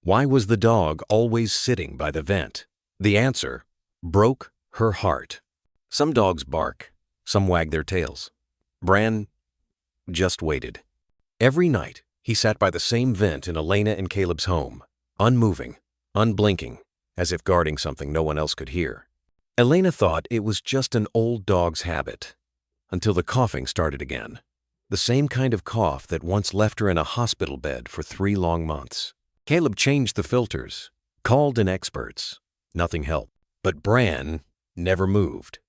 Why was the dog always sitting by the vent? The answer broke her heart. Some dogs bark, some wag their tails. Bran just waited. Every night, he sat by the same vent in Elena and Caleb's home, unmoving, unblinking, as if guarding something no one else could hear. Elena thought it was just an old dog's habit, until the coughing started again. The same kind of cough that once left her in a hospital bed for 3 long months. Caleb changed the filters, called in experts. Nothing helped. But Bran never moved.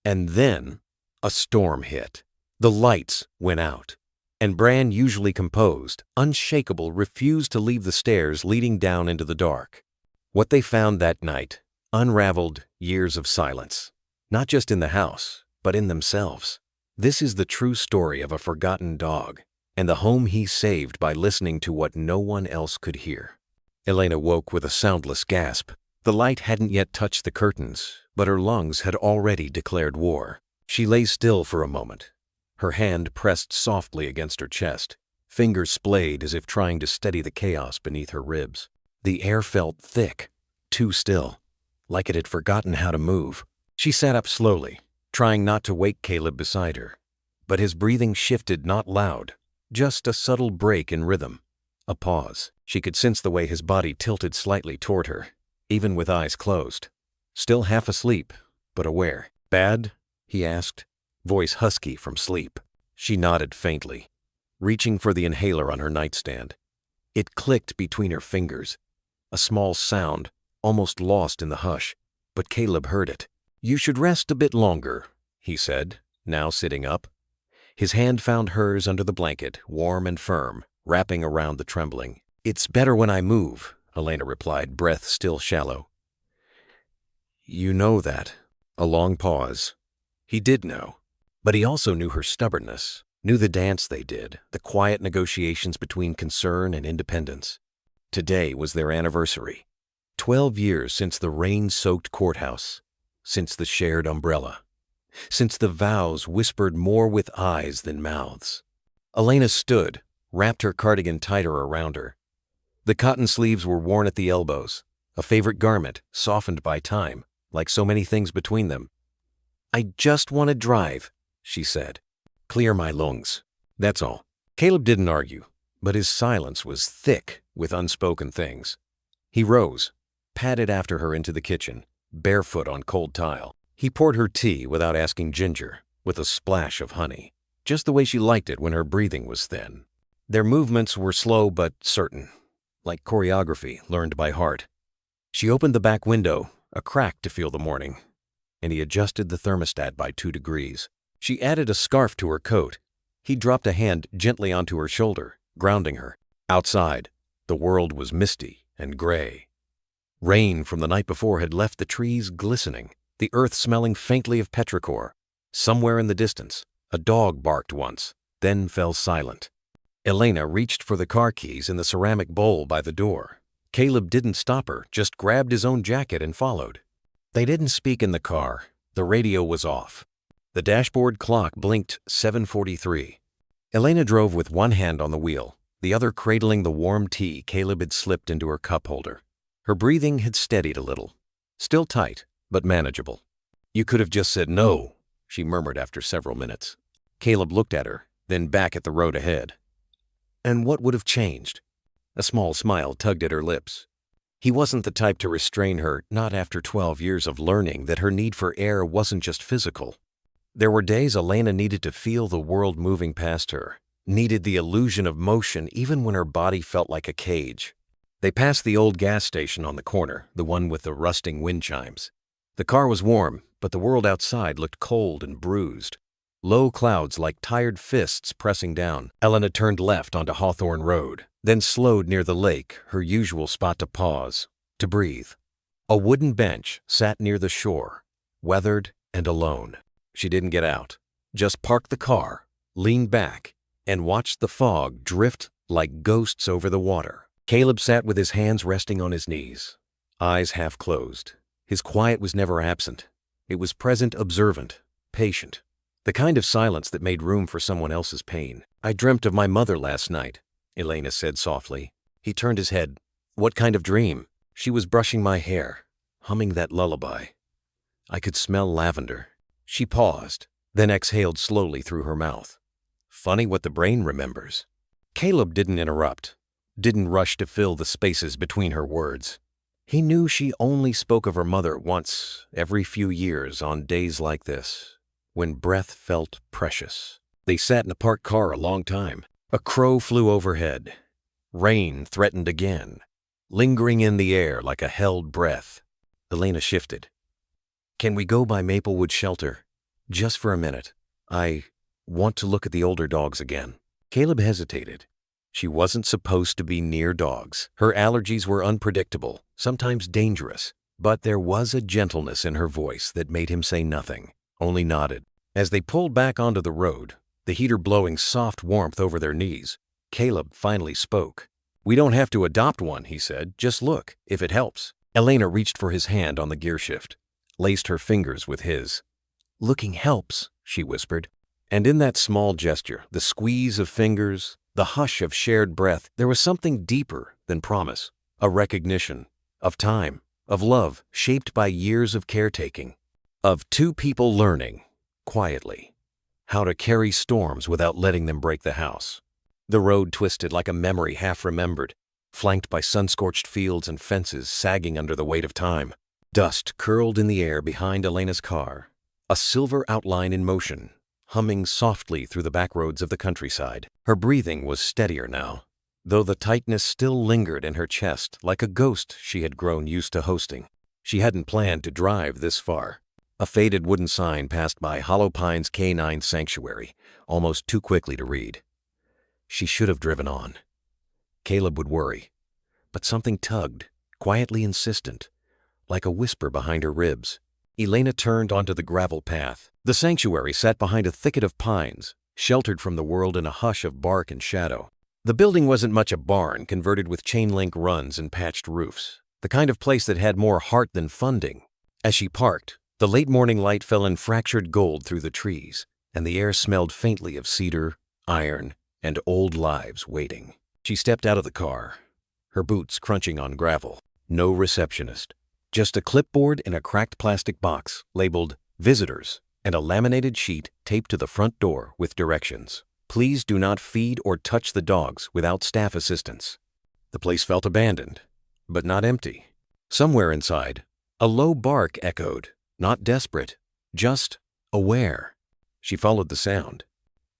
And then a storm hit. The lights went out. And Bran, usually composed, unshakable, refused to leave the stairs leading down into the dark. What they found that night unraveled years of silence, not just in the house, but in themselves. This is the true story of a forgotten dog, and the home he saved by listening to what no one else could hear. Elena woke with a soundless gasp. The light hadn't yet touched the curtains, but her lungs had already declared war. She lay still for a moment, her hand pressed softly against her chest, fingers splayed as if trying to steady the chaos beneath her ribs. The air felt thick, too still, like it had forgotten how to move. She sat up slowly, trying not to wake Caleb beside her. But his breathing shifted, not loud, just a subtle break in rhythm. A pause. She could sense the way his body tilted slightly toward her, even with eyes closed. Still half asleep, but aware. "Bad?" he asked, voice husky from sleep. She nodded faintly, reaching for the inhaler on her nightstand. It clicked between her fingers, a small sound, almost lost in the hush, but Caleb heard it. "You should rest a bit longer," he said, now sitting up. His hand found hers under the blanket, warm and firm, wrapping around the trembling. "It's better when I move," Elena replied, breath still shallow. "You know that." A long pause. He did know, but he also knew her stubbornness, knew the dance they did, the quiet negotiations between concern and independence. Today was their anniversary. 12 years since the rain-soaked courthouse, since the shared umbrella, since the vows whispered more with eyes than mouths. Elena stood, wrapped her cardigan tighter around her. The cotton sleeves were worn at the elbows, a favorite garment softened by time, like so many things between them. "I just want to drive," she said. "Clear my lungs. That's all." Caleb didn't argue, but his silence was thick with unspoken things. He rose, padded after her into the kitchen, barefoot on cold tile. He poured her tea without asking ginger, with a splash of honey, just the way she liked it when her breathing was thin. Their movements were slow but certain, like choreography learned by heart. She opened the back window, a crack to feel the morning, and he adjusted the thermostat by 2 degrees. She added a scarf to her coat. He dropped a hand gently onto her shoulder, grounding her. Outside, the world was misty and gray. Rain from the night before had left the trees glistening, the earth smelling faintly of petrichor. Somewhere in the distance, a dog barked once, then fell silent. Elena reached for the car keys in the ceramic bowl by the door. Caleb didn't stop her, just grabbed his own jacket and followed. They didn't speak in the car. The radio was off. The dashboard clock blinked 7:43. Elena drove with one hand on the wheel, the other cradling the warm tea Caleb had slipped into her cup holder. Her breathing had steadied a little. Still tight, but manageable. "You could have just said no," she murmured after several minutes. Caleb looked at her, then back at the road ahead. "And what would have changed?" A small smile tugged at her lips. He wasn't the type to restrain her, not after 12 years of learning that her need for air wasn't just physical. There were days Elena needed to feel the world moving past her, needed the illusion of motion even when her body felt like a cage. They passed the old gas station on the corner, the one with the rusting wind chimes. The car was warm, but the world outside looked cold and bruised. Low clouds like tired fists pressing down. Elena turned left onto Hawthorne Road, then slowed near the lake, her usual spot to pause, to breathe. A wooden bench sat near the shore, weathered and alone. She didn't get out, just parked the car, leaned back, and watched the fog drift like ghosts over the water. Caleb sat with his hands resting on his knees, eyes half closed. His quiet was never absent. It was present, observant, patient. The kind of silence that made room for someone else's pain. "I dreamt of my mother last night," Elena said softly. He turned his head, What kind of dream? She was brushing my hair, humming that lullaby. I could smell lavender. She paused, then exhaled slowly through her mouth. Funny what the brain remembers. Caleb didn't interrupt, didn't rush to fill the spaces between her words. He knew she only spoke of her mother once every few years on days like this, when breath felt precious. They sat in a parked car a long time. A crow flew overhead. Rain threatened again, lingering in the air like a held breath. Elena shifted. Can we go by Maplewood Shelter? Just for a minute. I want to look at the older dogs again. Caleb hesitated. She wasn't supposed to be near dogs. Her allergies were unpredictable, sometimes dangerous, but there was a gentleness in her voice that made him say nothing, only nodded. As they pulled back onto the road, the heater blowing soft warmth over their knees, Caleb finally spoke. We don't have to adopt one, he said. Just look, if it helps. Elena reached for his hand on the gear shift, laced her fingers with his. Looking helps, she whispered. And in that small gesture, the squeeze of fingers, the hush of shared breath, there was something deeper than promise, a recognition of time, of love shaped by years of caretaking, of two people learning, quietly, how to carry storms without letting them break the house. The road twisted like a memory half-remembered, flanked by sun-scorched fields and fences sagging under the weight of time. Dust curled in the air behind Elena's car, a silver outline in motion, humming softly through the back roads of the countryside. Her breathing was steadier now, though the tightness still lingered in her chest like a ghost she had grown used to hosting. She hadn't planned to drive this far. A faded wooden sign passed by Hollow Pines Canine Sanctuary, almost too quickly to read. She should have driven on. Caleb would worry, but something tugged, quietly insistent, like a whisper behind her ribs. Elena turned onto the gravel path. The sanctuary sat behind a thicket of pines, sheltered from the world in a hush of bark and shadow. The building wasn't much a barn converted with chain-link runs and patched roofs, the kind of place that had more heart than funding. As she parked, the late morning light fell in fractured gold through the trees, and the air smelled faintly of cedar, iron, and old lives waiting. She stepped out of the car, her boots crunching on gravel. No receptionist. Just a clipboard in a cracked plastic box labeled Visitors and a laminated sheet taped to the front door with directions. Please do not feed or touch the dogs without staff assistance. The place felt abandoned, but not empty. Somewhere inside, a low bark echoed, not desperate, just aware. She followed the sound.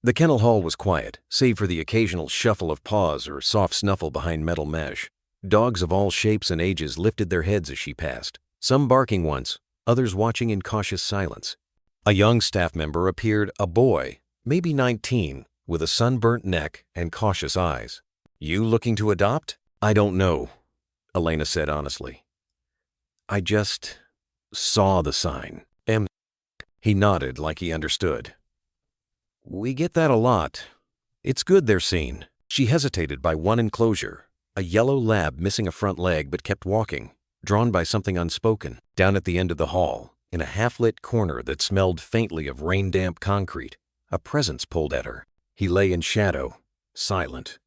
The kennel hall was quiet, save for the occasional shuffle of paws or soft snuffle behind metal mesh. Dogs of all shapes and ages lifted their heads as she passed, some barking once, others watching in cautious silence. A young staff member appeared, a boy, maybe 19, with a sunburnt neck and cautious eyes. You looking to adopt? I don't know, Elena said honestly. I just saw the sign. He nodded like he understood. We get that a lot. It's good they're seen. She hesitated by one enclosure, a yellow lab missing a front leg but kept walking, drawn by something unspoken. Down at the end of the hall, in a half-lit corner that smelled faintly of rain-damp concrete, a presence pulled at her. He lay in shadow, silent.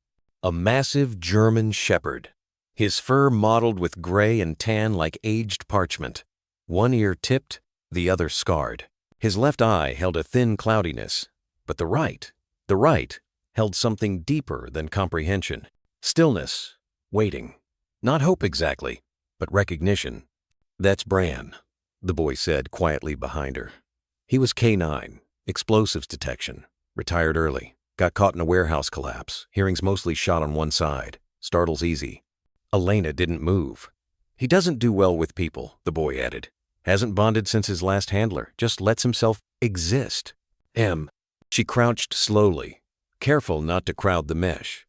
A massive German shepherd, his fur mottled with gray and tan like aged parchment, one ear tipped, the other scarred. His left eye held a thin cloudiness, but the right, held something deeper than comprehension. Stillness, waiting. Not hope exactly, but recognition. That's Bran, the boy said quietly behind her. He was K9, explosives detection, retired early, got caught in a warehouse collapse, hearing's mostly shot on one side, startles easy. Elena didn't move. He doesn't do well with people, the boy added. Hasn't bonded since his last handler, just lets himself exist. She crouched slowly, careful not to crowd the mesh.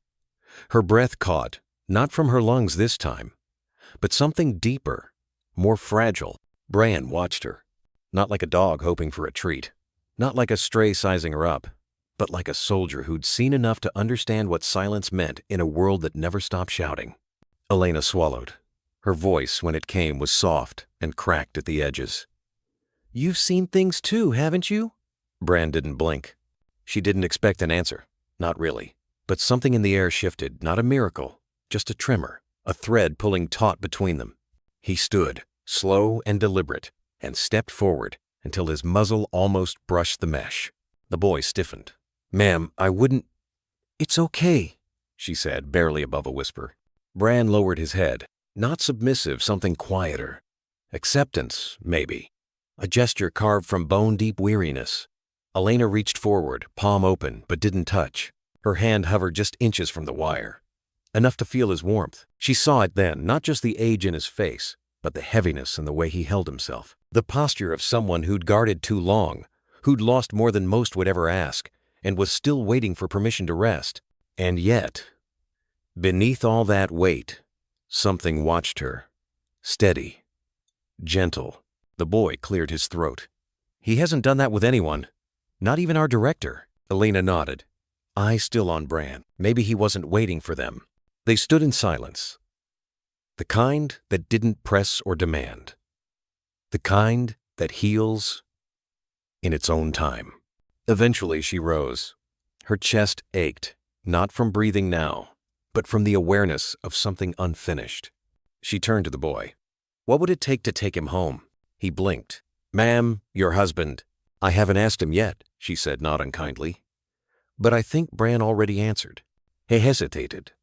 Her breath caught, not from her lungs this time, but something deeper, more fragile. Bran watched her, not like a dog hoping for a treat, not like a stray sizing her up, but like a soldier who'd seen enough to understand what silence meant in a world that never stopped shouting. Elena swallowed. Her voice, when it came, was soft and cracked at the edges. You've seen things too, haven't you? Bran didn't blink. She didn't expect an answer. Not really. But something in the air shifted, not a miracle, just a tremor, a thread pulling taut between them. He stood, slow and deliberate, and stepped forward until his muzzle almost brushed the mesh. The boy stiffened. "Ma'am, I wouldn't—" "It's okay," she said, barely above a whisper. Bran lowered his head. Not submissive, something quieter. Acceptance, maybe. A gesture carved from bone-deep weariness. Elena reached forward, palm open, but didn't touch. Her hand hovered just inches from the wire. Enough to feel his warmth. She saw it then, not just the age in his face, but the heaviness in the way he held himself. The posture of someone who'd guarded too long, who'd lost more than most would ever ask, and was still waiting for permission to rest. And yet, beneath all that weight, something watched her. Steady. Gentle. The boy cleared his throat. "He hasn't done that with anyone. Not even our director." Elena nodded. Eyes still on Bran. Maybe he wasn't waiting for them. They stood in silence. The kind that didn't press or demand. The kind that heals in its own time. Eventually she rose. Her chest ached, not from breathing now, but from the awareness of something unfinished. She turned to the boy. "What would it take to take him home?" He blinked. "Ma'am, your husband—" "I haven't asked him yet," she said, not unkindly. But I think Bran already answered. He hesitated,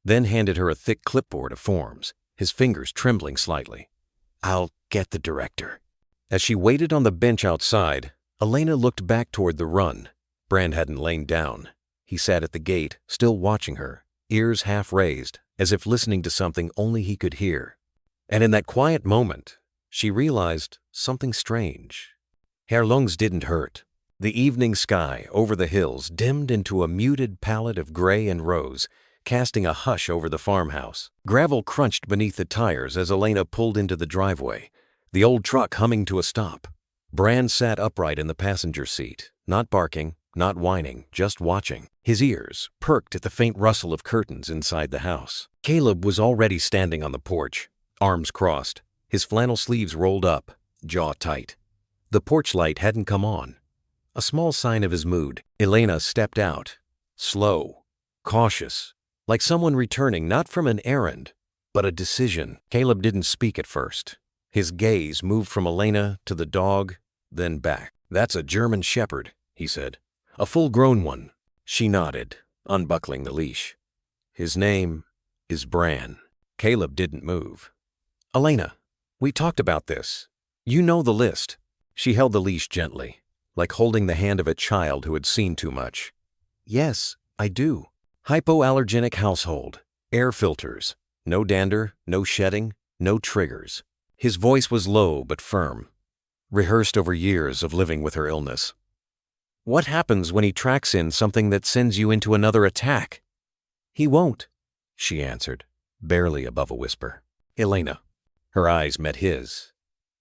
then handed her a thick clipboard of forms, his fingers trembling slightly. "I'll get the director." As she waited on the bench outside, Elena looked back toward the run. Bran hadn't lain down. He sat at the gate, still watching her, ears half raised, as if listening to something only he could hear. And in that quiet moment, she realized something strange. Her lungs didn't hurt. The evening sky over the hills dimmed into a muted palette of gray and rose, casting a hush over the farmhouse. Gravel crunched beneath the tires as Elena pulled into the driveway, the old truck humming to a stop. Bran sat upright in the passenger seat, not barking, not whining, just watching. His ears perked at the faint rustle of curtains inside the house. Caleb was already standing on the porch, arms crossed, his flannel sleeves rolled up, jaw tight. The porch light hadn't come on. A small sign of his mood. Elena stepped out, slow, cautious, like someone returning not from an errand, but a decision. Caleb didn't speak at first. His gaze moved from Elena to the dog, then back. "That's a German shepherd," he said. "A full-grown one." She nodded, unbuckling the leash. "His name is Bran." Caleb didn't move. "Elena, we talked about this. You know the list." She held the leash gently, like holding the hand of a child who had seen too much. "Yes, I do. Hypoallergenic household, air filters, no dander, no shedding, no triggers." His voice was low but firm, rehearsed over years of living with her illness. "What happens when he tracks in something that sends you into another attack?" "He won't," she answered, barely above a whisper. "Elena." Her eyes met his.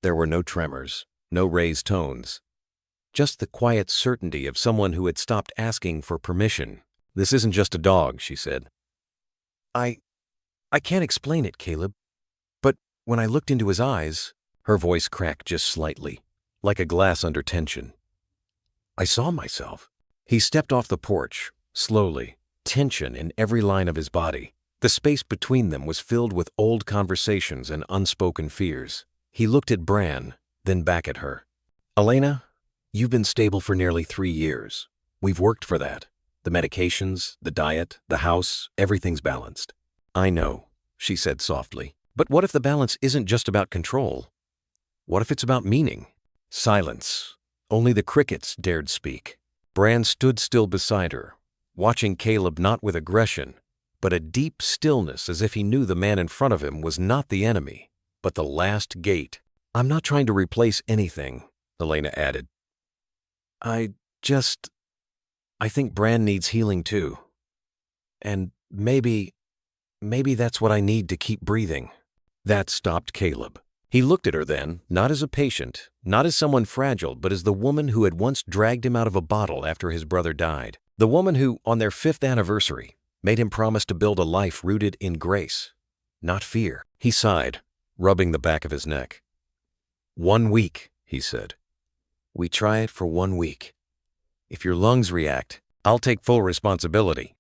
There were no tremors, no raised tones. Just the quiet certainty of someone who had stopped asking for permission. "This isn't just a dog," she said. I can't explain it, Caleb. But when I looked into his eyes," her voice cracked just slightly, like a glass under tension. "I saw myself." He stepped off the porch, slowly, tension in every line of his body. The space between them was filled with old conversations and unspoken fears. He looked at Bran, then back at her. "Elena, you've been stable for nearly 3 years. We've worked for that. The medications, the diet, the house, everything's balanced." "I know," she said softly. "But what if the balance isn't just about control? What if it's about meaning?" Silence. Only the crickets dared speak. Bran stood still beside her, watching Caleb not with aggression, but a deep stillness, as if he knew the man in front of him was not the enemy, but the last gate. "I'm not trying to replace anything," Elena added. I think Bran needs healing too. And maybe that's what I need to keep breathing." That stopped Caleb. He looked at her then, not as a patient, not as someone fragile, but as the woman who had once dragged him out of a bottle after his brother died. The woman who, on their 5th anniversary, made him promise to build a life rooted in grace, not fear. He sighed, rubbing the back of his neck. 1 week, he said. "We try it for 1 week. If your lungs react, I'll take full responsibility."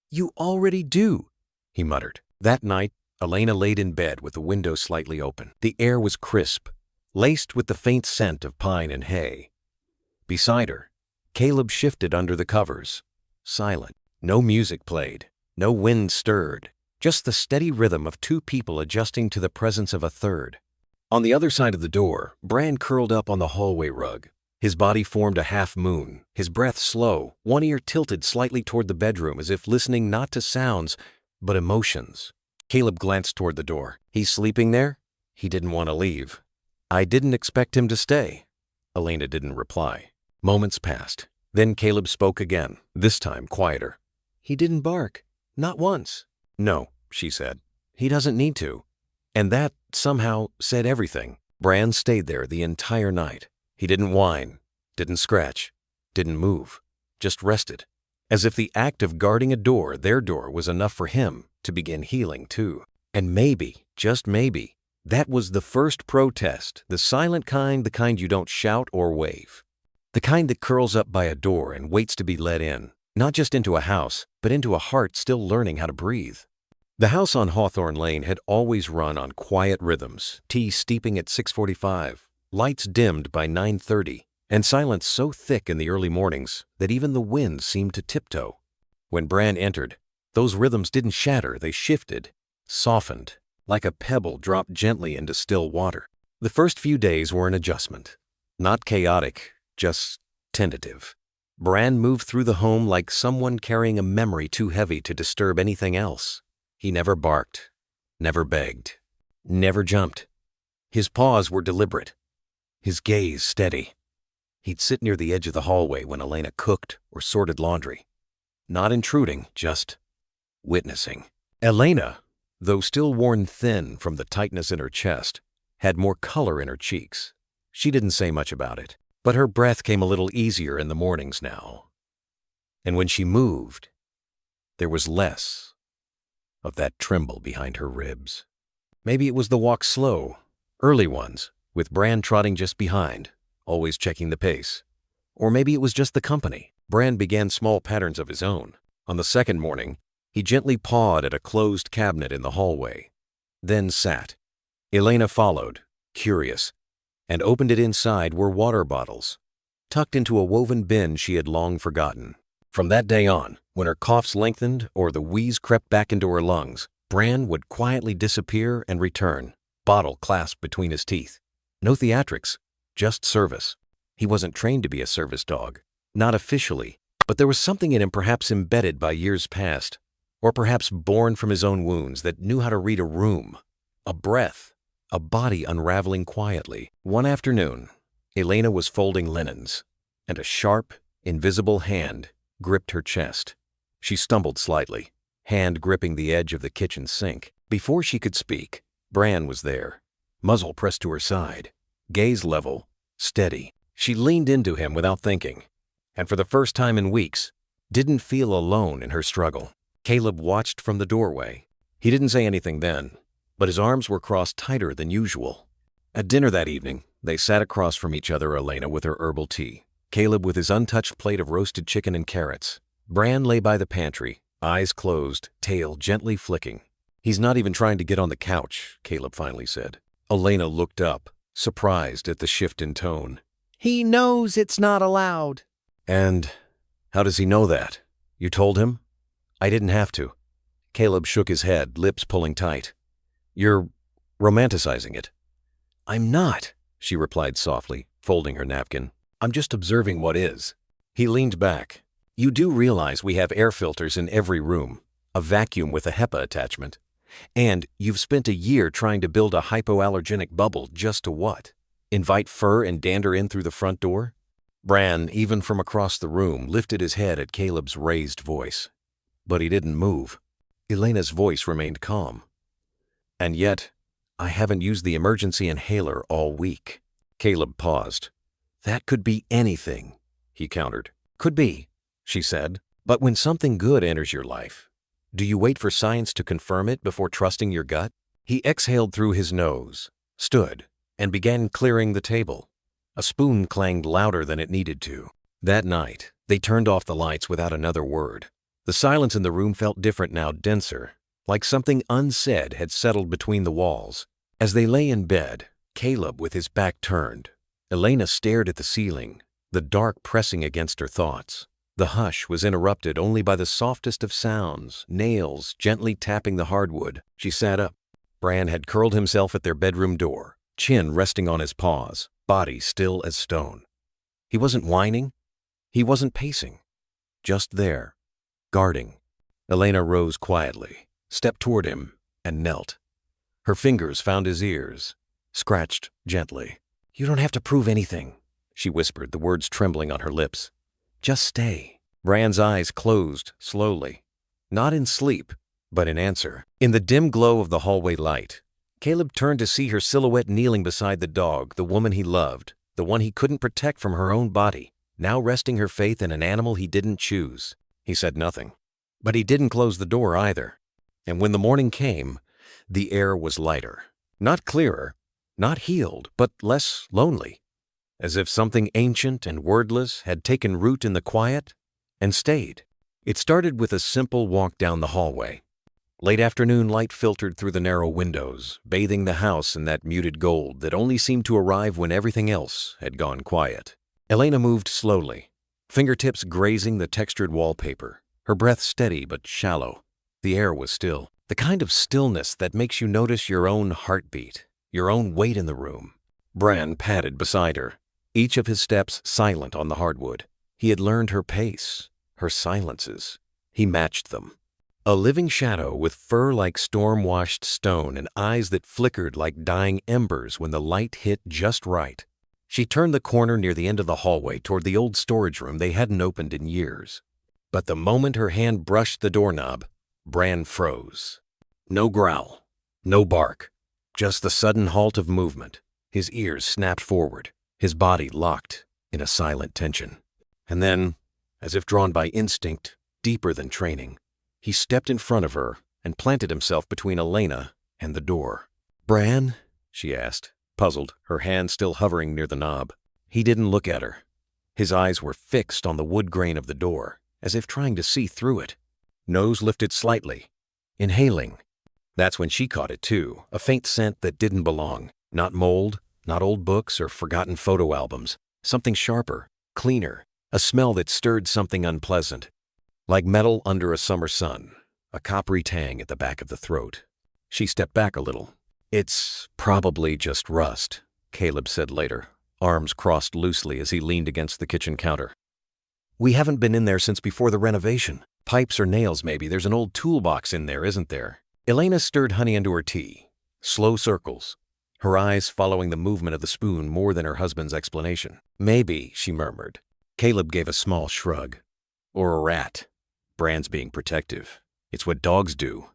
"You already do," he muttered. That night, Elena laid in bed with the window slightly open. The air was crisp, laced with the faint scent of pine and hay. Beside her, Caleb shifted under the covers, silent. No music played, no wind stirred, just the steady rhythm of two people adjusting to the presence of a third. On the other side of the door, Bran curled up on the hallway rug. His body formed a half moon, his breath slow, one ear tilted slightly toward the bedroom as if listening not to sounds, but emotions. Caleb glanced toward the door. He's sleeping there? He didn't want to leave. I didn't expect him to stay. Elena didn't reply. Moments passed. Then Caleb spoke again, this time quieter. He didn't bark. Not once. No, she said. He doesn't need to. And that, somehow, said everything. Bran stayed there the entire night. He didn't whine, didn't scratch, didn't move, just rested, as if the act of guarding a door, their door, was enough for him to begin healing too. And maybe, just maybe, that was the first protest, the silent kind, the kind you don't shout or wave. The kind that curls up by a door and waits to be let in, not just into a house, but into a heart still learning how to breathe. The house on Hawthorne Lane had always run on quiet rhythms, tea steeping at 6:45, lights dimmed by 9:30, and silence so thick in the early mornings that even the wind seemed to tiptoe. When Bran entered, those rhythms didn't shatter, they shifted, softened, like a pebble dropped gently into still water. The first few days were an adjustment. Not chaotic, just tentative. Bran moved through the home like someone carrying a memory too heavy to disturb anything else. He never barked, never begged, never jumped. His paws were deliberate, his gaze steady. He'd sit near the edge of the hallway when Elena cooked or sorted laundry. Not intruding, just witnessing. Elena, though still worn thin from the tightness in her chest, had more color in her cheeks. She didn't say much about it, but her breath came a little easier in the mornings now. And when she moved, there was less of that tremble behind her ribs. Maybe it was the walk slow, early ones, with Bran trotting just behind, always checking the pace. Or maybe it was just the company. Bran began small patterns of his own. On the second morning, he gently pawed at a closed cabinet in the hallway, then sat. Elena followed, curious, and opened it. Inside were water bottles, tucked into a woven bin she had long forgotten. From that day on, when her coughs lengthened or the wheeze crept back into her lungs, Bran would quietly disappear and return, bottle clasped between his teeth. No theatrics, just service. He wasn't trained to be a service dog, not officially, but there was something in him perhaps embedded by years past, or perhaps born from his own wounds that knew how to read a room, a breath, a body unraveling quietly. One afternoon, Elena was folding linens, and a sharp, invisible hand gripped her chest. She stumbled slightly, hand gripping the edge of the kitchen sink. Before she could speak, Bran was there, muzzle pressed to her side, gaze level, steady. She leaned into him without thinking, and for the first time in weeks, didn't feel alone in her struggle. Caleb watched from the doorway. He didn't say anything then, but his arms were crossed tighter than usual. At dinner that evening, they sat across from each other, Elena with her herbal tea, Caleb with his untouched plate of roasted chicken and carrots. Bran lay by the pantry, eyes closed, tail gently flicking. He's not even trying to get on the couch, Caleb finally said. Elena looked up, surprised at the shift in tone. He knows it's not allowed. And how does he know that? You told him? I didn't have to. Caleb shook his head, lips pulling tight. You're romanticizing it. I'm not, she replied softly, folding her napkin. I'm just observing what is. He leaned back. You do realize we have air filters in every room, a vacuum with a HEPA attachment. And you've spent a year trying to build a hypoallergenic bubble just to what? Invite fur and dander in through the front door? Bran, even from across the room, lifted his head at Caleb's raised voice. But he didn't move. Elena's voice remained calm. And yet, I haven't used the emergency inhaler all week. Caleb paused. That could be anything, he countered. Could be, she said. But when something good enters your life, do you wait for science to confirm it before trusting your gut? He exhaled through his nose, stood, and began clearing the table. A spoon clanged louder than it needed to. That night, they turned off the lights without another word. The silence in the room felt different now, denser, like something unsaid had settled between the walls. As they lay in bed, Caleb with his back turned, Elena stared at the ceiling, the dark pressing against her thoughts. The hush was interrupted only by the softest of sounds, nails gently tapping the hardwood. She sat up. Bran had curled himself at their bedroom door, chin resting on his paws, body still as stone. He wasn't whining. He wasn't pacing. Just there, guarding. Elena rose quietly, stepped toward him, and knelt. Her fingers found his ears, scratched gently. "You don't have to prove anything," she whispered, the words trembling on her lips. "Just stay." Bran's eyes closed slowly, not in sleep, but in answer. In the dim glow of the hallway light, Caleb turned to see her silhouette kneeling beside the dog, the woman he loved, the one he couldn't protect from her own body, now resting her faith in an animal he didn't choose. He said nothing, but he didn't close the door either. And when the morning came, the air was lighter. Not clearer, not healed, but less lonely. As if something ancient and wordless had taken root in the quiet and stayed. It started with a simple walk down the hallway. Late afternoon light filtered through the narrow windows, bathing the house in that muted gold that only seemed to arrive when everything else had gone quiet. Elena moved slowly, fingertips grazing the textured wallpaper, her breath steady but shallow. The air was still, the kind of stillness that makes you notice your own heartbeat, your own weight in the room. Bran padded beside her, each of his steps silent on the hardwood. He had learned her pace, her silences. He matched them. A living shadow with fur like storm-washed stone and eyes that flickered like dying embers when the light hit just right. She turned the corner near the end of the hallway toward the old storage room they hadn't opened in years. But the moment her hand brushed the doorknob, Bran froze. No growl, no bark, just the sudden halt of movement. His ears snapped forward, his body locked in a silent tension. And then, as if drawn by instinct, deeper than training, he stepped in front of her and planted himself between Elena and the door. "Bran?" she asked, puzzled, her hand still hovering near the knob. He didn't look at her. His eyes were fixed on the wood grain of the door, as if trying to see through it. Nose lifted slightly, inhaling. That's when she caught it too, a faint scent that didn't belong. Not mold, not old books or forgotten photo albums. Something sharper, cleaner, a smell that stirred something unpleasant. Like metal under a summer sun, a coppery tang at the back of the throat. She stepped back a little. "It's probably just rust," Caleb said later, arms crossed loosely as he leaned against the kitchen counter. "We haven't been in there since before the renovation. Pipes or nails maybe. There's an old toolbox in there, isn't there?" Elena stirred honey into her tea. Slow circles, her eyes following the movement of the spoon more than her husband's explanation. "Maybe," she murmured. Caleb gave a small shrug. "Or a rat. Bran's being protective. It's what dogs do."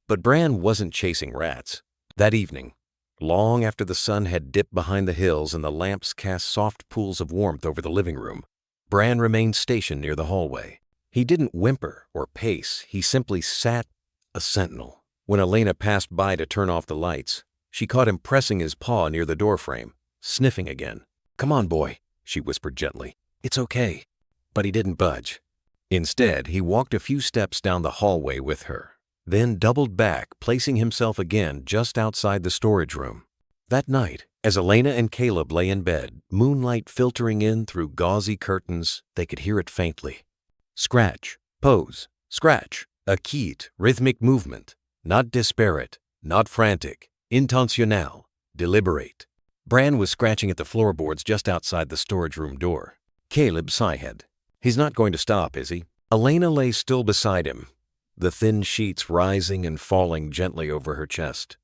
But Bran wasn't chasing rats. That evening, long after the sun had dipped behind the hills and the lamps cast soft pools of warmth over the living room, Bran remained stationed near the hallway. He didn't whimper or pace. He simply sat, a sentinel. When Elena passed by to turn off the lights, she caught him pressing his paw near the doorframe, sniffing again. "Come on, boy," she whispered gently. "It's okay." But he didn't budge. Instead, he walked a few steps down the hallway with her, then doubled back, placing himself again just outside the storage room. That night, as Elena and Caleb lay in bed, moonlight filtering in through gauzy curtains, they could hear it faintly. Scratch, pose, scratch, a keyed, rhythmic movement, not disparate, not frantic, intentionnel, deliberate. Bran was scratching at the floorboards just outside the storage room door. Caleb sighed. "He's not going to stop, is he?" Elena lay still beside him, the thin sheets rising and falling gently over her chest.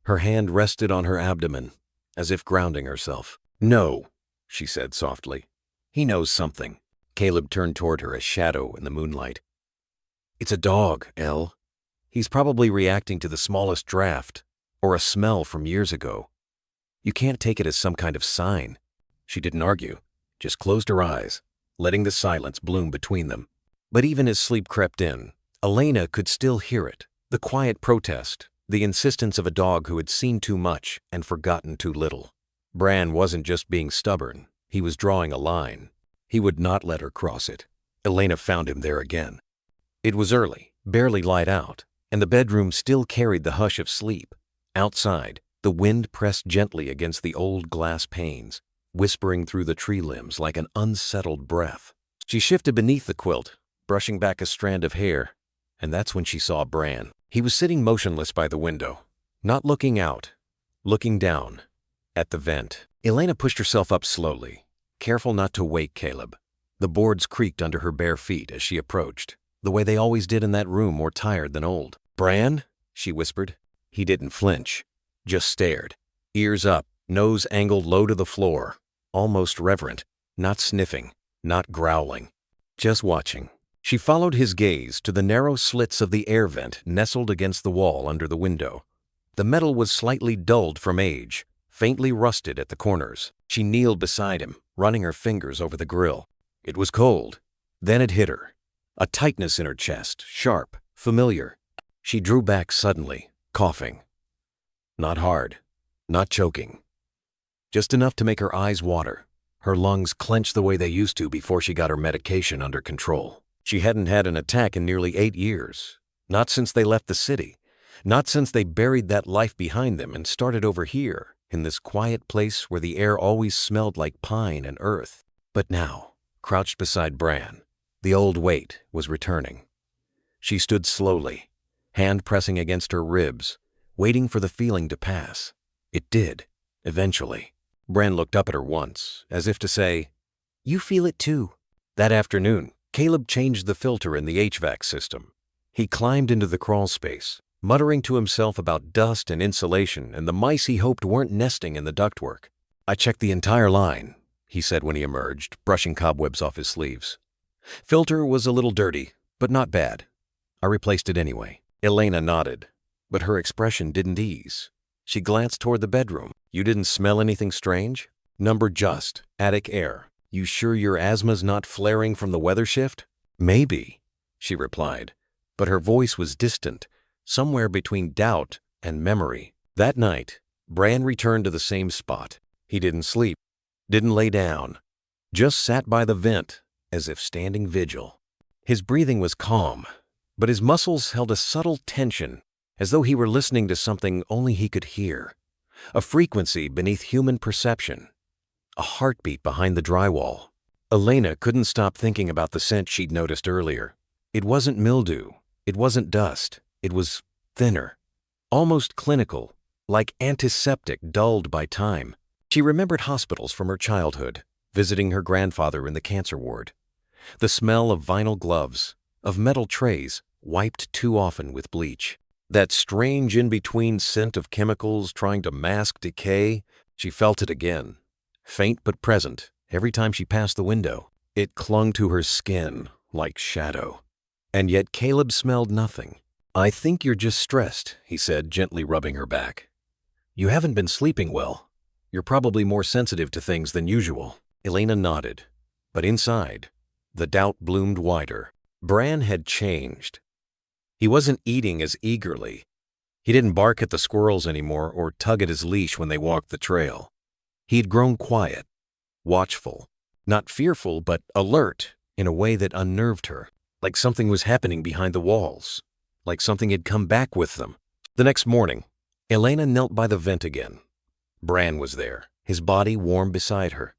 Her hand rested on her abdomen, as if grounding herself. "No," she said softly. "He knows something." Caleb turned toward her, a shadow in the moonlight. "It's a dog, Elle. He's probably reacting to the smallest draft, or a smell from years ago. You can't take it as some kind of sign." She didn't argue, just closed her eyes, letting the silence bloom between them. But even as sleep crept in, Elena could still hear it, the quiet protest, the insistence of a dog who had seen too much and forgotten too little. Bran wasn't just being stubborn, he was drawing a line. He would not let her cross it. Elena found him there again. It was early, barely light out, and the bedroom still carried the hush of sleep. Outside, the wind pressed gently against the old glass panes, whispering through the tree limbs like an unsettled breath. She shifted beneath the quilt, brushing back a strand of hair, and that's when she saw Bran. He was sitting motionless by the window, not looking out, looking down at the vent. Elena pushed herself up slowly, careful not to wake Caleb. The boards creaked under her bare feet as she approached, the way they always did in that room, more tired than old. "Bran?" she whispered. He didn't flinch, just stared, ears up, nose angled low to the floor, almost reverent, not sniffing, not growling, just watching. She followed his gaze to the narrow slits of the air vent nestled against the wall under the window. The metal was slightly dulled from age, faintly rusted at the corners. She kneeled beside him, running her fingers over the grill. It was cold. Then it hit her. A tightness in her chest, sharp, familiar. She drew back suddenly, coughing. Not hard, not choking. Just enough to make her eyes water, her lungs clench the way they used to before she got her medication under control. She hadn't had an attack in nearly 8 years. Not since they left the city. Not since they buried that life behind them and started over here, in this quiet place where the air always smelled like pine and earth. But now, crouched beside Bran, the old weight was returning. She stood slowly, hand pressing against her ribs, waiting for the feeling to pass. It did, eventually. Bran looked up at her once, as if to say, "You feel it too." That afternoon, Caleb changed the filter in the HVAC system. He climbed into the crawl space, muttering to himself about dust and insulation and the mice he hoped weren't nesting in the ductwork. "I checked the entire line," he said when he emerged, brushing cobwebs off his sleeves. "Filter was a little dirty, but not bad. I replaced it anyway." Elena nodded, but her expression didn't ease. She glanced toward the bedroom. "You didn't smell anything strange?" "Number just, attic air. You sure your asthma's not flaring from the weather shift?" "Maybe," she replied, but her voice was distant, somewhere between doubt and memory. That night, Bran returned to the same spot. He didn't sleep, didn't lay down, just sat by the vent as if standing vigil. His breathing was calm, but his muscles held a subtle tension, as though he were listening to something only he could hear, a frequency beneath human perception, a heartbeat behind the drywall. Elena couldn't stop thinking about the scent she'd noticed earlier. It wasn't mildew, it wasn't dust, it was thinner, almost clinical, like antiseptic dulled by time. She remembered hospitals from her childhood, visiting her grandfather in the cancer ward. The smell of vinyl gloves, of metal trays, wiped too often with bleach. That strange in-between scent of chemicals trying to mask decay. She felt it again, faint but present, every time she passed the window. It clung to her skin like shadow. And yet Caleb smelled nothing. "I think you're just stressed," he said, gently rubbing her back. "You haven't been sleeping well. You're probably more sensitive to things than usual." Elena nodded, but inside, the doubt bloomed wider. Bran had changed. He wasn't eating as eagerly. He didn't bark at the squirrels anymore or tug at his leash when they walked the trail. He had grown quiet, watchful, not fearful, but alert in a way that unnerved her, like something was happening behind the walls, like something had come back with them. The next morning, Elena knelt by the vent again. Bran was there, his body warm beside her.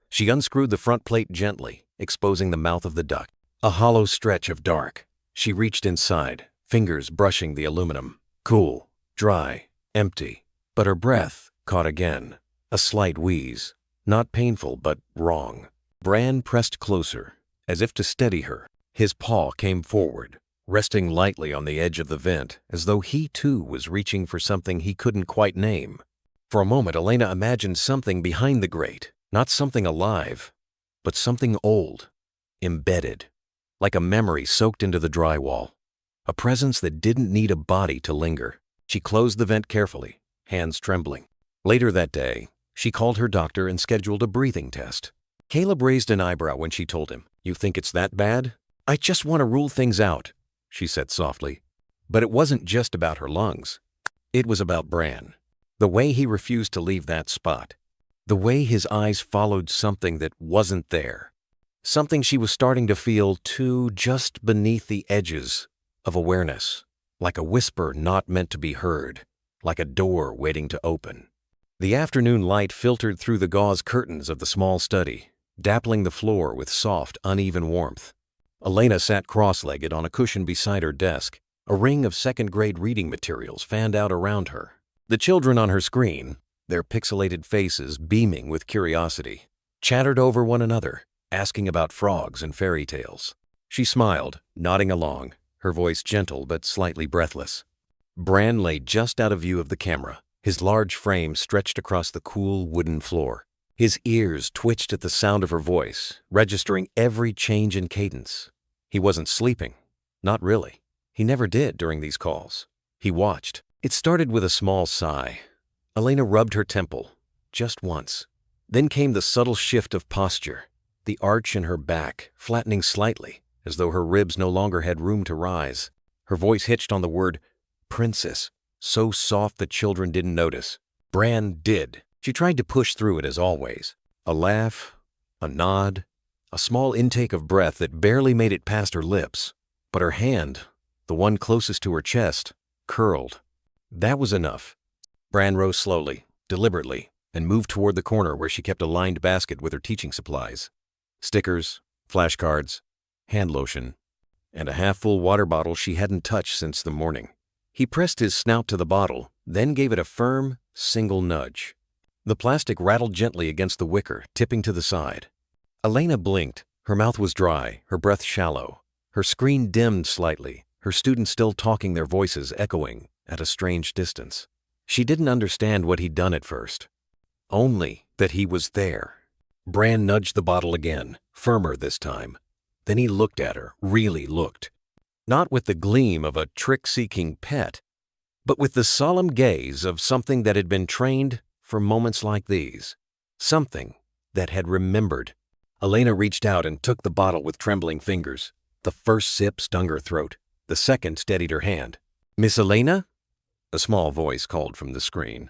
She unscrewed the front plate gently, exposing the mouth of the duct. A hollow stretch of dark. She reached inside, fingers brushing the aluminum. Cool, dry, empty. But her breath caught again. A slight wheeze. Not painful, but wrong. Bran pressed closer, as if to steady her. His paw came forward, resting lightly on the edge of the vent, as though he too was reaching for something he couldn't quite name. For a moment, Elena imagined something behind the grate. Not something alive, but something old, embedded, like a memory soaked into the drywall. A presence that didn't need a body to linger. She closed the vent carefully, hands trembling. Later that day, she called her doctor and scheduled a breathing test. Caleb raised an eyebrow when she told him, "You think it's that bad?" "I just want to rule things out," she said softly. But it wasn't just about her lungs. It was about Bran. The way he refused to leave that spot. The way his eyes followed something that wasn't there. Something she was starting to feel too just beneath the edges of awareness. like a whisper not meant to be heard, like a door waiting to open. The afternoon light filtered through the gauze curtains of the small study, dappling the floor with soft, uneven warmth. Elena sat cross-legged on a cushion beside her desk, a ring of second-grade reading materials fanned out around her. The children on her screen, their pixelated faces beaming with curiosity, chattered over one another, asking about frogs and fairy tales. She smiled, nodding along, her voice gentle but slightly breathless. Bran lay just out of view of the camera, his large frame stretched across the cool wooden floor. His ears twitched at the sound of her voice, registering every change in cadence. He wasn't sleeping. Not really. He never did during these calls. He watched. It started with a small sigh. Elena rubbed her temple, just once. Then came the subtle shift of posture, the arch in her back flattening slightly, as though her ribs no longer had room to rise. Her voice hitched on the word princess, so soft the children didn't notice. Bran did. She tried to push through it as always. A laugh, a nod, a small intake of breath that barely made it past her lips. But her hand, the one closest to her chest, curled. That was enough. Bran rose slowly, deliberately, and moved toward the corner where she kept a lined basket with her teaching supplies. Stickers, flashcards, hand lotion, and a half-full water bottle she hadn't touched since the morning. He pressed his snout to the bottle, then gave it a firm, single nudge. The plastic rattled gently against the wicker, tipping to the side. Elena blinked. Her mouth was dry, her breath shallow. Her screen dimmed slightly, her students still talking, their voices echoing at a strange distance. She didn't understand what he'd done at first. Only that he was there. Bran nudged the bottle again, firmer this time. Then he looked at her, really looked. Not with the gleam of a trick-seeking pet, but with the solemn gaze of something that had been trained for moments like these. Something that had remembered. Elena reached out and took the bottle with trembling fingers. The first sip stung her throat. The second steadied her hand. "Miss Elena?" A small voice called from the screen.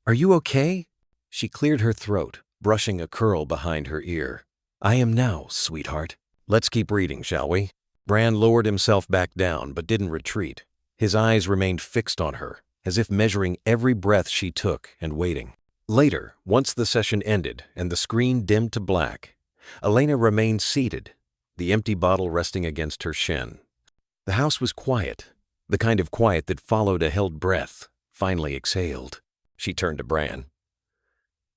"Are you okay?" She cleared her throat, brushing a curl behind her ear. "I am now, sweetheart. Let's keep reading, shall we?" Bran lowered himself back down, but didn't retreat. His eyes remained fixed on her, as if measuring every breath she took and waiting. Later, once the session ended and the screen dimmed to black, Elena remained seated, the empty bottle resting against her shin. The house was quiet, the kind of quiet that followed a held breath, finally exhaled. She turned to Bran.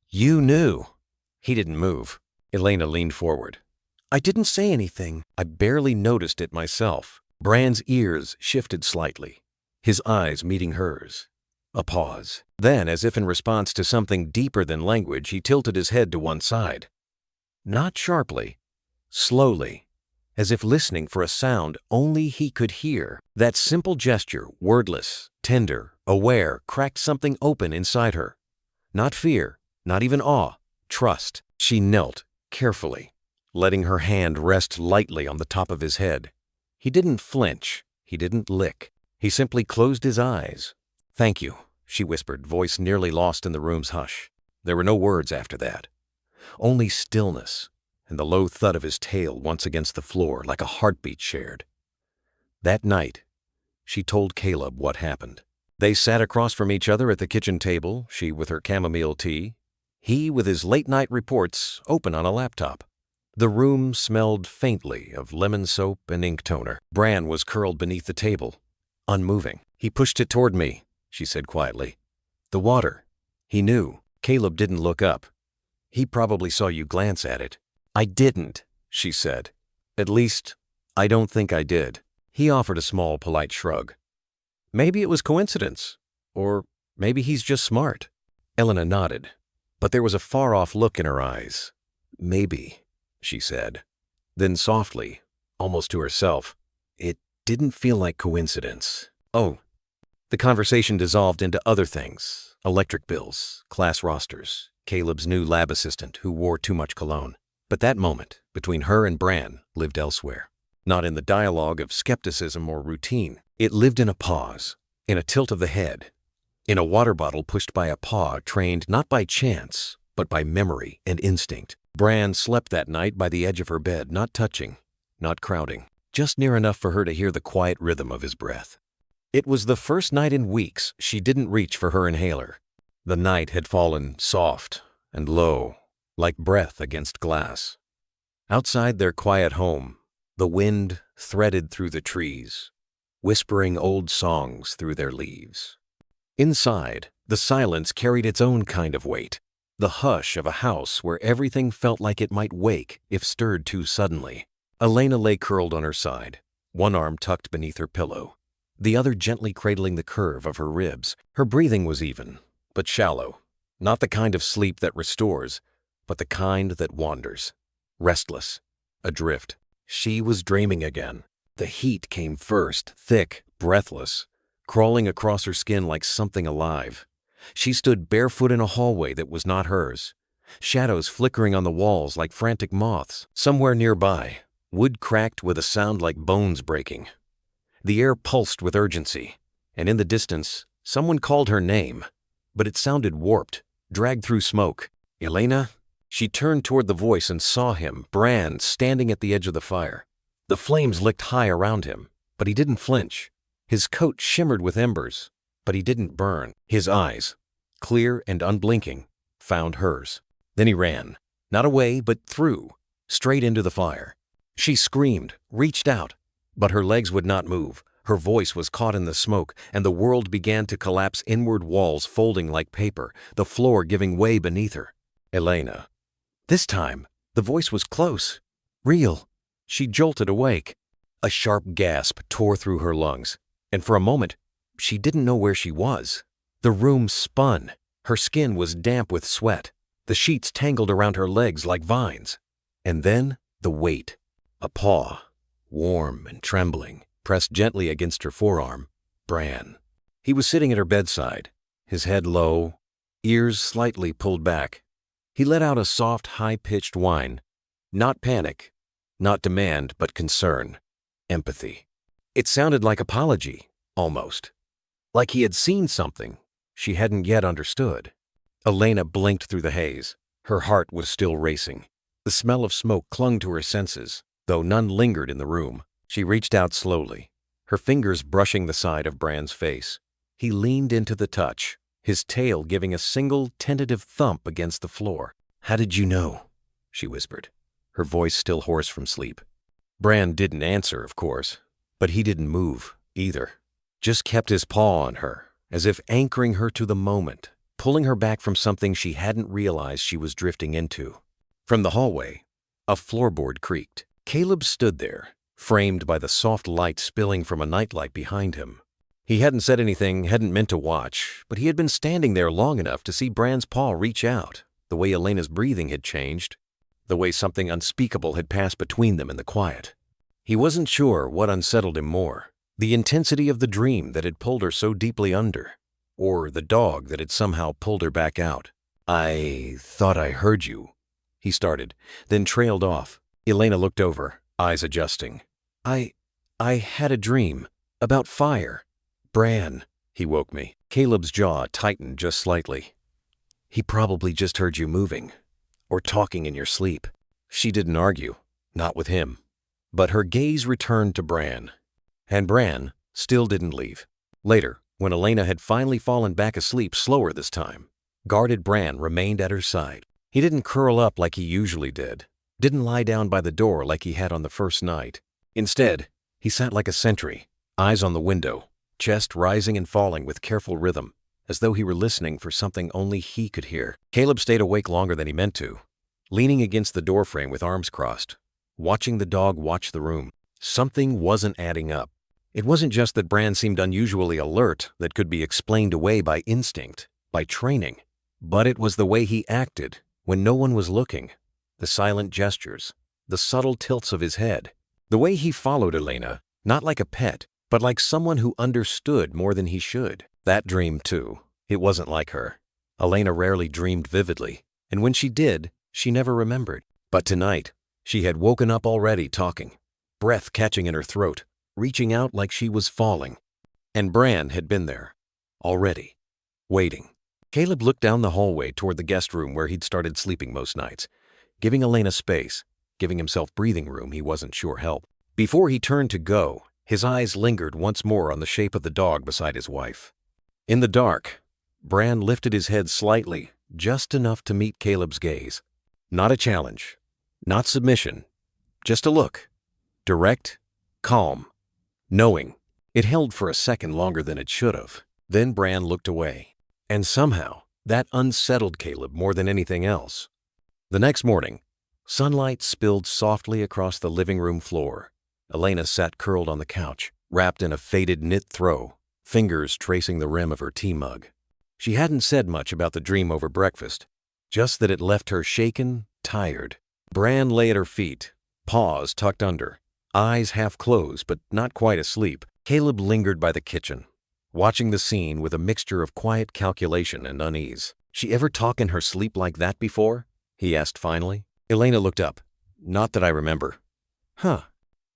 "You knew." He didn't move. Elena leaned forward. "I didn't say anything. I barely noticed it myself." Bran's ears shifted slightly, his eyes meeting hers. A pause. Then, as if in response to something deeper than language, he tilted his head to one side. Not sharply, slowly, as if listening for a sound only he could hear. That simple gesture, wordless, tender, aware, cracked something open inside her. Not fear, not even awe, trust. She knelt, carefully, letting her hand rest lightly on the top of his head. He didn't flinch, he didn't lick. He simply closed his eyes. "Thank you," she whispered, voice nearly lost in the room's hush. There were no words after that. Only stillness, and the low thud of his tail once against the floor like a heartbeat shared. That night, she told Caleb what happened. They sat across from each other at the kitchen table, she with her chamomile tea, he with his late-night reports open on a laptop. The room smelled faintly of lemon soap and ink toner. Bran was curled beneath the table, unmoving. "He pushed it toward me," she said quietly. "The water." He knew. Caleb didn't look up. "He probably saw you glance at it." "I didn't," she said. "At least, I don't think I did." He offered a small, polite shrug. "Maybe it was coincidence. Or maybe he's just smart." Elena nodded, but there was a far-off look in her eyes. "Maybe," she said. Then softly, almost to herself, "It didn't feel like coincidence." "Oh." The conversation dissolved into other things. Electric bills, class rosters, Caleb's new lab assistant who wore too much cologne. But that moment, between her and Bran, lived elsewhere. Not in the dialogue of skepticism or routine. It lived in a pause, in a tilt of the head, in a water bottle pushed by a paw trained not by chance, but by memory and instinct. Bran slept that night by the edge of her bed, not touching, not crowding, just near enough for her to hear the quiet rhythm of his breath. It was the first night in weeks she didn't reach for her inhaler. The night had fallen soft and low, like breath against glass. Outside their quiet home, the wind threaded through the trees, whispering old songs through their leaves. Inside, the silence carried its own kind of weight, the hush of a house where everything felt like it might wake if stirred too suddenly. Elena lay curled on her side, one arm tucked beneath her pillow, the other gently cradling the curve of her ribs. Her breathing was even, but shallow, not the kind of sleep that restores, but the kind that wanders, restless, adrift. She was dreaming again. The heat came first, thick, breathless, crawling across her skin like something alive. She stood barefoot in a hallway that was not hers, shadows flickering on the walls like frantic moths. Somewhere nearby, wood cracked with a sound like bones breaking. The air pulsed with urgency, and in the distance, someone called her name, but it sounded warped, dragged through smoke. Elena? She turned toward the voice and saw him, Bran, standing at the edge of the fire. The flames licked high around him, but he didn't flinch. His coat shimmered with embers, but he didn't burn. His eyes, clear and unblinking, found hers. Then he ran, not away but through, straight into the fire. She screamed, reached out, but her legs would not move. Her voice was caught in the smoke, and the world began to collapse, inward walls folding like paper, the floor giving way beneath her. Elena. This time, the voice was close, real. She jolted awake. A sharp gasp tore through her lungs, and for a moment, she didn't know where she was. The room spun. Her skin was damp with sweat. The sheets tangled around her legs like vines. And then, the weight. A paw, warm and trembling, pressed gently against her forearm. Bran. He was sitting at her bedside, his head low, ears slightly pulled back. He let out a soft, high-pitched whine. Not panic, not demand, but concern, empathy. It sounded like apology, almost. Like he had seen something she hadn't yet understood. Elena blinked through the haze. Her heart was still racing. The smell of smoke clung to her senses, though none lingered in the room. She reached out slowly, her fingers brushing the side of Bran's face. He leaned into the touch, his tail giving a single tentative thump against the floor. "How did you know?" she whispered, her voice still hoarse from sleep. Bran didn't answer, of course, but he didn't move either. Just kept his paw on her, as if anchoring her to the moment, pulling her back from something she hadn't realized she was drifting into. From the hallway, a floorboard creaked. Caleb stood there, framed by the soft light spilling from a nightlight behind him. He hadn't said anything, hadn't meant to watch, but he had been standing there long enough to see Bran's paw reach out, the way Elena's breathing had changed, the way something unspeakable had passed between them in the quiet. He wasn't sure what unsettled him more, the intensity of the dream that had pulled her so deeply under, or the dog that had somehow pulled her back out. "I thought I heard you," he started, then trailed off. Elena looked over, eyes adjusting. I had a dream about fire. Bran, he woke me." Caleb's jaw tightened just slightly. "He probably just heard you moving, or talking in your sleep." She didn't argue, not with him. But her gaze returned to Bran. And Bran still didn't leave. Later, when Elena had finally fallen back asleep, slower this time, guarded Bran remained at her side. He didn't curl up like he usually did, didn't lie down by the door like he had on the first night. Instead, he sat like a sentry, eyes on the window, chest rising and falling with careful rhythm, as though he were listening for something only he could hear. Caleb stayed awake longer than he meant to, leaning against the doorframe with arms crossed, watching the dog watch the room. Something wasn't adding up. It wasn't just that Bran seemed unusually alert that could be explained away by instinct, by training, but it was the way he acted when no one was looking, the silent gestures, the subtle tilts of his head, the way he followed Elena, not like a pet, but like someone who understood more than he should. That dream, too, it wasn't like her. Elena rarely dreamed vividly, and when she did, she never remembered. But tonight, she had woken up already talking, breath catching in her throat, reaching out like she was falling. And Bran had been there, already, waiting. Caleb looked down the hallway toward the guest room where he'd started sleeping most nights, giving Elena space, giving himself breathing room he wasn't sure helped. Before he turned to go, His eyes lingered once more on the shape of the dog beside his wife. In the dark, Bran lifted his head slightly, just enough to meet Caleb's gaze. Not a challenge, not submission, just a look. Direct, calm, knowing. It held for a second longer than it should have. Then Bran looked away. And somehow, that unsettled Caleb more than anything else. The next morning, sunlight spilled softly across the living room floor. Elena sat curled on the couch, wrapped in a faded knit throw, fingers tracing the rim of her tea mug. She hadn't said much about the dream over breakfast, just that it left her shaken, tired. Bran lay at her feet, paws tucked under, eyes half closed but not quite asleep. Caleb lingered by the kitchen, watching the scene with a mixture of quiet calculation and unease. "She ever talk in her sleep like that before?" he asked finally. Elena looked up. "Not that I remember." "Huh."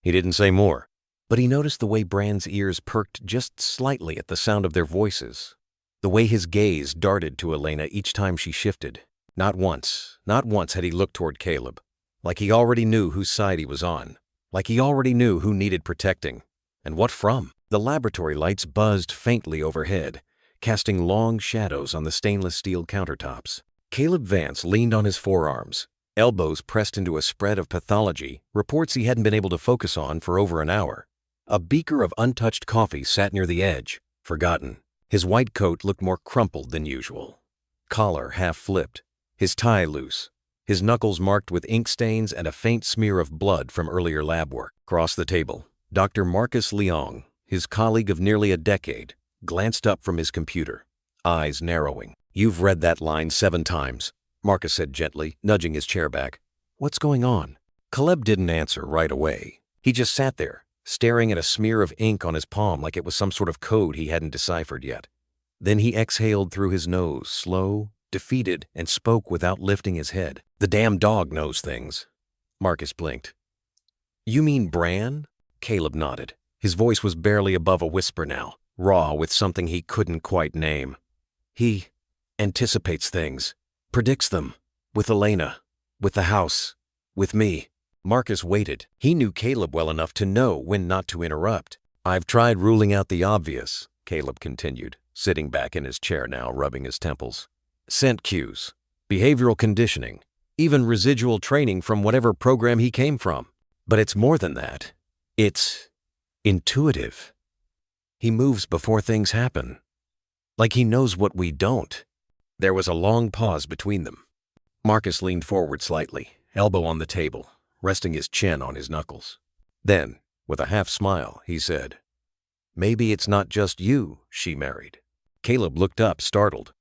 He didn't say more, but he noticed the way Bran's ears perked just slightly at the sound of their voices, the way his gaze darted to Elena each time she shifted. Not once had he looked toward Caleb, like he already knew whose side he was on, like he already knew who needed protecting. And what from? The laboratory lights buzzed faintly overhead, casting long shadows on the stainless steel countertops. Caleb Vance leaned on his forearms, elbows pressed into a spread of pathology, reports he hadn't been able to focus on for over an hour. A beaker of untouched coffee sat near the edge, forgotten. His white coat looked more crumpled than usual. Collar half flipped, his tie loose, his knuckles marked with ink stains and a faint smear of blood from earlier lab work. Across the table, Dr. Marcus Leong, his colleague of nearly a decade, glanced up from his computer, eyes narrowing. "You've read that line 7 times, Marcus said gently, nudging his chair back. "What's going on?" Caleb didn't answer right away. He just sat there, staring at a smear of ink on his palm like it was some sort of code he hadn't deciphered yet. Then he exhaled through his nose, slow, defeated, and spoke without lifting his head. "The damn dog knows things." Marcus blinked. "You mean Bran?" Caleb nodded. His voice was barely above a whisper now, raw with something he couldn't quite name. "He anticipates things, predicts them, with Elena, with the house, with me." Marcus waited. He knew Caleb well enough to know when not to interrupt. "I've tried ruling out the obvious," Caleb continued, sitting back in his chair now, rubbing his temples. "Scent cues, behavioral conditioning, even residual training from whatever program he came from. But it's more than that. It's intuitive. He moves before things happen, like he knows what we don't." There was a long pause between them. Marcus leaned forward slightly, elbow on the table, resting his chin on his knuckles. Then, with a half smile, he said, "Maybe it's not just you she married." Caleb looked up, startled.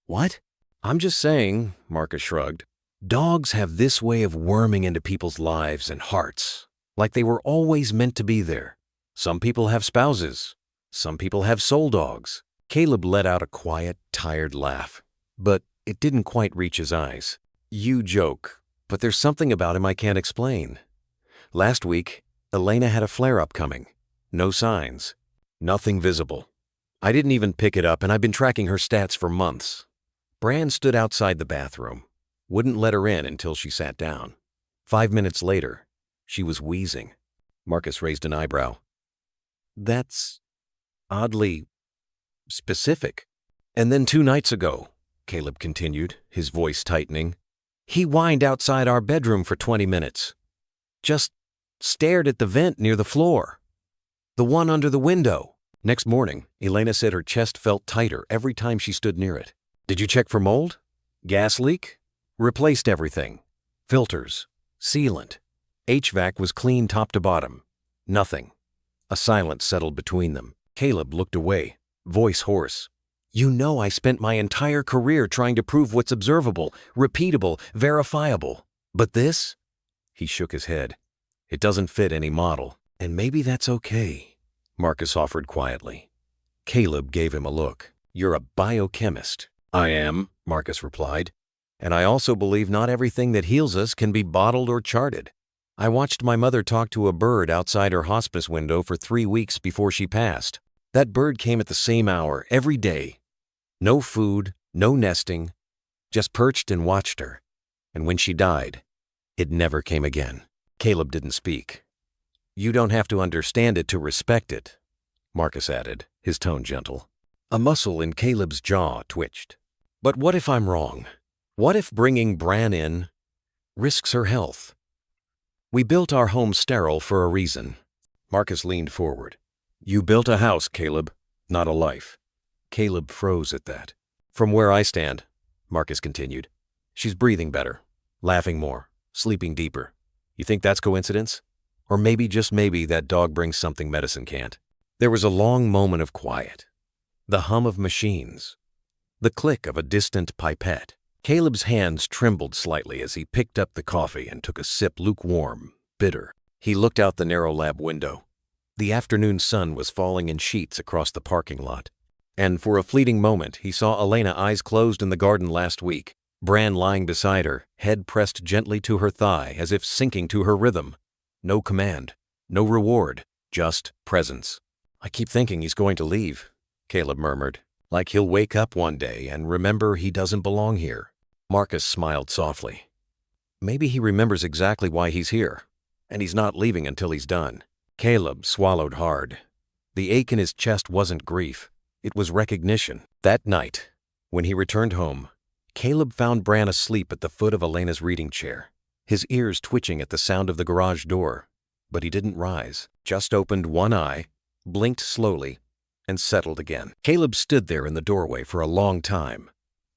"What?" "I'm just saying," Marcus shrugged. "Dogs have this way of worming into people's lives and hearts, like they were always meant to be there. Some people have spouses. Some people have soul dogs." Caleb let out a quiet, tired laugh, but it didn't quite reach his eyes. "You joke, but there's something about him I can't explain. Last week, Elena had a flare-up coming. No signs. Nothing visible. I didn't even pick it up, and I've been tracking her stats for months." Bran stood outside the bathroom, wouldn't let her in until she sat down. 5 minutes later, she was wheezing. Marcus raised an eyebrow. "That's oddly specific." "And then 2 nights ago," Caleb continued, his voice tightening, "he whined outside our bedroom for 20 minutes. Just stared at the vent near the floor. The one under the window." Next morning, Elena said her chest felt tighter every time she stood near it. "Did you check for mold? Gas leak?" "Replaced everything. Filters, sealant. HVAC was clean top to bottom. Nothing." A silence settled between them. Caleb looked away, voice hoarse. "You know I spent my entire career trying to prove what's observable, repeatable, verifiable. But this?" He shook his head. "It doesn't fit any model. And maybe that's okay," Marcus offered quietly. Caleb gave him a look. "You're a biochemist." "I am," Marcus replied. "And I also believe not everything that heals us can be bottled or charted. I watched my mother talk to a bird outside her hospice window for 3 weeks before she passed. That bird came at the same hour every day. No food, no nesting, just perched and watched her. And when she died, it never came again." Caleb didn't speak. You don't have to understand it to respect it, Marcus added, his tone gentle. A muscle in Caleb's jaw twitched. But what if I'm wrong? What if bringing Bran in risks her health? We built our home sterile for a reason. Marcus leaned forward. You built a house, Caleb, not a life. Caleb froze at that. From where I stand, Marcus continued, she's breathing better, laughing more, sleeping deeper. You think that's coincidence? Or maybe, just maybe, that dog brings something medicine can't. There was a long moment of quiet. The hum of machines. The click of a distant pipette. Caleb's hands trembled slightly as he picked up the coffee and took a sip, lukewarm, bitter. He looked out the narrow lab window. The afternoon sun was falling in sheets across the parking lot. And for a fleeting moment, he saw Elena, eyes closed, in the garden last week, Bran lying beside her, head pressed gently to her thigh as if sinking to her rhythm. No command, no reward, just presence. I keep thinking he's going to leave, Caleb murmured, like he'll wake up one day and remember he doesn't belong here. Marcus smiled softly. Maybe he remembers exactly why he's here, and he's not leaving until he's done. Caleb swallowed hard. The ache in his chest wasn't grief. It was recognition. That night, when he returned home, Caleb found Bran asleep at the foot of Elena's reading chair, his ears twitching at the sound of the garage door. But he didn't rise, just opened one eye, blinked slowly, and settled again. Caleb stood there in the doorway for a long time,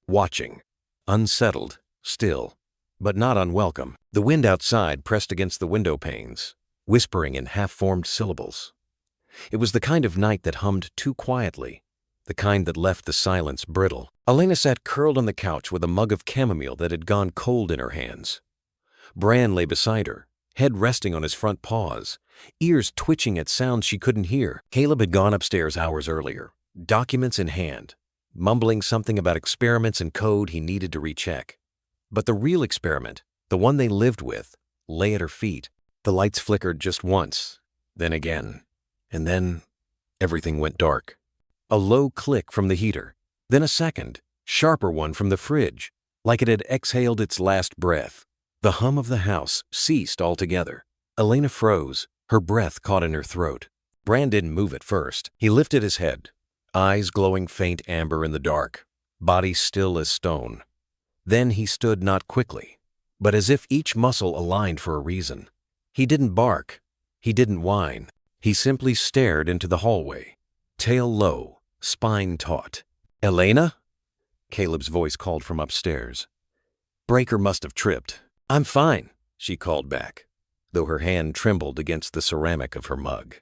watching, unsettled, still, but not unwelcome. The wind outside pressed against the window panes, whispering in half-formed syllables. It was the kind of night that hummed too quietly, the kind that left the silence brittle. Elena sat curled on the couch with a mug of chamomile that had gone cold in her hands. Bran lay beside her, head resting on his front paws, ears twitching at sounds she couldn't hear. Caleb had gone upstairs hours earlier, documents in hand, mumbling something about experiments and code he needed to recheck. But the real experiment, the one they lived with, lay at her feet. The lights flickered just once, then again, and then everything went dark. A low click from the heater, then a second, sharper one from the fridge, like it had exhaled its last breath. The hum of the house ceased altogether. Elena froze, her breath caught in her throat. Bran didn't move at first. He lifted his head, eyes glowing faint amber in the dark, body still as stone. Then he stood, not quickly, but as if each muscle aligned for a reason. He didn't bark. He didn't whine. He simply stared into the hallway, tail low, spine taut. Elena? Caleb's voice called from upstairs. Breaker must have tripped. I'm fine, she called back, though her hand trembled against the ceramic of her mug.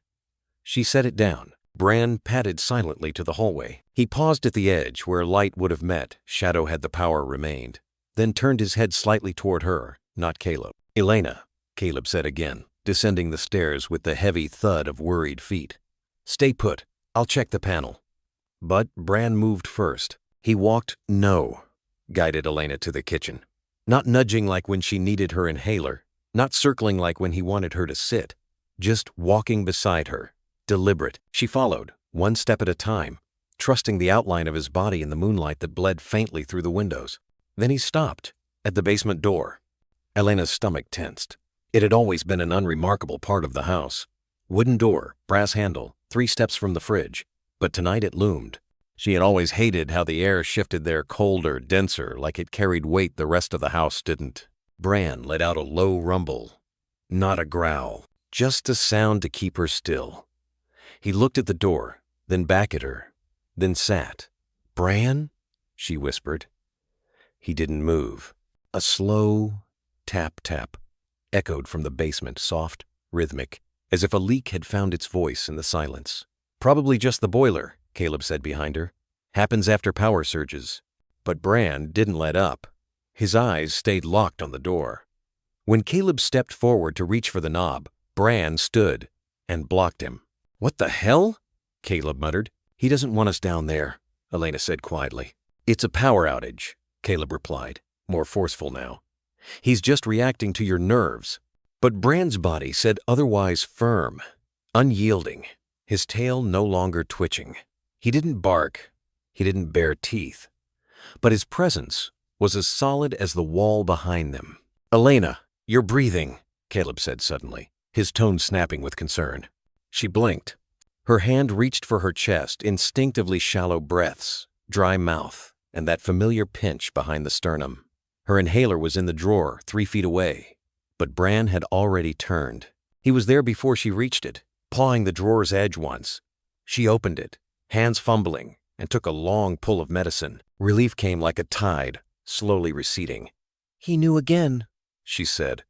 She set it down. Bran padded silently to the hallway. He paused at the edge where light would have met, shadow had the power remained, then turned his head slightly toward her, not Caleb. Elena, Caleb said again, descending the stairs with the heavy thud of worried feet. Stay put. I'll check the panel. But Bran moved first. He walked, guided Elena to the kitchen. Not nudging like when she needed her inhaler, not circling like when he wanted her to sit, just walking beside her, deliberate. She followed, one step at a time, trusting the outline of his body in the moonlight that bled faintly through the windows. Then he stopped, at the basement door. Elena's stomach tensed. It had always been an unremarkable part of the house. Wooden door, brass handle, 3 steps from the fridge. But tonight it loomed. She had always hated how the air shifted there colder, denser, like it carried weight the rest of the house didn't. Bran let out a low rumble. Not a growl, just a sound to keep her still. He looked at the door, then back at her, then sat. Bran? She whispered. He didn't move. A slow tap-tap echoed from the basement, soft, rhythmic, as if a leak had found its voice in the silence. Probably just the boiler, Caleb said behind her. Happens after power surges. But Bran didn't let up. His eyes stayed locked on the door. When Caleb stepped forward to reach for the knob, Bran stood and blocked him. What the hell? Caleb muttered. He doesn't want us down there, Elena said quietly. It's a power outage, Caleb replied, more forceful now. He's just reacting to your nerves. But Bran's body said otherwise, firm, unyielding, his tail no longer twitching. He didn't bark. He didn't bare teeth. But his presence was as solid as the wall behind them. Elena, you're breathing, Caleb said suddenly. his tone snapping with concern. She blinked. Her hand reached for her chest, instinctively shallow breaths, dry mouth, and that familiar pinch behind the sternum. Her inhaler was in the drawer 3 feet away, but Bran had already turned. He was there before she reached it, pawing the drawer's edge once. She opened it, hands fumbling, and took a long pull of medicine. Relief came like a tide, slowly receding. "He knew again," she said,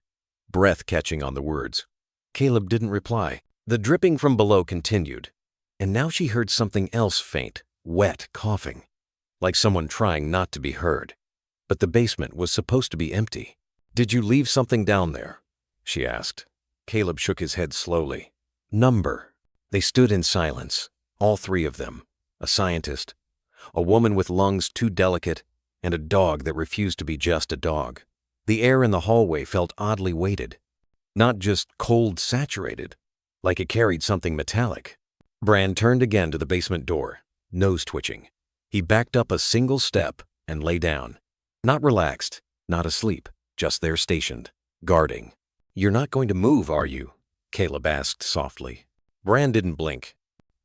breath catching on the words. Caleb didn't reply. The dripping from below continued, and now she heard something else faint, wet coughing, like someone trying not to be heard. But the basement was supposed to be empty. "Did you leave something down there?" she asked. Caleb shook his head slowly. "Number." They stood in silence, all 3 of them. A scientist, a woman with lungs too delicate, and a dog that refused to be just a dog. The air in the hallway felt oddly weighted, not just cold saturated, like it carried something metallic. Bran turned again to the basement door, nose twitching. He backed up a single step and lay down. Not relaxed, not asleep, just there stationed, guarding. "You're not going to move, are you?" Caleb asked softly. Bran didn't blink.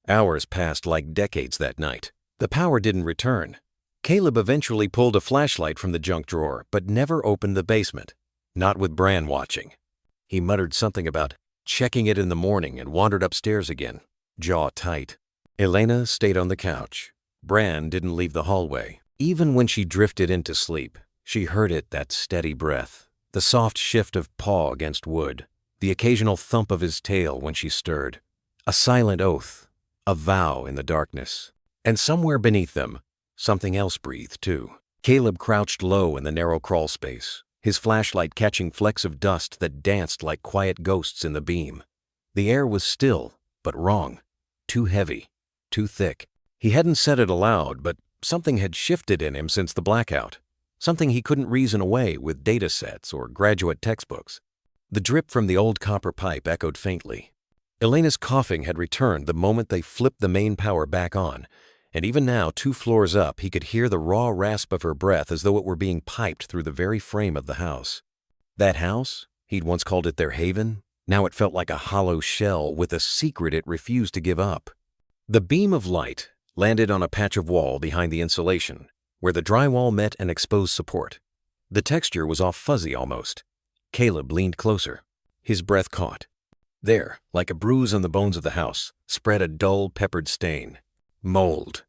Hours passed like decades that night. The power didn't return. Caleb eventually pulled a flashlight from the junk drawer, but never opened the basement, not with Bran watching. He muttered something about checking it in the morning and wandered upstairs again, jaw tight. Elena stayed on the couch. Bran didn't leave the hallway. Even when she drifted into sleep, she heard it, that steady breath, the soft shift of paw against wood, the occasional thump of his tail when she stirred. A silent oath, a vow in the darkness. And somewhere beneath them, something else breathed too. Caleb crouched low in the narrow crawl space, his flashlight catching flecks of dust that danced like quiet ghosts in the beam. The air was still, but wrong. Too heavy, too thick. He hadn't said it aloud, but something had shifted in him since the blackout. Something he couldn't reason away with data sets or graduate textbooks. The drip from the old copper pipe echoed faintly. Elena's coughing had returned the moment they flipped the main power back on, and even now, 2 floors up, he could hear the raw rasp of her breath as though it were being piped through the very frame of the house. That house? He'd once called it their haven. Now it felt like a hollow shell with a secret it refused to give up. The beam of light landed on a patch of wall behind the insulation, where the drywall met an exposed support. The texture was off fuzzy almost. Caleb leaned closer. His breath caught. There, like a bruise on the bones of the house, spread a dull, peppered stain. Mold.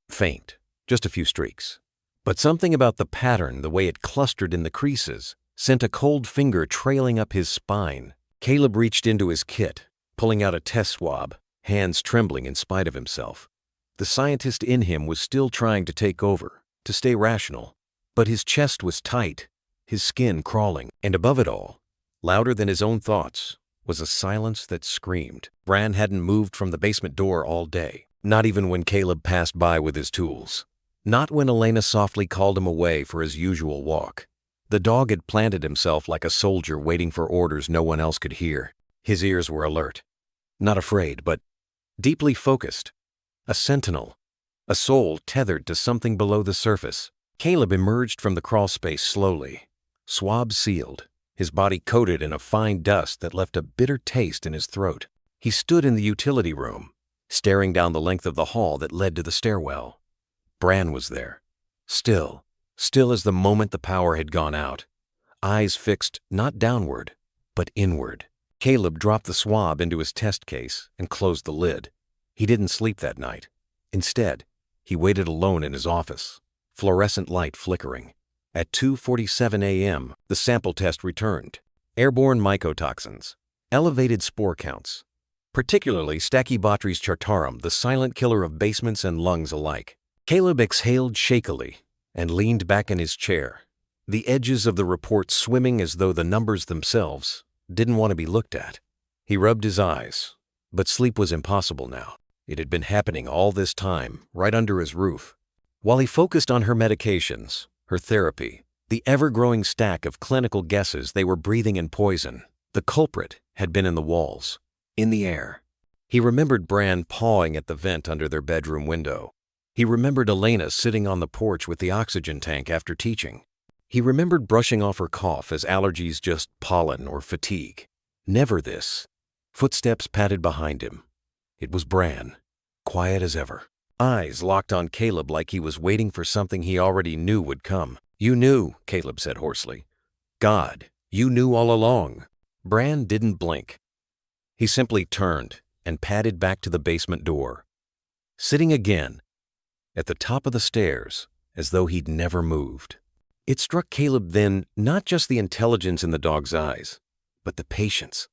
Faint. Just a few streaks. But something about the pattern, the way it clustered in the creases, sent a cold finger trailing up his spine. Caleb reached into his kit, pulling out a test swab, hands trembling in spite of himself. The scientist in him was still trying to take over, to stay rational. But his chest was tight, his skin crawling, and above it all, louder than his own thoughts, was a silence that screamed. Bran hadn't moved from the basement door all day, not even when Caleb passed by with his tools. Not when Elena softly called him away for his usual walk. The dog had planted himself like a soldier waiting for orders no one else could hear. His ears were alert. Not afraid, but deeply focused. A sentinel. A soul tethered to something below the surface. Caleb emerged from the crawl space slowly, swab sealed, his body coated in a fine dust that left a bitter taste in his throat. He stood in the utility room, staring down the length of the hall that led to the stairwell. Bran was there, still as the moment the power had gone out, eyes fixed not downward, but inward. Caleb dropped the swab into his test case and closed the lid. He didn't sleep that night. Instead, he waited alone in his office, fluorescent light flickering. At 2:47 a.m., the sample test returned. Airborne mycotoxins, elevated spore counts, particularly Stachybotrys chartarum, the silent killer of basements and lungs alike. Caleb exhaled shakily and leaned back in his chair, the edges of the report swimming as though the numbers themselves didn't want to be looked at. He rubbed his eyes, but sleep was impossible now. It had been happening all this time, right under his roof. While he focused on her medications, her therapy, the ever-growing stack of clinical guesses they were breathing in poison, the culprit had been in the walls, in the air. He remembered Bran pawing at the vent under their bedroom window. He remembered Elena sitting on the porch with the oxygen tank after teaching. He remembered brushing off her cough as allergies just pollen or fatigue. Never this. Footsteps padded behind him. It was Bran, quiet as ever. Eyes locked on Caleb like he was waiting for something he already knew would come. "You knew," Caleb said hoarsely. "God, you knew all along." Bran didn't blink. He simply turned and padded back to the basement door, sitting again at the top of the stairs as though he'd never moved. It struck Caleb then not just the intelligence in the dog's eyes, but the patience.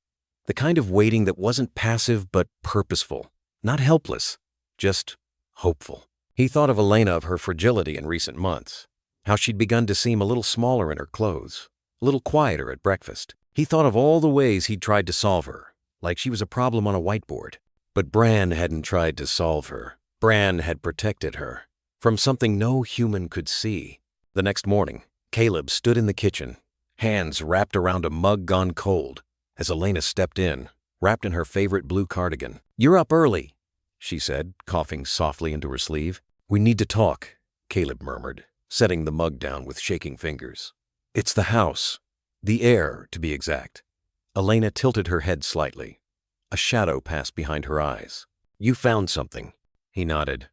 The kind of waiting that wasn't passive but purposeful, not helpless, just hopeful. He thought of Elena, of her fragility in recent months, how she'd begun to seem a little smaller in her clothes, a little quieter at breakfast. He thought of all the ways he'd tried to solve her, like she was a problem on a whiteboard. But Bran hadn't tried to solve her. Bran had protected her from something no human could see. The next morning, Caleb stood in the kitchen, hands wrapped around a mug gone cold, as Elena stepped in, wrapped in her favorite blue cardigan. "You're up early," she said, coughing softly into her sleeve. "We need to talk," Caleb murmured, setting the mug down with shaking fingers. "It's the house. The air, to be exact." Elena tilted her head slightly. A shadow passed behind her eyes. "You found something," he nodded.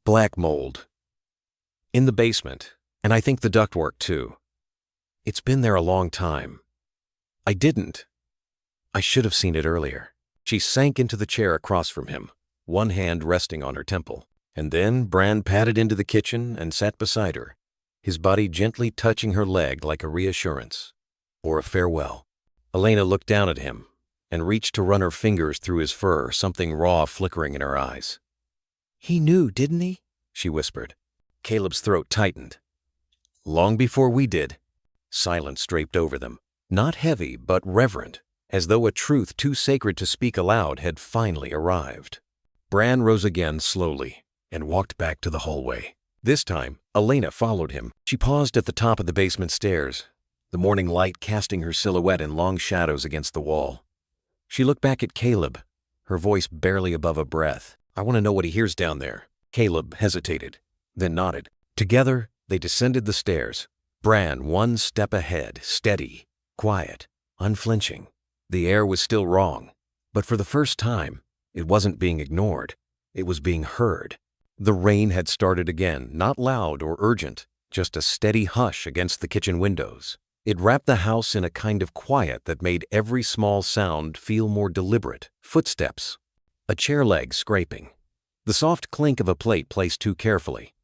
"Black mold. In the basement, and I think the ductwork too. It's been there a long time. I didn't. I should have seen it earlier." She sank into the chair across from him, one hand resting on her temple. And then Bran padded into the kitchen and sat beside her, his body gently touching her leg like a reassurance or a farewell. Elena looked down at him and reached to run her fingers through his fur, something raw flickering in her eyes. "He knew, didn't he?" she whispered. Caleb's throat tightened. "Long before we did." Silence draped over them, not heavy but reverent, as though a truth too sacred to speak aloud had finally arrived. Bran rose again slowly and walked back to the hallway. This time, Elena followed him. She paused at the top of the basement stairs, the morning light casting her silhouette in long shadows against the wall. She looked back at Caleb, her voice barely above a breath. "I want to know what he hears down there." Caleb hesitated, then nodded. Together, they descended the stairs. Bran one step ahead, steady, quiet, unflinching. The air was still wrong, but for the first time, it wasn't being ignored. It was being heard. The rain had started again, not loud or urgent, just a steady hush against the kitchen windows. It wrapped the house in a kind of quiet that made every small sound feel more deliberate. Footsteps, a chair leg scraping, the soft clink of a plate placed too carefully.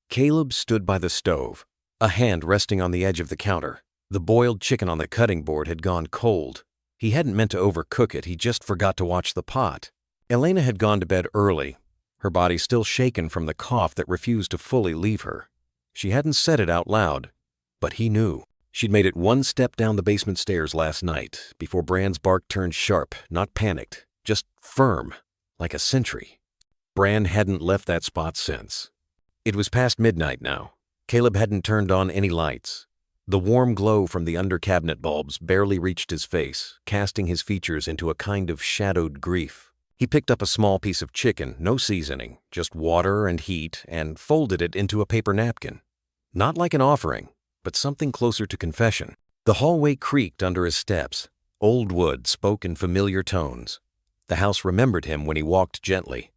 Caleb stood by the stove, a hand resting on the edge of the counter. The boiled chicken on the cutting board had gone cold. He hadn't meant to overcook it, he just forgot to watch the pot. Elena had gone to bed early, her body still shaken from the cough that refused to fully leave her. She hadn't said it out loud, but he knew. She'd made it one step down the basement stairs last night before Bran's bark turned sharp, not panicked, just firm, like a sentry. Bran hadn't left that spot since. It was past midnight now. Caleb hadn't turned on any lights. The warm glow from the under-cabinet bulbs barely reached his face, casting his features into a kind of shadowed grief. He picked up a small piece of chicken, no seasoning, just water and heat, and folded it into a paper napkin. Not like an offering, but something closer to confession. The hallway creaked under his steps. Old wood spoke in familiar tones. The house remembered him when he walked gently.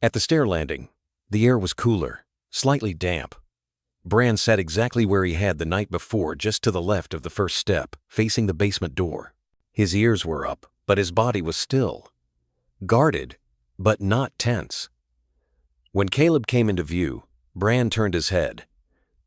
At the stair landing, the air was cooler, slightly damp. Bran sat exactly where he had the night before, just to the left of the first step, facing the basement door. His ears were up, but his body was still. Guarded, but not tense. When Caleb came into view, Bran turned his head.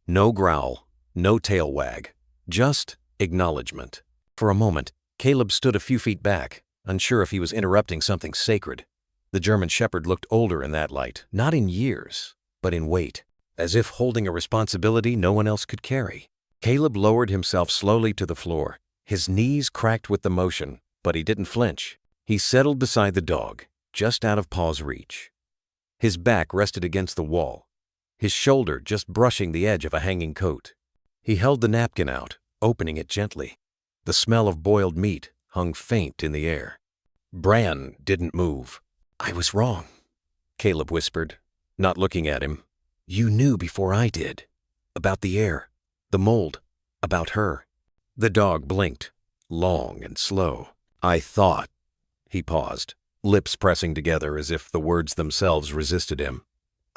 No growl, no tail wag, just acknowledgement. For a moment, Caleb stood a few feet back, unsure if he was interrupting something sacred. The German shepherd looked older in that light, not in years, but in weight, as if holding a responsibility no one else could carry. Caleb lowered himself slowly to the floor. His knees cracked with the motion, but he didn't flinch. He settled beside the dog, just out of Paw's reach. His back rested against the wall, his shoulder just brushing the edge of a hanging coat. He held the napkin out, opening it gently. The smell of boiled meat hung faint in the air. Bran didn't move. "I was wrong," Caleb whispered, not looking at him. "You knew before I did. About the air, the mold, about her." The dog blinked, long and slow. "I thought," He paused, lips pressing together as if the words themselves resisted him.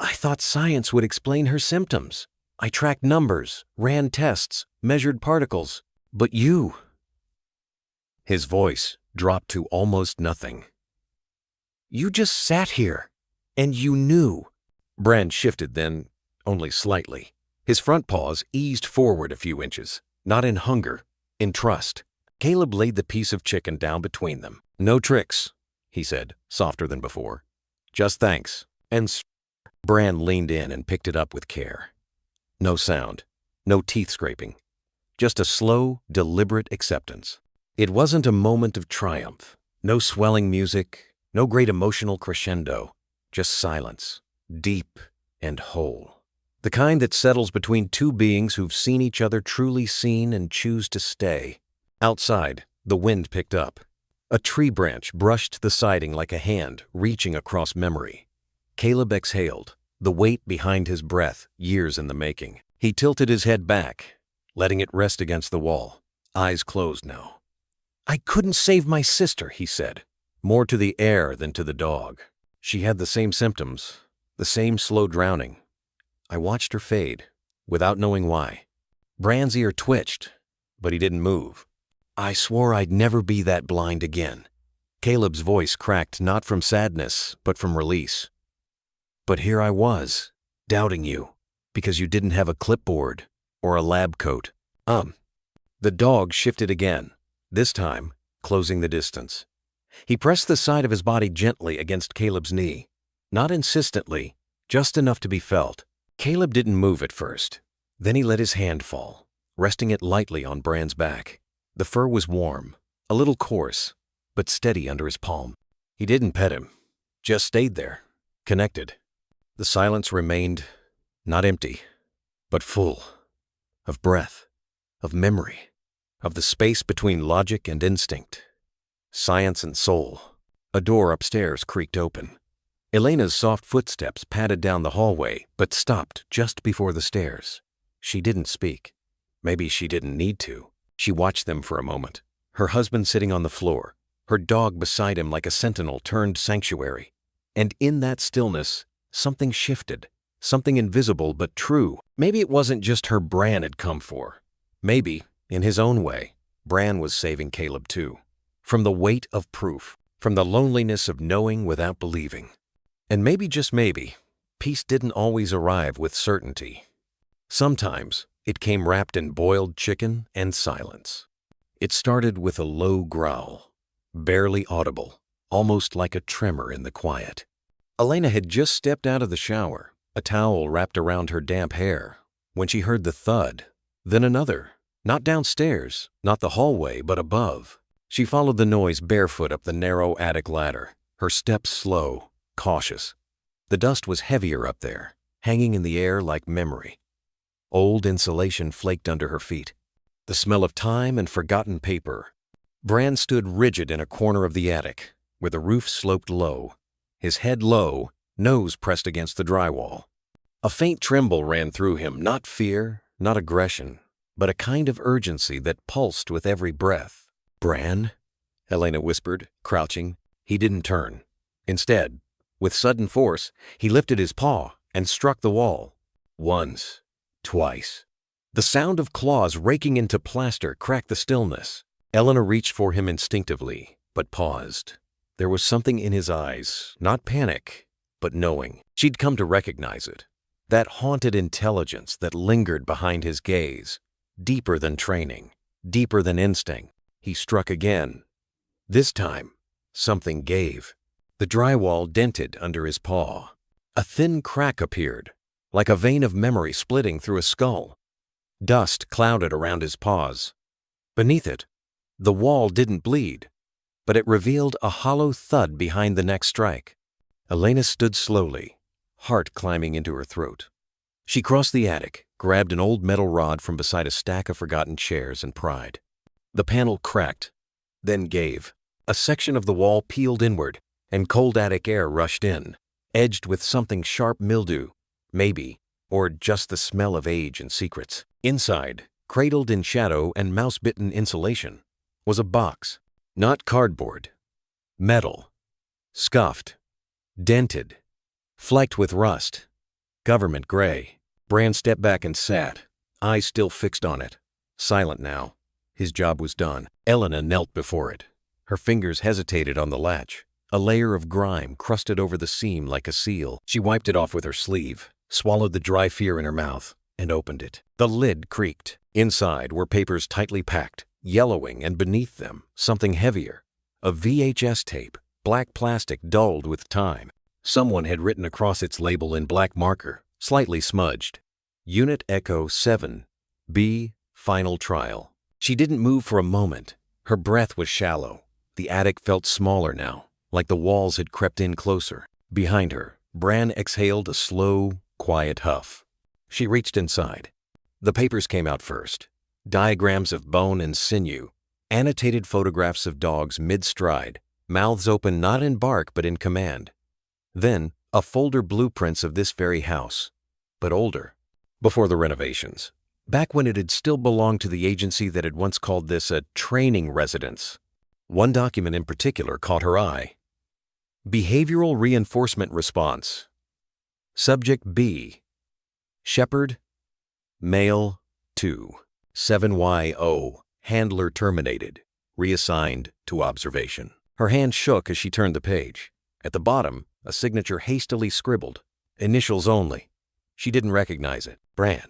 I thought science would explain her symptoms. I tracked numbers, ran tests, measured particles. But you... His voice dropped to almost nothing. You just sat here, and you knew. Bran shifted then, only slightly. His front paws eased forward a few inches, not in hunger, in trust. Caleb laid the piece of chicken down between them. No tricks, he said, softer than before. Just thanks. And Bran leaned in and picked it up with care. No sound, no teeth scraping. Just a slow, deliberate acceptance. It wasn't a moment of triumph. No swelling music, no great emotional crescendo. Just silence, deep and whole. The kind that settles between two beings who've seen each other truly seen and choose to stay. Outside, the wind picked up. A tree branch brushed the siding like a hand reaching across memory. Caleb exhaled, the weight behind his breath, years in the making. He tilted his head back, letting it rest against the wall, eyes closed now. I couldn't save my sister, he said, more to the air than to the dog. She had the same symptoms, the same slow drowning. I watched her fade, without knowing why. Bran's ear twitched, but he didn't move. I swore I'd never be that blind again. Caleb's voice cracked not from sadness, but from release. But here I was, doubting you, because you didn't have a clipboard or a lab coat. The dog shifted again, this time closing the distance. He pressed the side of his body gently against Caleb's knee, not insistently, just enough to be felt. Caleb didn't move at first. Then he let his hand fall, resting it lightly on Bran's back. The fur was warm, a little coarse, but steady under his palm. He didn't pet him, just stayed there, connected. The silence remained not empty, but full of breath, of memory, of the space between logic and instinct, science and soul. A door upstairs creaked open. Elena's soft footsteps padded down the hallway, but stopped just before the stairs. She didn't speak. Maybe she didn't need to. She watched them for a moment, her husband sitting on the floor, her dog beside him like a sentinel turned sanctuary. And in that stillness, something shifted, something invisible but true. Maybe it wasn't just her Bran had come for. Maybe, in his own way, Bran was saving Caleb too. From the weight of proof, from the loneliness of knowing without believing. And maybe, just maybe, peace didn't always arrive with certainty. Sometimes it came wrapped in boiled chicken and silence. It started with a low growl, barely audible, almost like a tremor in the quiet. Elena had just stepped out of the shower, a towel wrapped around her damp hair, when she heard the thud, then another, not downstairs, not the hallway, but above. She followed the noise barefoot up the narrow attic ladder, her steps slow, cautious. The dust was heavier up there, hanging in the air like memory. Old insulation flaked under her feet, the smell of time and forgotten paper. Bran stood rigid in a corner of the attic, where the roof sloped low, his head low, nose pressed against the drywall. A faint tremble ran through him, not fear, not aggression, but a kind of urgency that pulsed with every breath. Bran? Elena whispered, crouching. He didn't turn. Instead, with sudden force, he lifted his paw and struck the wall. Once, twice. The sound of claws raking into plaster cracked the stillness. Elena reached for him instinctively, but paused. There was something in his eyes, not panic, but knowing. She'd come to recognize it. That haunted intelligence that lingered behind his gaze, deeper than training, deeper than instinct. He struck again. This time, something gave. The drywall dented under his paw. A thin crack appeared, like a vein of memory splitting through a skull. Dust clouded around his paws. Beneath it, the wall didn't bleed, but it revealed a hollow thud behind the next strike. Elena stood slowly, heart climbing into her throat. She crossed the attic, grabbed an old metal rod from beside a stack of forgotten chairs, and pried. The panel cracked, then gave. A section of the wall peeled inward, and cold attic air rushed in, edged with something sharp mildew, maybe, or just the smell of age and secrets. Inside, cradled in shadow and mouse-bitten insulation, was a box. Not cardboard, Metal. Scuffed. Dented. Flecked with rust. Government gray. Bran stepped back and sat, eyes still fixed on it. Silent now. His job was done. Elena knelt before it. Her fingers hesitated on the latch. A layer of grime crusted over the seam like a seal. She wiped it off with her sleeve, swallowed the dry fear in her mouth, and opened it. The lid creaked. Inside were papers tightly packed, yellowing, and beneath them, something heavier. A VHS tape, black plastic dulled with time. Someone had written across its label in black marker, slightly smudged. Unit Echo 7, B, Final Trial. She didn't move for a moment. Her breath was shallow. The attic felt smaller now, like the walls had crept in closer. Behind her, Bran exhaled a slow, quiet huff. She reached inside. The papers came out first. Diagrams of bone and sinew, annotated photographs of dogs mid-stride, mouths open not in bark but in command. Then, a folder blueprints of this very house, but older, before the renovations, back when it had still belonged to the agency that had once called this a training residence. One document in particular caught her eye. Behavioral Reinforcement Response. Subject B. Shepherd, male, 2. 7YO, handler terminated, reassigned to observation. Her hand shook as she turned the page. At the bottom, a signature hastily scribbled. Initials only. She didn't recognize it. Bran,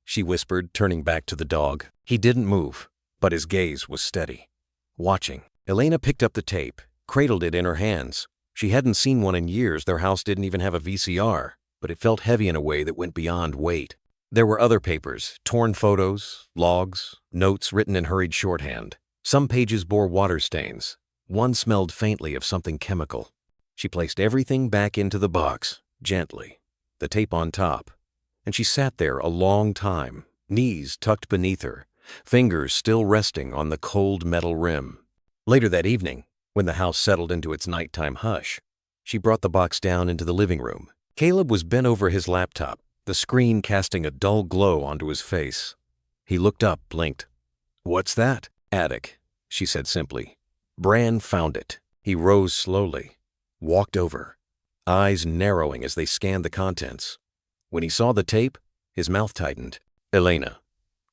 she whispered, turning back to the dog. He didn't move, but his gaze was steady. Watching. Elena picked up the tape, cradled it in her hands. She hadn't seen one in years. Their house didn't even have a VCR, but it felt heavy in a way that went beyond weight. There were other papers, torn photos, logs, notes written in hurried shorthand. Some pages bore water stains. One smelled faintly of something chemical. She placed everything back into the box, gently, the tape on top, and she sat there a long time, knees tucked beneath her, fingers still resting on the cold metal rim. Later that evening, when the house settled into its nighttime hush, she brought the box down into the living room. Caleb was bent over his laptop, the screen casting a dull glow onto his face. He looked up, blinked. "What's that?" "Attic," she said simply. Bran found it. He rose slowly, walked over, eyes narrowing as they scanned the contents. When he saw the tape, his mouth tightened. "Elena,"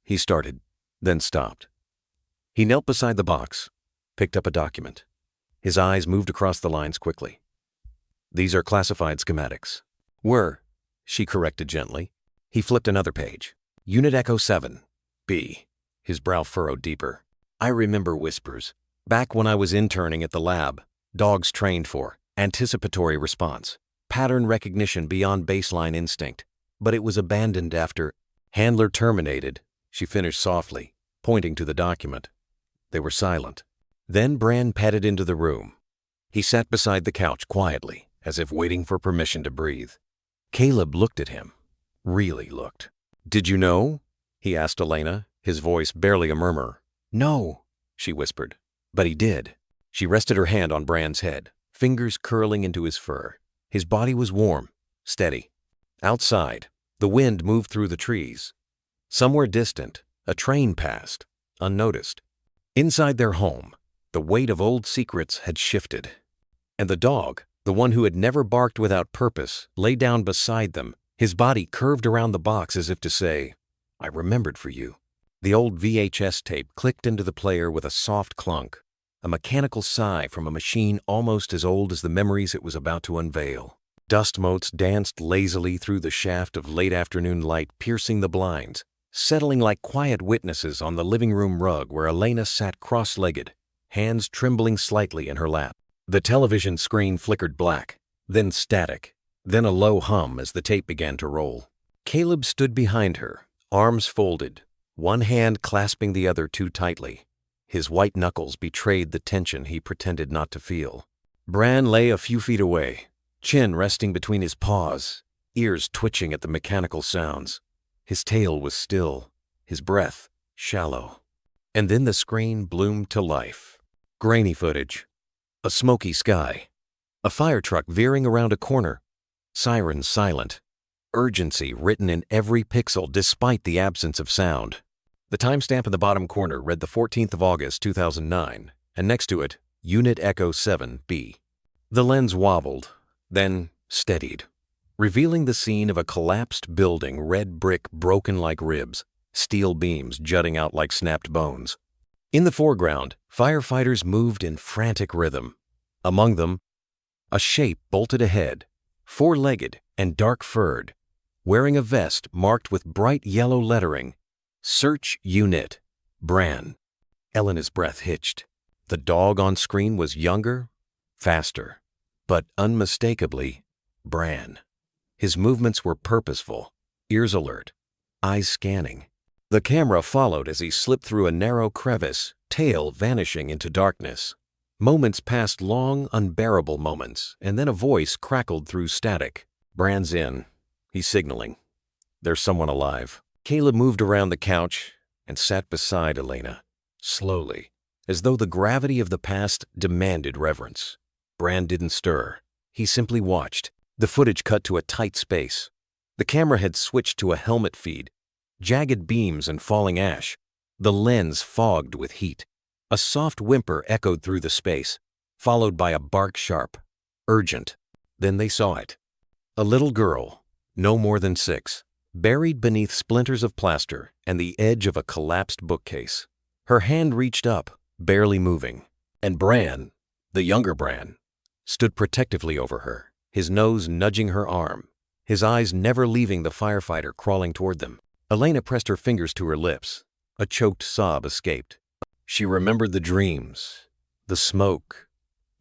he started, then stopped. He knelt beside the box, picked up a document. His eyes moved across the lines quickly. "These are classified schematics." "Were," she corrected gently. He flipped another page. Unit Echo 7, B. His brow furrowed deeper. "I remember whispers. Back when I was interning at the lab, dogs trained for anticipatory response, pattern recognition beyond baseline instinct. But it was abandoned after handler terminated," she finished softly, pointing to the document. They were silent. Then Bran padded into the room. He sat beside the couch quietly, as if waiting for permission to breathe. Caleb looked at him. Really looked. "Did you know?" he asked Elena, his voice barely a murmur. "No," she whispered. "But he did." She rested her hand on Bran's head, fingers curling into his fur. His body was warm, steady. Outside, the wind moved through the trees. Somewhere distant, a train passed, unnoticed. Inside their home, the weight of old secrets had shifted. And the dog, the one who had never barked without purpose, lay down beside them, his body curved around the box as if to say, "I remembered for you." The old VHS tape clicked into the player with a soft clunk, a mechanical sigh from a machine almost as old as the memories it was about to unveil. Dust motes danced lazily through the shaft of late afternoon light piercing the blinds, settling like quiet witnesses on the living room rug where Elena sat cross-legged, hands trembling slightly in her lap. The television screen flickered black, then static, then a low hum as the tape began to roll. Caleb stood behind her, arms folded, one hand clasping the other too tightly. His white knuckles betrayed the tension he pretended not to feel. Bran lay a few feet away, chin resting between his paws, ears twitching at the mechanical sounds. His tail was still, his breath shallow. And then the screen bloomed to life. Grainy footage. A smoky sky. A fire truck veering around a corner. Sirens silent. Urgency written in every pixel despite the absence of sound. The timestamp in the bottom corner read the 14th of August, 2009, and next to it, Unit Echo 7B. The lens wobbled, then steadied, revealing the scene of a collapsed building, red brick broken like ribs, steel beams jutting out like snapped bones. In the foreground, firefighters moved in frantic rhythm. Among them, a shape bolted ahead, four-legged and dark-furred, wearing a vest marked with bright yellow lettering, Search Unit, Bran. Elena's breath hitched. The dog on screen was younger, faster, but unmistakably Bran. His movements were purposeful, ears alert, eyes scanning. The camera followed as he slipped through a narrow crevice, tail vanishing into darkness. Moments passed, long, unbearable moments, and then a voice crackled through static. Bran's in. He's signaling. There's someone alive. Caleb moved around the couch and sat beside Elena, slowly, as though the gravity of the past demanded reverence. Bran didn't stir. He simply watched. The footage cut to a tight space. The camera had switched to a helmet feed. Jagged beams and falling ash. The lens fogged with heat. A soft whimper echoed through the space, followed by a bark sharp, urgent. Then they saw it. A little girl, no more than 6, buried beneath splinters of plaster and the edge of a collapsed bookcase. Her hand reached up, barely moving, and Bran, the younger Bran, stood protectively over her, his nose nudging her arm, his eyes never leaving the firefighter crawling toward them. Elena pressed her fingers to her lips. A choked sob escaped. She remembered the dreams, the smoke,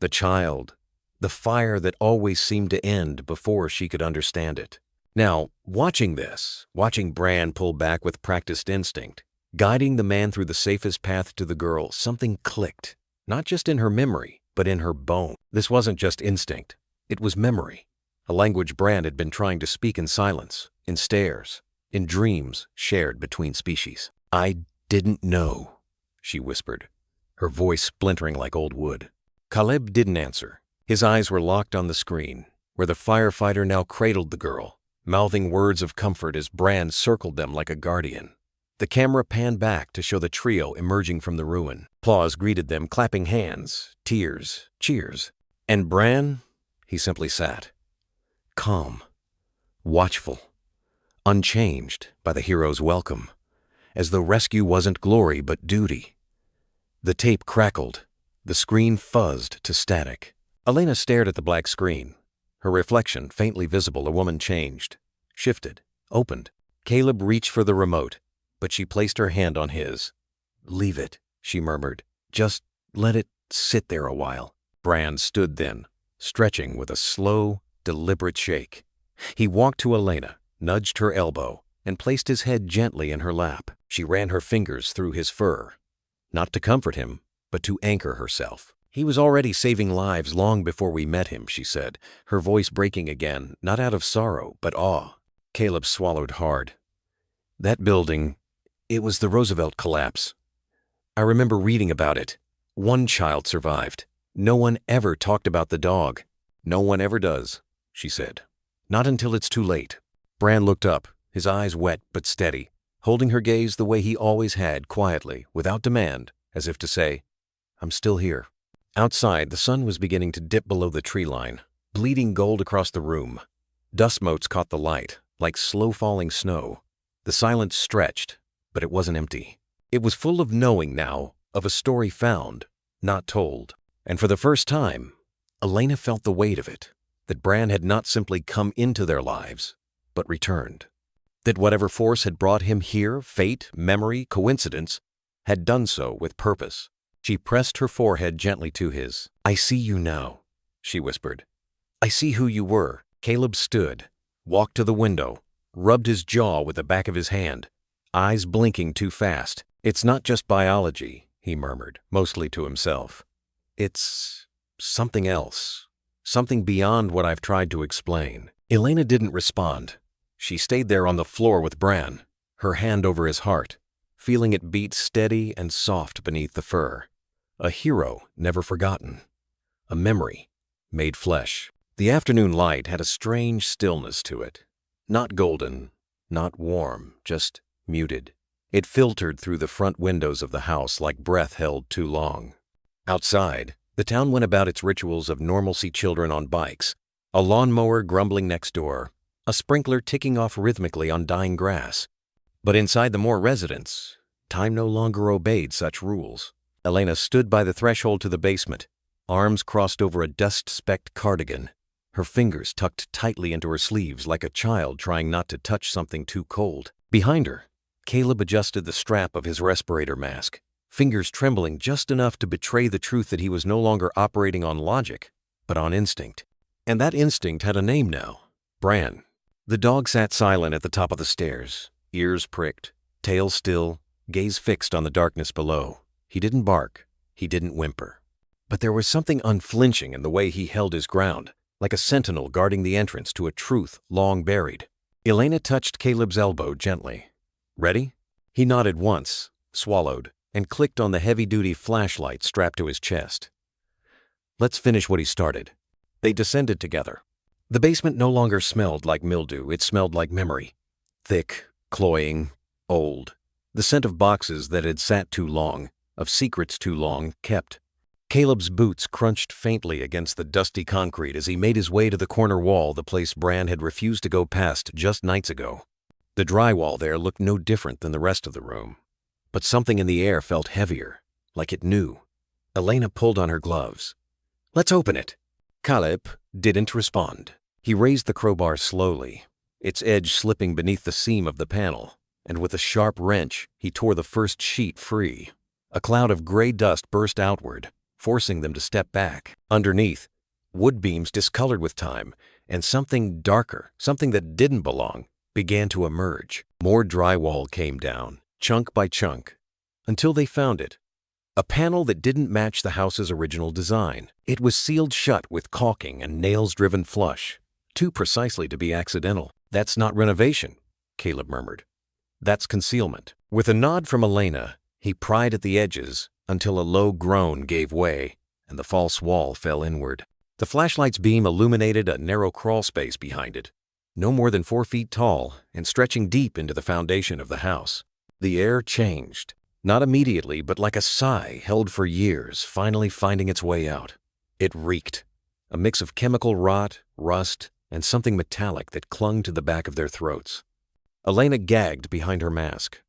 the child, the fire that always seemed to end before she could understand it. Now, watching Bran pull back with practiced instinct, guiding the man through the safest path to the girl, something clicked, not just in her memory, but in her bone. This wasn't just instinct. It was memory, a language Bran had been trying to speak in silence, in stares, in dreams shared between species. I didn't know, she whispered, her voice splintering like old wood. Caleb didn't answer. His eyes were locked on the screen, where the firefighter now cradled the girl, mouthing words of comfort as Bran circled them like a guardian. The camera panned back to show the trio emerging from the ruin. Applause greeted them, clapping hands, tears, cheers. And Bran, he simply sat, calm, watchful, unchanged by the hero's welcome, as though rescue wasn't glory but duty. The tape crackled, the screen fuzzed to static. Elena stared at the black screen. Her reflection, faintly visible, a woman changed, shifted, opened. Caleb reached for the remote, but she placed her hand on his. Leave it, she murmured. Just let it sit there a while. Bran stood then, stretching with a slow, deliberate shake. He walked to Elena, nudged her elbow, and placed his head gently in her lap. She ran her fingers through his fur, not to comfort him, but to anchor herself. He was already saving lives long before we met him, she said, her voice breaking again, not out of sorrow, but awe. Caleb swallowed hard. That building, it was the Roosevelt collapse. I remember reading about it. One child survived. No one ever talked about the dog. No one ever does, she said. Not until it's too late. Bran looked up, his eyes wet but steady, holding her gaze the way he always had, quietly, without demand, as if to say, I'm still here. Outside, the sun was beginning to dip below the tree line, bleeding gold across the room. Dust motes caught the light, like slow-falling snow. The silence stretched, but it wasn't empty. It was full of knowing now, of a story found, not told. And for the first time, Elena felt the weight of it, that Bran had not simply come into their lives, but returned. That whatever force had brought him here, fate, memory, coincidence, had done so with purpose. She pressed her forehead gently to his. I see you now, she whispered. I see who you were. Caleb stood, walked to the window, rubbed his jaw with the back of his hand, eyes blinking too fast. It's not just biology, he murmured, mostly to himself. It's something else, something beyond what I've tried to explain. Elena didn't respond. She stayed there on the floor with Bran, her hand over his heart, feeling it beat steady and soft beneath the fur. A hero never forgotten. A memory made flesh. The afternoon light had a strange stillness to it. Not golden, not warm, just muted. It filtered through the front windows of the house like breath held too long. Outside, The town went about its rituals of normalcy, children on bikes, a lawnmower grumbling next door, a sprinkler ticking off rhythmically on dying grass. But inside the Moore residence, time no longer obeyed such rules. Elena stood by the threshold to the basement, arms crossed over a dust-specked cardigan, her fingers tucked tightly into her sleeves like a child trying not to touch something too cold. Behind her, Caleb adjusted the strap of his respirator mask, fingers trembling just enough to betray the truth that he was no longer operating on logic, but on instinct. And that instinct had a name now: Bran. The dog sat silent at the top of the stairs, ears pricked, tail still, gaze fixed on the darkness below. He didn't bark, he didn't whimper. But there was something unflinching in the way he held his ground, like a sentinel guarding the entrance to a truth long buried. Elena touched Caleb's elbow gently. "Ready?" He nodded once, swallowed, and clicked on the heavy-duty flashlight strapped to his chest. "Let's finish what he started." They descended together. The basement no longer smelled like mildew, it smelled like memory. Thick, cloying, old. The scent of boxes that had sat too long, of secrets too long kept. Caleb's boots crunched faintly against the dusty concrete as he made his way to the corner wall, the place Bran had refused to go past just nights ago. The drywall there looked no different than the rest of the room. But something in the air felt heavier, like it knew. Elena pulled on her gloves. "Let's open it." Caleb didn't respond. He raised the crowbar slowly, its edge slipping beneath the seam of the panel, and with a sharp wrench, he tore the first sheet free. A cloud of gray dust burst outward, forcing them to step back. Underneath, wood beams discolored with time, and something darker, something that didn't belong, began to emerge. More drywall came down, chunk by chunk, until they found it. A panel that didn't match the house's original design. It was sealed shut with caulking and nails driven flush, too precisely to be accidental. "That's not renovation," Caleb murmured. "That's concealment." With a nod from Elena, he pried at the edges until a low groan gave way and the false wall fell inward. The flashlight's beam illuminated a narrow crawl space behind it, no more than 4 feet tall and stretching deep into the foundation of the house. The air changed, not immediately, but like a sigh held for years, finally finding its way out. It reeked, a mix of chemical rot, rust, and something metallic that clung to the back of their throats. Elena gagged behind her mask.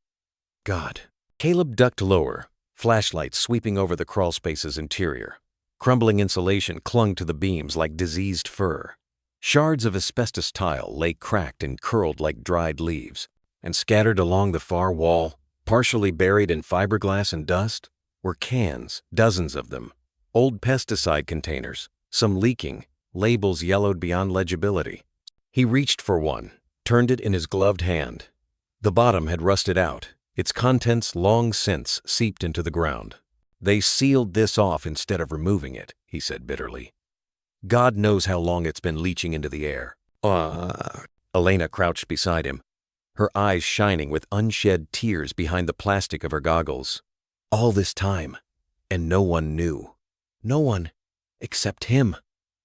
God. Caleb ducked lower, flashlight sweeping over the crawlspace's interior. Crumbling insulation clung to the beams like diseased fur. Shards of asbestos tile lay cracked and curled like dried leaves, and scattered along the far wall, partially buried in fiberglass and dust, were cans, dozens of them, old pesticide containers, some leaking, labels yellowed beyond legibility. He reached for one, turned it in his gloved hand. The bottom had rusted out, its contents long since seeped into the ground. "They sealed this off instead of removing it," he said bitterly. "God knows how long it's been leaching into the air." Elena crouched beside him, her eyes shining with unshed tears behind the plastic of her goggles. "All this time, and no one knew. No one except him,"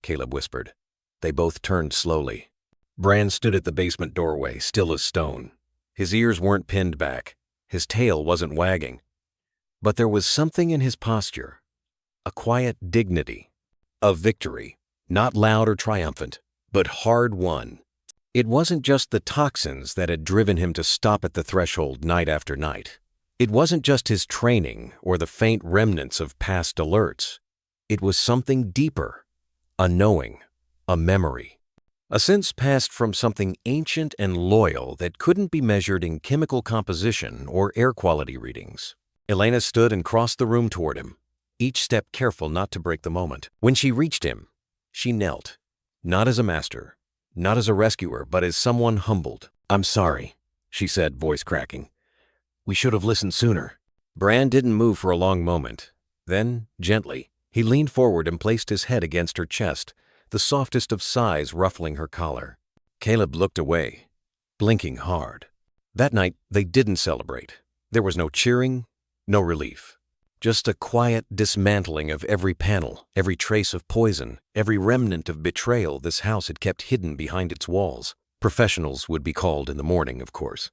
Caleb whispered. They both turned slowly. Bran stood at the basement doorway, still as stone. His ears weren't pinned back. His tail wasn't wagging. But there was something in his posture, a quiet dignity, a victory, not loud or triumphant, but hard-won. It wasn't just the toxins that had driven him to stop at the threshold night after night. It wasn't just his training or the faint remnants of past alerts. It was something deeper, a knowing, a memory. A sense passed from something ancient and loyal that couldn't be measured in chemical composition or air quality readings. Elena stood and crossed the room toward him, each step careful not to break the moment. When she reached him, she knelt, not as a master, not as a rescuer, but as someone humbled. "I'm sorry," she said, voice cracking. "We should have listened sooner." Bran didn't move for a long moment. Then, gently, he leaned forward and placed his head against her chest, the softest of sighs ruffling her collar. Caleb looked away, blinking hard. That night, they didn't celebrate. There was no cheering, no relief. Just a quiet dismantling of every panel, every trace of poison, every remnant of betrayal this house had kept hidden behind its walls. Professionals would be called in the morning, of course.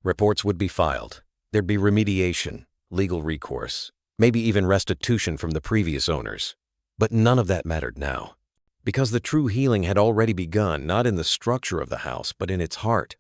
Reports would be filed. There'd be remediation, legal recourse, maybe even restitution from the previous owners. But none of that mattered now, because the true healing had already begun, not in the structure of the house, but in its heart,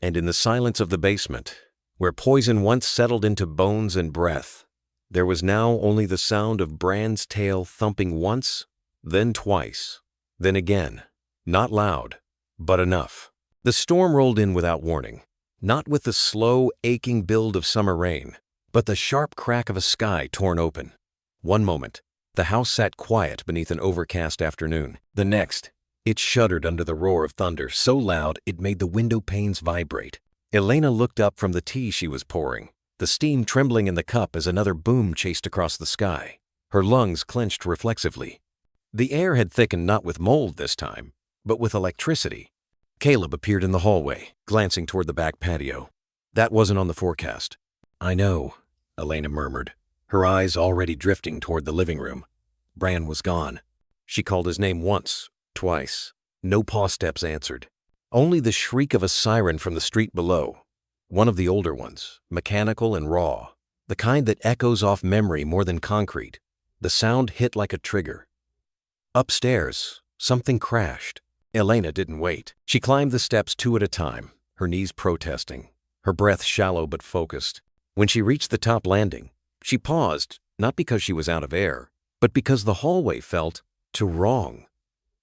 and in the silence of the basement, where poison once settled into bones and breath. There was now only the sound of Bran's tail thumping once, then twice, then again. Not loud, but enough. The storm rolled in without warning, not with the slow, aching build of summer rain, but the sharp crack of a sky torn open. One moment, the house sat quiet beneath an overcast afternoon. The next, it shuddered under the roar of thunder so loud it made the window panes vibrate. Elena looked up from the tea she was pouring, the steam trembling in the cup as another boom chased across the sky. Her lungs clenched reflexively. The air had thickened not with mold this time, but with electricity. Caleb appeared in the hallway, glancing toward the back patio. That wasn't on the forecast. I know, Elena murmured, her eyes already drifting toward the living room. Bran was gone. She called his name once, twice. No paw steps answered. Only the shriek of a siren from the street below. One of the older ones, mechanical and raw. The kind that echoes off memory more than concrete. The sound hit like a trigger. Upstairs, something crashed. Elena didn't wait. She climbed the steps 2 at a time, her knees protesting, her breath shallow but focused. When she reached the top landing, she paused, not because she was out of air, but because the hallway felt too wrong.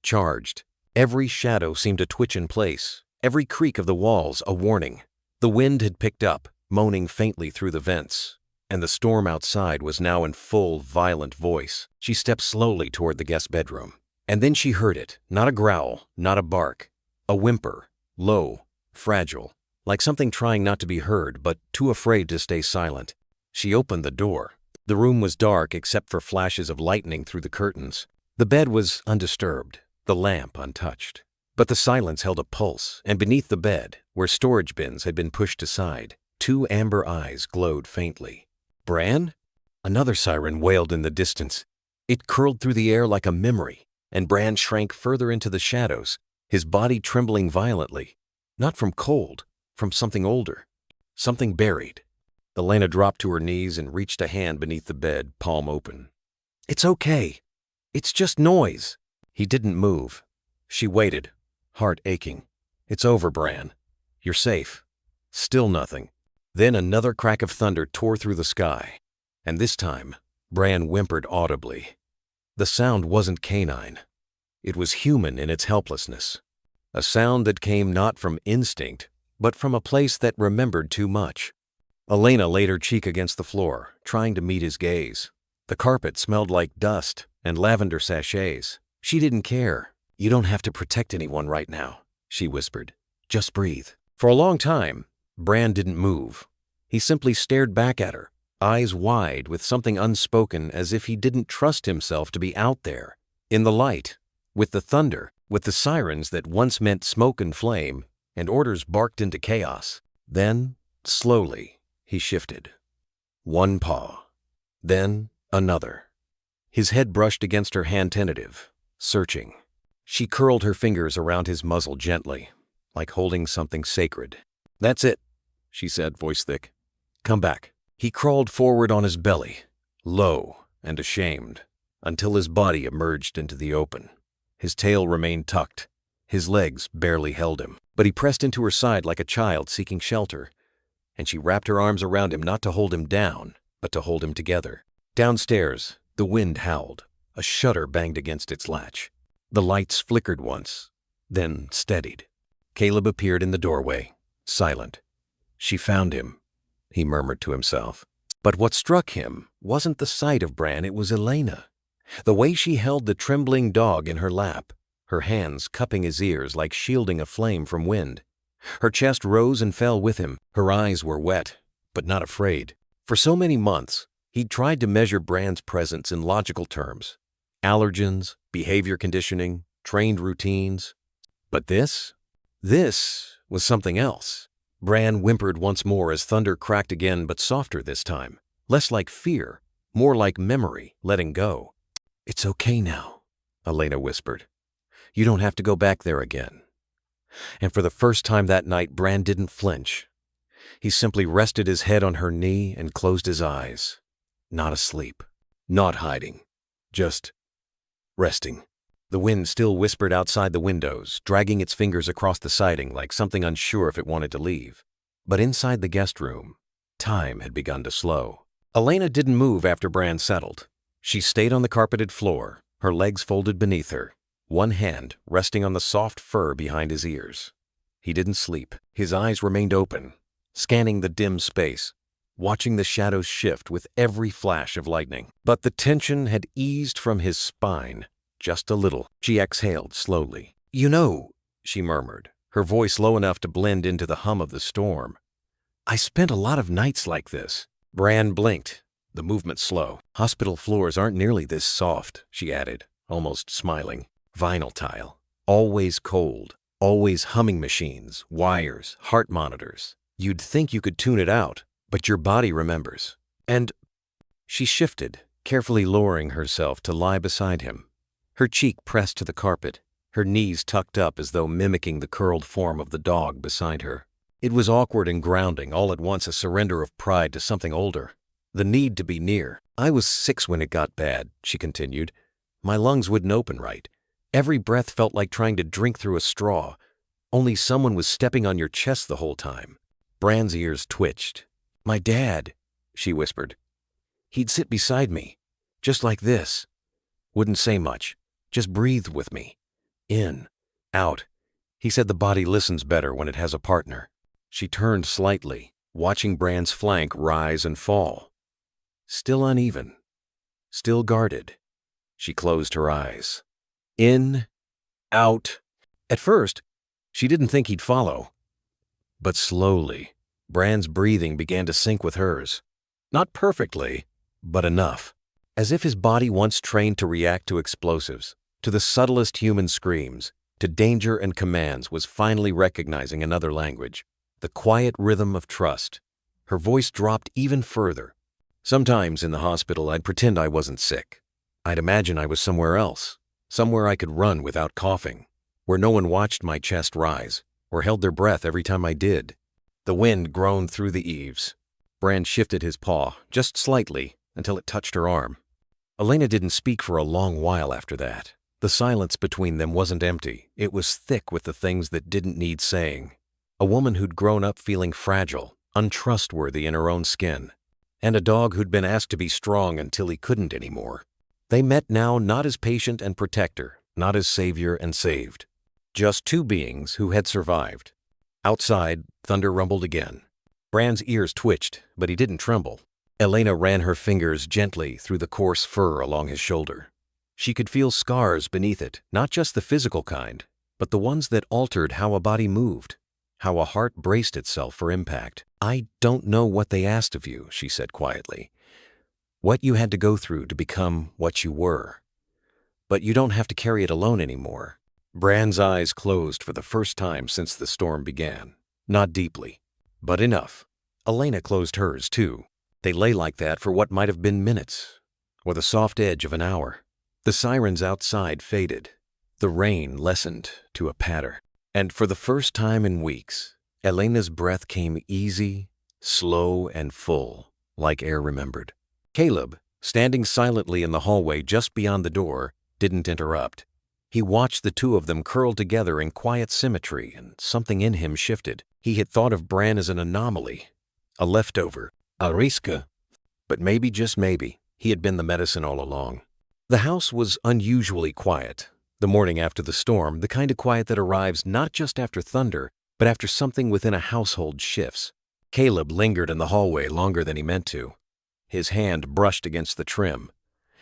Charged. Every shadow seemed to twitch in place, every creak of the walls a warning. The wind had picked up, moaning faintly through the vents, and the storm outside was now in full, violent voice. She stepped slowly toward the guest bedroom. And then she heard it, not a growl, not a bark, a whimper, low, fragile, like something trying not to be heard but too afraid to stay silent. She opened the door. The room was dark except for flashes of lightning through the curtains. The bed was undisturbed, the lamp untouched. But the silence held a pulse, and beneath the bed, where storage bins had been pushed aside, 2 amber eyes glowed faintly. Bran? Another siren wailed in the distance. It curled through the air like a memory, and Bran shrank further into the shadows, his body trembling violently. Not from cold, from something older, something buried. Elena dropped to her knees and reached a hand beneath the bed, palm open. It's okay. It's just noise. He didn't move. She waited, heart aching. It's over, Bran. You're safe. Still nothing. Then another crack of thunder tore through the sky, and this time, Bran whimpered audibly. The sound wasn't canine. It was human in its helplessness. A sound that came not from instinct, but from a place that remembered too much. Elena laid her cheek against the floor, trying to meet his gaze. The carpet smelled like dust and lavender sachets. She didn't care. You don't have to protect anyone right now, she whispered. Just breathe. For a long time, Bran didn't move. He simply stared back at her, eyes wide with something unspoken, as if he didn't trust himself to be out there, in the light, with the thunder, with the sirens that once meant smoke and flame, and orders barked into chaos. Then, slowly, he shifted. One paw, then another. His head brushed against her hand, tentative, searching. She curled her fingers around his muzzle gently, like holding something sacred. That's it, she said, voice thick. Come back. He crawled forward on his belly, low and ashamed, until his body emerged into the open. His tail remained tucked. His legs barely held him, but he pressed into her side like a child seeking shelter, and she wrapped her arms around him not to hold him down, but to hold him together. Downstairs, the wind howled. A shutter banged against its latch. The lights flickered once, then steadied. Caleb appeared in the doorway, silent. She found him, he murmured to himself. But what struck him wasn't the sight of Bran, it was Elena. The way she held the trembling dog in her lap, her hands cupping his ears like shielding a flame from wind. Her chest rose and fell with him. Her eyes were wet, but not afraid. For so many months, he'd tried to measure Bran's presence in logical terms. Allergens, behavior conditioning, trained routines. But this was something else. Bran whimpered once more as thunder cracked again, but softer this time. Less like fear, more like memory, letting go. It's okay now, Elena whispered. You don't have to go back there again. And for the first time that night, Bran didn't flinch. He simply rested his head on her knee and closed his eyes. Not asleep, not hiding, just resting. The wind still whispered outside the windows, dragging its fingers across the siding like something unsure if it wanted to leave. But inside the guest room, time had begun to slow. Elena didn't move after Bran settled. She stayed on the carpeted floor, her legs folded beneath her, one hand resting on the soft fur behind his ears. He didn't sleep. His eyes remained open, scanning the dim space, watching the shadows shift with every flash of lightning. But the tension had eased from his spine just a little. She exhaled slowly. "You know," she murmured, her voice low enough to blend into the hum of the storm, "I spent a lot of nights like this." Bran blinked, the movement slow. "Hospital floors aren't nearly this soft," she added, almost smiling. "Vinyl tile. Always cold. Always humming machines, wires, heart monitors. You'd think you could tune it out, but your body remembers." And she shifted, carefully lowering herself to lie beside him, her cheek pressed to the carpet, her knees tucked up as though mimicking the curled form of the dog beside her. It was awkward and grounding, all at once a surrender of pride to something older, the need to be near. "I was 6 when it got bad," she continued. "My lungs wouldn't open right. Every breath felt like trying to drink through a straw. Only someone was stepping on your chest the whole time." Bran's ears twitched. "My dad," she whispered. "He'd sit beside me, just like this. Wouldn't say much, just breathed with me. In, out. He said the body listens better when it has a partner." She turned slightly, watching Bran's flank rise and fall. Still uneven, still guarded. She closed her eyes. In, out. At first, she didn't think he'd follow. But slowly, Bran's breathing began to sync with hers. Not perfectly, but enough. As if his body once trained to react to explosives, to the subtlest human screams, to danger and commands, was finally recognizing another language. The quiet rhythm of trust. Her voice dropped even further. "Sometimes in the hospital I'd pretend I wasn't sick. I'd imagine I was somewhere else, somewhere I could run without coughing, where no one watched my chest rise or held their breath every time I did." The wind groaned through the eaves. Bran shifted his paw, just slightly, until it touched her arm. Elena didn't speak for a long while after that. The silence between them wasn't empty. It was thick with the things that didn't need saying. A woman who'd grown up feeling fragile, untrustworthy in her own skin, and a dog who'd been asked to be strong until he couldn't anymore. They met now not as patient and protector, not as savior and saved. Just two beings who had survived. Outside, thunder rumbled again. Bran's ears twitched, but he didn't tremble. Elena ran her fingers gently through the coarse fur along his shoulder. She could feel scars beneath it, not just the physical kind, but the ones that altered how a body moved, how a heart braced itself for impact. "I don't know what they asked of you," she said quietly. "What you had to go through to become what you were. But you don't have to carry it alone anymore." Bran's eyes closed for the first time since the storm began. Not deeply, but enough. Elena closed hers, too. They lay like that for what might have been minutes, or the soft edge of an hour. The sirens outside faded. The rain lessened to a patter. And for the first time in weeks, Elena's breath came easy, slow, and full, like air remembered. Caleb, standing silently in the hallway just beyond the door, didn't interrupt. He watched the two of them curled together in quiet symmetry, and something in him shifted. He had thought of Bran as an anomaly, a leftover, a riska. But maybe, just maybe, he had been the medicine all along. The house was unusually quiet. The morning after the storm, the kind of quiet that arrives not just after thunder, but after something within a household shifts. Caleb lingered in the hallway longer than he meant to. His hand brushed against the trim,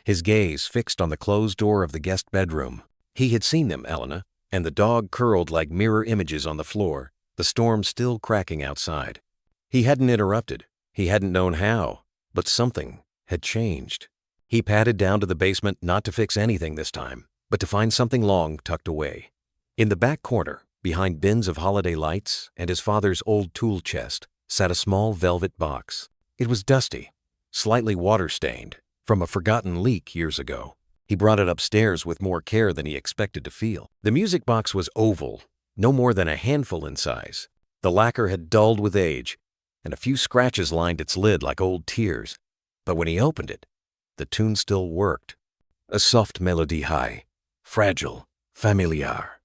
his gaze fixed on the closed door of the guest bedroom. He had seen them, Elena, and the dog curled like mirror images on the floor, the storm still cracking outside. He hadn't interrupted. He hadn't known how, but something had changed. He padded down to the basement not to fix anything this time, but to find something long tucked away. In the back corner, behind bins of holiday lights and his father's old tool chest, sat a small velvet box. It was dusty, slightly water-stained, from a forgotten leak years ago. He brought it upstairs with more care than he expected to feel. The music box was oval, no more than a handful in size. The lacquer had dulled with age, and a few scratches lined its lid like old tears. But when he opened it, the tune still worked. A soft melody high, fragile, familiar.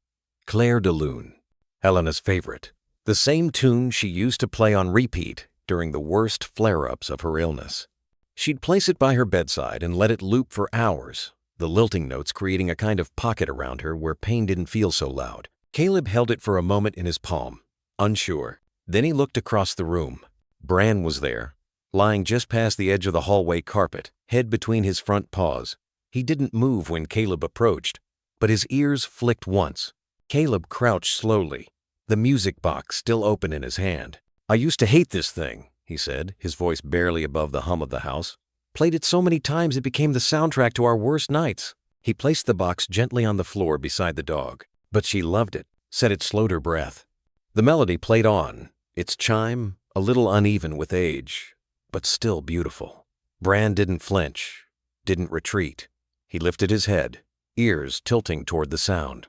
Claire de Lune, Helena's favorite. The same tune she used to play on repeat during the worst flare-ups of her illness. She'd place it by her bedside and let it loop for hours, the lilting notes creating a kind of pocket around her where pain didn't feel so loud. Caleb held it for a moment in his palm, unsure. Then he looked across the room. Bran was there, lying just past the edge of the hallway carpet, head between his front paws. He didn't move when Caleb approached, but his ears flicked once. Caleb crouched slowly, the music box still open in his hand. "I used to hate this thing," he said, his voice barely above the hum of the house. "Played it so many times it became the soundtrack to our worst nights." He placed the box gently on the floor beside the dog, but she loved it, said it slowed her breath. The melody played on, its chime a little uneven with age, but still beautiful. Bran didn't flinch, didn't retreat. He lifted his head, ears tilting toward the sound.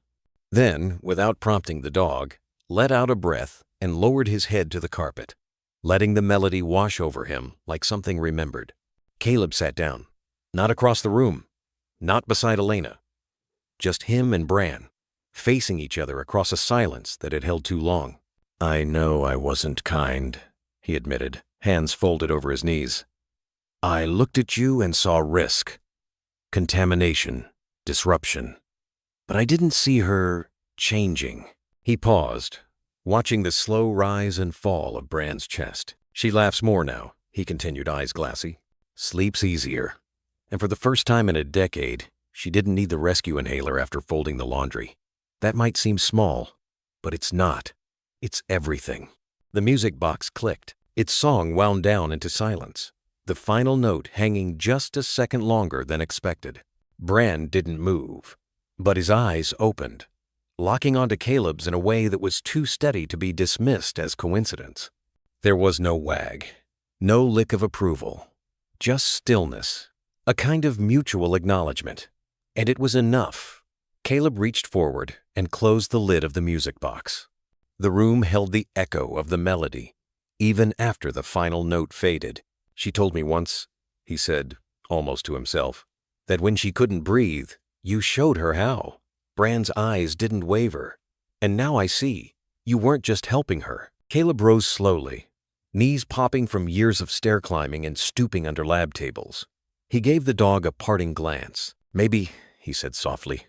Then, without prompting the dog, let out a breath and lowered his head to the carpet, letting the melody wash over him like something remembered. Caleb sat down, not across the room, not beside Elena. Just him and Bran, facing each other across a silence that had held too long. "I know I wasn't kind," he admitted, hands folded over his knees. "I looked at you and saw risk, contamination, disruption. But I didn't see her changing." He paused, watching the slow rise and fall of Bran's chest. "She laughs more now," he continued, eyes glassy. "Sleeps easier. And for the first time in a decade, she didn't need the rescue inhaler after folding the laundry. That might seem small, but it's not. It's everything." The music box clicked. Its song wound down into silence, the final note hanging just a second longer than expected. Bran didn't move, but his eyes opened, locking onto Caleb's in a way that was too steady to be dismissed as coincidence. There was no wag, no lick of approval, just stillness, a kind of mutual acknowledgement. And it was enough. Caleb reached forward and closed the lid of the music box. The room held the echo of the melody, even after the final note faded. "She told me once," he said, almost to himself, "that when she couldn't breathe, you showed her how." Bran's eyes didn't waver. "And now I see. You weren't just helping her." Caleb rose slowly, knees popping from years of stair climbing and stooping under lab tables. He gave the dog a parting glance. "Maybe," he said softly,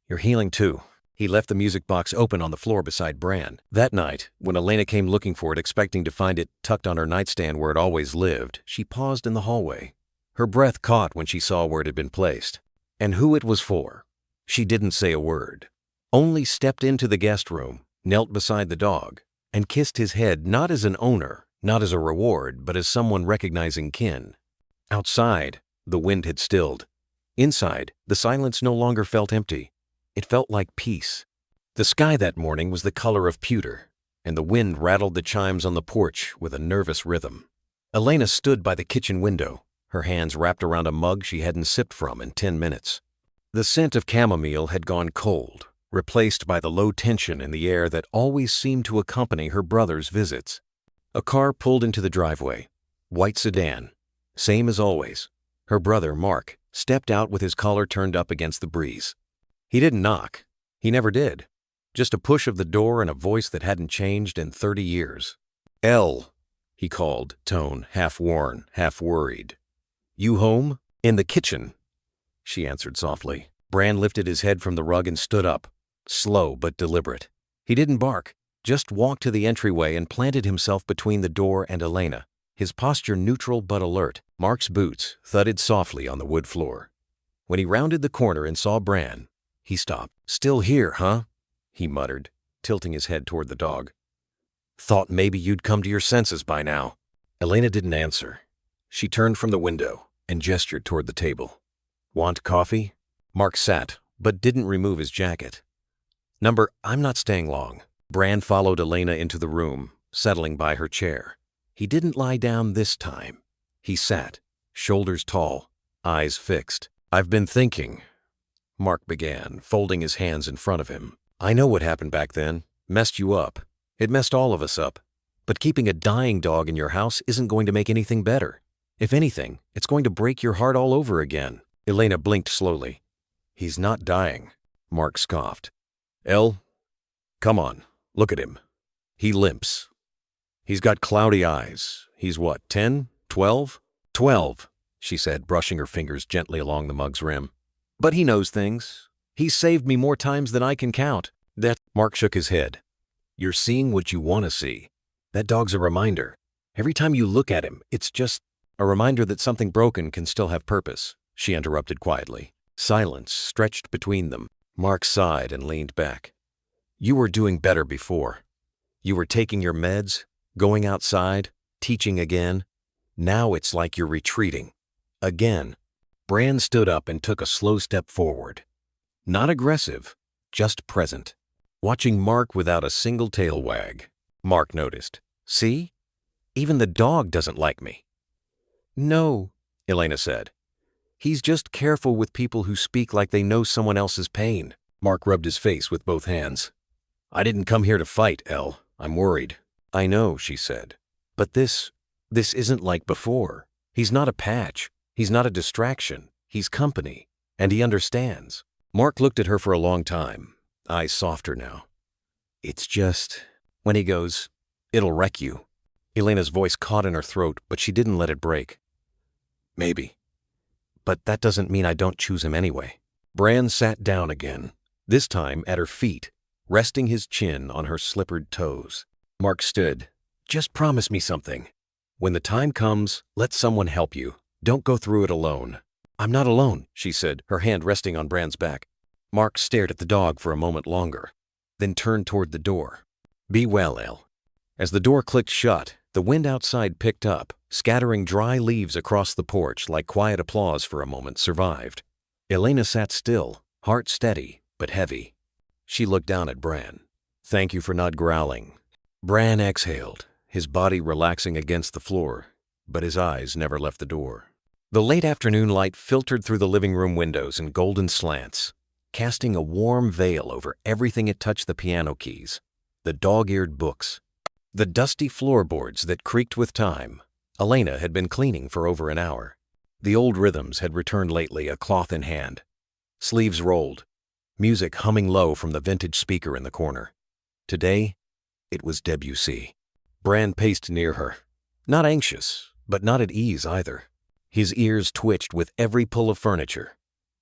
"you're healing too." He left the music box open on the floor beside Bran. That night, when Elena came looking for it, expecting to find it tucked on her nightstand where it always lived, she paused in the hallway. Her breath caught when she saw where it had been placed, and who it was for. She didn't say a word, only stepped into the guest room, knelt beside the dog, and kissed his head not as an owner, not as a reward, but as someone recognizing kin. Outside, the wind had stilled. Inside, the silence no longer felt empty. It felt like peace. The sky that morning was the color of pewter, and the wind rattled the chimes on the porch with a nervous rhythm. Elena stood by the kitchen window, her hands wrapped around a mug she hadn't sipped from in 10 minutes. The scent of chamomile had gone cold, replaced by the low tension in the air that always seemed to accompany her brother's visits. A car pulled into the driveway. White sedan. Same as always. Her brother, Mark, stepped out with his collar turned up against the breeze. He didn't knock. He never did. Just a push of the door and a voice that hadn't changed in 30 years. "Elle," he called, tone half worn, half worried. "You home?" "In the kitchen," she answered softly. Bran lifted his head from the rug and stood up, slow but deliberate. He didn't bark, just walked to the entryway and planted himself between the door and Elena, his posture neutral but alert. Mark's boots thudded softly on the wood floor. When he rounded the corner and saw Bran, he stopped. "Still here, huh?" he muttered, tilting his head toward the dog. "Thought maybe you'd come to your senses by now." Elena didn't answer. She turned from the window and gestured toward the table. "Want coffee?" Mark sat, but didn't remove his jacket. I'm not staying long." Bran followed Elena into the room, settling by her chair. He didn't lie down this time. He sat, shoulders tall, eyes fixed. "I've been thinking," Mark began, folding his hands in front of him. "I know what happened back then. Messed you up. It messed all of us up. But keeping a dying dog in your house isn't going to make anything better. If anything, it's going to break your heart all over again. Elena blinked slowly. He's not dying, Mark scoffed. Elle, come on, look at him. He limps. He's got cloudy eyes. He's what, 10? 12? 12, she said, brushing her fingers gently along the mug's rim. But he knows things. He's saved me more times than I can count. Mark shook his head. You're seeing what you want to see. That dog's a reminder. Every time you look at him, it's just a reminder that something broken can still have purpose, she interrupted quietly. Silence stretched between them. Mark sighed and leaned back. You were doing better before. You were taking your meds, going outside, teaching again. Now it's like you're retreating. Again. Bran stood up and took a slow step forward. Not aggressive, just present. Watching Mark without a single tail wag. Mark noticed. See? Even the dog doesn't like me. No, Elena said. He's just careful with people who speak like they know someone else's pain. Mark rubbed his face with both hands. I didn't come here to fight, Elle. I'm worried. I know, she said. But this isn't like before. He's not a patch. He's not a distraction. He's company. And he understands. Mark looked at her for a long time, eyes softer now. It's just, when he goes, it'll wreck you. Elena's voice caught in her throat, but she didn't let it break. Maybe. But that doesn't mean I don't choose him anyway. Bran sat down again, this time at her feet, resting his chin on her slippered toes. Mark stood. Just promise me something. When the time comes, let someone help you. Don't go through it alone. I'm not alone, she said, her hand resting on Bran's back. Mark stared at the dog for a moment longer, then turned toward the door. Be well, Elle. As the door clicked shut, the wind outside picked up, scattering dry leaves across the porch like quiet applause for a moment survived. Elena sat still, heart steady, but heavy. She looked down at Bran. Thank you for not growling. Bran exhaled, his body relaxing against the floor, but his eyes never left the door. The late afternoon light filtered through the living room windows in golden slants, casting a warm veil over everything it touched: the piano keys, the dog-eared books, the dusty floorboards that creaked with time. Elena had been cleaning for over an hour. The old rhythms had returned lately, a cloth in hand. Sleeves rolled, music humming low from the vintage speaker in the corner. Today, it was Debussy. Bran paced near her, not anxious, but not at ease either. His ears twitched with every pull of furniture,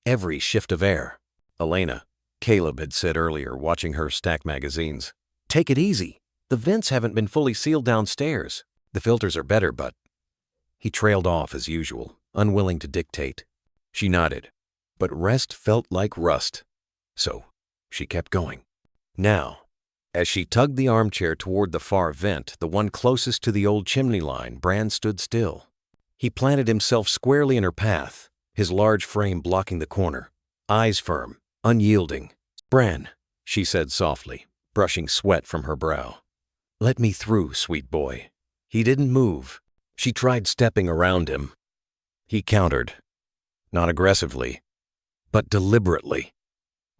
every shift of air. Elena, Caleb had said earlier, watching her stack magazines. Take it easy. The vents haven't been fully sealed downstairs. The filters are better, but... He trailed off as usual, unwilling to dictate. She nodded, but rest felt like rust. So, she kept going. Now, as she tugged the armchair toward the far vent, the one closest to the old chimney line, Bran stood still. He planted himself squarely in her path, his large frame blocking the corner, eyes firm, unyielding. Bran, she said softly, brushing sweat from her brow. Let me through, sweet boy. He didn't move. She tried stepping around him. He countered, not aggressively, but deliberately,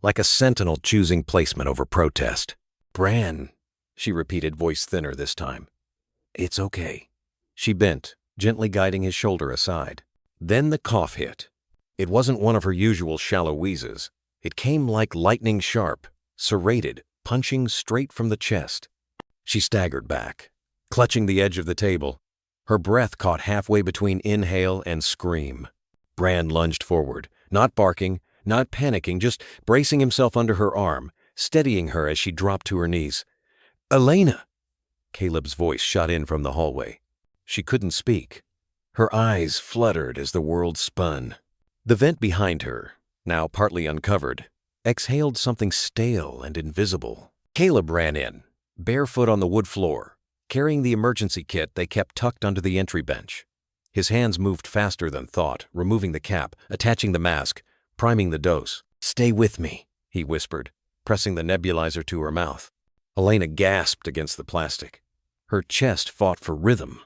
like a sentinel choosing placement over protest. Bran, she repeated, voice thinner this time. It's okay. She bent, gently guiding his shoulder aside. Then the cough hit. It wasn't one of her usual shallow wheezes. It came like lightning sharp, serrated, punching straight from the chest. She staggered back, clutching the edge of the table. Her breath caught halfway between inhale and scream. Bran lunged forward, not barking, not panicking, just bracing himself under her arm, steadying her as she dropped to her knees. Elena! Caleb's voice shot in from the hallway. She couldn't speak. Her eyes fluttered as the world spun. The vent behind her, now partly uncovered, exhaled something stale and invisible. Caleb ran in, barefoot on the wood floor, carrying the emergency kit they kept tucked under the entry bench. His hands moved faster than thought, removing the cap, attaching the mask, priming the dose. Stay with me, he whispered, pressing the nebulizer to her mouth. Elena gasped against the plastic. Her chest fought for rhythm,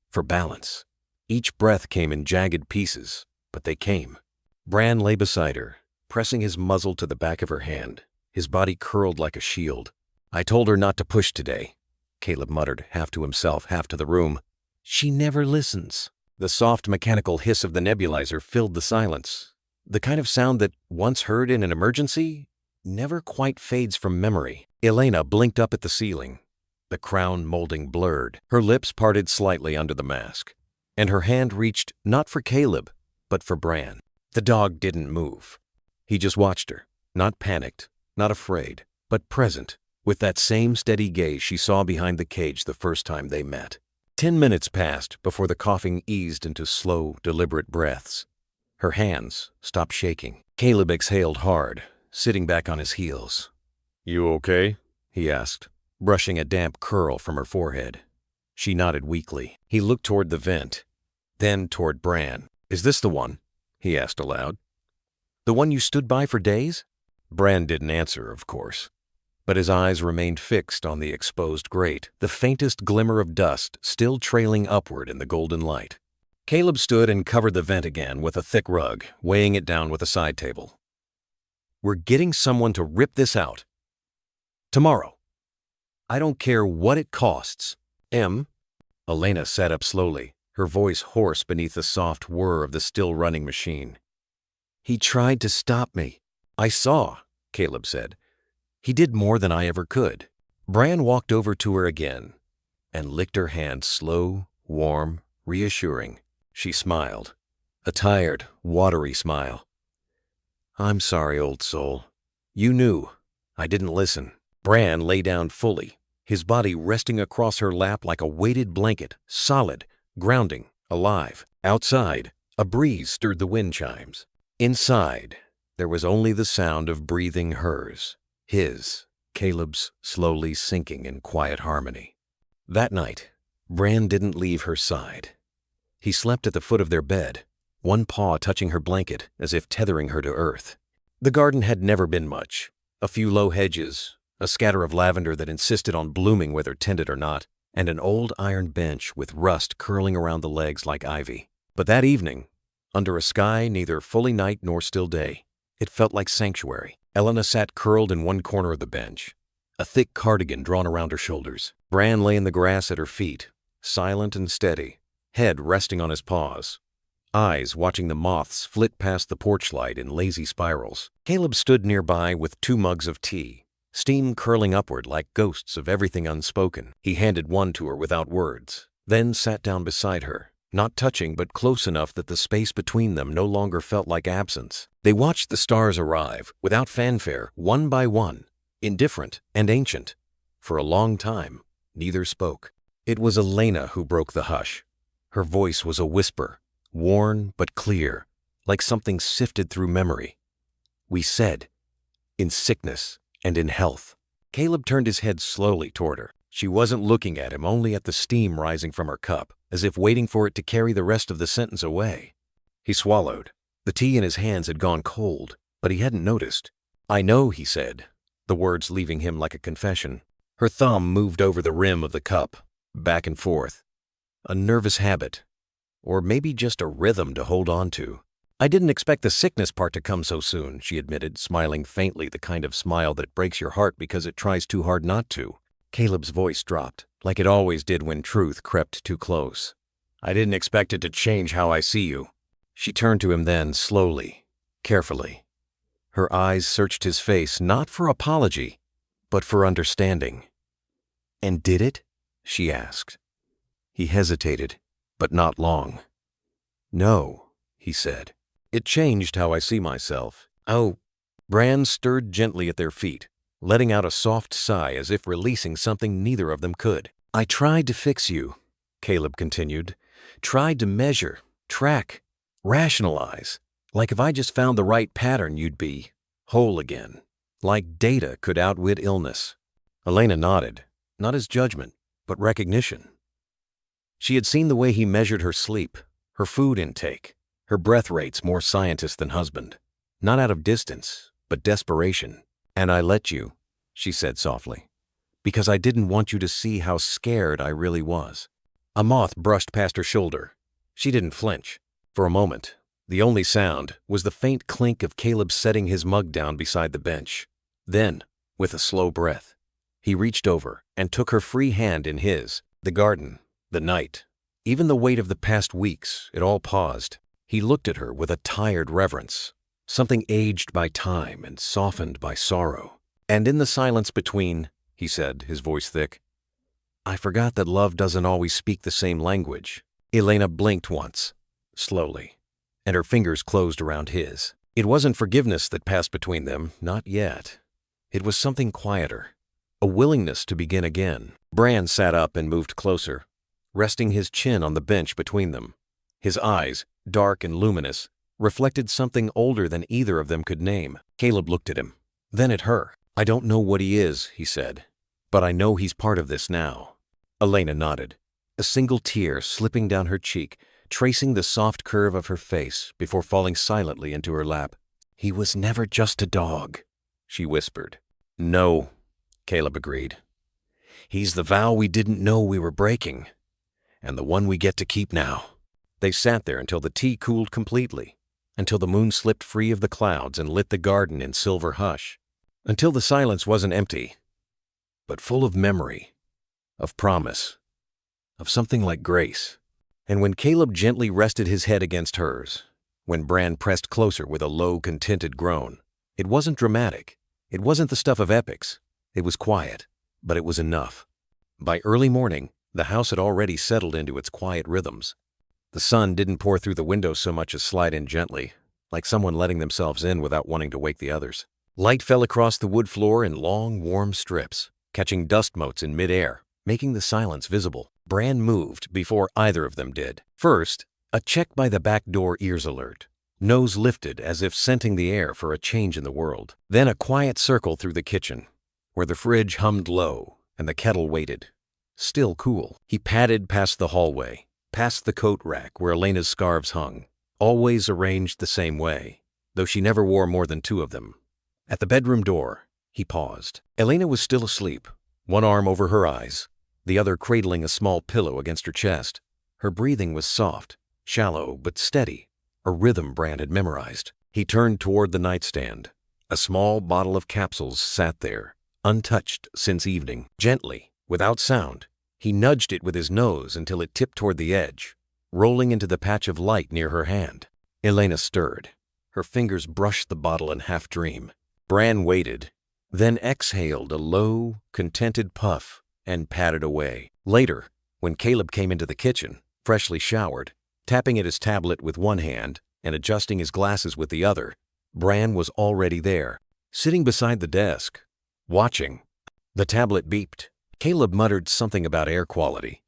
for balance. Each breath came in jagged pieces, but they came. Bran lay beside her, pressing his muzzle to the back of her hand, his body curled like a shield. I told her not to push today, Caleb muttered, half to himself, half to the room. She never listens. The soft mechanical hiss of the nebulizer filled the silence. The kind of sound that, once heard in an emergency, never quite fades from memory. Elena blinked up at the ceiling, the crown molding blurred. Her lips parted slightly under the mask, and her hand reached not for Caleb, but for Bran. The dog didn't move. He just watched her, not panicked, not afraid, but present, with that same steady gaze she saw behind the cage the first time they met. 10 minutes passed before the coughing eased into slow, deliberate breaths. Her hands stopped shaking. Caleb exhaled hard, sitting back on his heels. "You okay?" he asked, brushing a damp curl from her forehead. She nodded weakly. He looked toward the vent, then toward Bran. "Is this the one?" he asked aloud. "The one you stood by for days?" Bran didn't answer, of course, but his eyes remained fixed on the exposed grate, the faintest glimmer of dust still trailing upward in the golden light. Caleb stood and covered the vent again with a thick rug, weighing it down with a side table. "We're getting someone to rip this out. Tomorrow. I don't care what it costs." Elena sat up slowly, her voice hoarse beneath the soft whir of the still-running machine. "He tried to stop me. I saw," Caleb said. "He did more than I ever could." Bran walked over to her again and licked her hand, slow, warm, reassuring. She smiled, a tired, watery smile. "I'm sorry, old soul. You knew. I didn't listen." Bran lay down fully, his body resting across her lap like a weighted blanket, solid, grounding, alive. Outside, a breeze stirred the wind chimes. Inside, there was only the sound of breathing hers, his, Caleb's, slowly sinking in quiet harmony. That night, Bran didn't leave her side. He slept at the foot of their bed, one paw touching her blanket as if tethering her to earth. The garden had never been much. A few low hedges, a scatter of lavender that insisted on blooming whether tended or not, and an old iron bench with rust curling around the legs like ivy. But that evening, under a sky neither fully night nor still day, it felt like sanctuary. Elena sat curled in one corner of the bench, a thick cardigan drawn around her shoulders. Bran lay in the grass at her feet, silent and steady, head resting on his paws, eyes watching the moths flit past the porch light in lazy spirals. Caleb stood nearby with 2 mugs of tea, steam curling upward like ghosts of everything unspoken. He handed one to her without words, then sat down beside her, not touching but close enough that the space between them no longer felt like absence. They watched the stars arrive, without fanfare, one by one, indifferent and ancient. For a long time, neither spoke. It was Elena who broke the hush. Her voice was a whisper, worn but clear, like something sifted through memory. "We said, in sickness and in health." Caleb turned his head slowly toward her. She wasn't looking at him, only at the steam rising from her cup, as if waiting for it to carry the rest of the sentence away. He swallowed. The tea in his hands had gone cold, but he hadn't noticed. "I know," he said, the words leaving him like a confession. Her thumb moved over the rim of the cup, back and forth. A nervous habit, or maybe just a rhythm to hold on to. "I didn't expect the sickness part to come so soon," she admitted, smiling faintly, the kind of smile that breaks your heart because it tries too hard not to. Caleb's voice dropped, like it always did when truth crept too close. "I didn't expect it to change how I see you." She turned to him then, slowly, carefully. Her eyes searched his face not for apology, but for understanding. "And did it?" she asked. He hesitated, but not long. "No," he said. "It changed how I see myself." "Oh." Bran stirred gently at their feet, letting out a soft sigh as if releasing something neither of them could. "I tried to fix you," Caleb continued. "Tried to measure, track, rationalize. Like if I just found the right pattern, you'd be whole again. Like data could outwit illness." Elena nodded, not as judgment, but recognition. She had seen the way he measured her sleep, her food intake, her breath rates, more scientist than husband. Not out of distance, but desperation. "And I let you," she said softly, "because I didn't want you to see how scared I really was." A moth brushed past her shoulder. She didn't flinch. For a moment, the only sound was the faint clink of Caleb setting his mug down beside the bench. Then, with a slow breath, he reached over and took her free hand in his. The garden, the night, even the weight of the past weeks, it all paused. He looked at her with a tired reverence. something aged by time and softened by sorrow. And in the silence between, he said, his voice thick, I forgot that love doesn't always speak the same language. Elena blinked once, slowly, and her fingers closed around his. It wasn't forgiveness that passed between them, not yet. It was something quieter, a willingness to begin again. Bran sat up and moved closer, resting his chin on the bench between them. His eyes, dark and luminous, reflected something older than either of them could name. Caleb looked at him, then at her. I don't know what he is, he said, but I know he's part of this now. Elena nodded, a single tear slipping down her cheek, tracing the soft curve of her face before falling silently into her lap. He was never just a dog, she whispered. No, Caleb agreed. He's the vow we didn't know we were breaking, and the one we get to keep now. They sat there until the tea cooled completely, until the moon slipped free of the clouds and lit the garden in silver hush, until the silence wasn't empty, but full of memory, of promise, of something like grace. And when Caleb gently rested his head against hers, when Bran pressed closer with a low, contented groan, it wasn't dramatic. It wasn't the stuff of epics. It was quiet, but it was enough. By early morning, the house had already settled into its quiet rhythms. The sun didn't pour through the window so much as slide in gently, like someone letting themselves in without wanting to wake the others. Light fell across the wood floor in long, warm strips, catching dust motes in midair, making the silence visible. Bran moved before either of them did. First, a check by the back door ears alert, nose lifted as if scenting the air for a change in the world. Then a quiet circle through the kitchen, where the fridge hummed low and the kettle waited, still cool. He padded past the hallway, past the coat rack where Elena's scarves hung, always arranged the same way, though she never wore more than 2 of them. At the bedroom door, he paused. Elena was still asleep, one arm over her eyes, the other cradling a small pillow against her chest. Her breathing was soft, shallow, but steady, a rhythm Bran had memorized. He turned toward the nightstand. A small bottle of capsules sat there, untouched since evening. Gently, without sound, he nudged it with his nose until it tipped toward the edge, rolling into the patch of light near her hand. Elena stirred. Her fingers brushed the bottle in half-dream. Bran waited, then exhaled a low, contented puff and padded away. Later, when Caleb came into the kitchen, freshly showered, tapping at his tablet with one hand and adjusting his glasses with the other, Bran was already there, sitting beside the desk, watching. The tablet beeped. Caleb muttered something about air quality.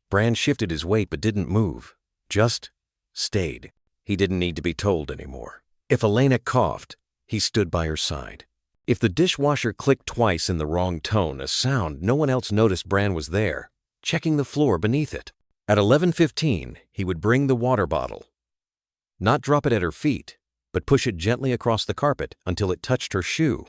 Bran shifted his weight but didn't move, just stayed. He didn't need to be told anymore. If Elena coughed, he stood by her side. If the dishwasher clicked twice in the wrong tone, a sound no one else noticed Bran was there, checking the floor beneath it. At 11:15, he would bring the water bottle. Not drop it at her feet, but push it gently across the carpet until it touched her shoe.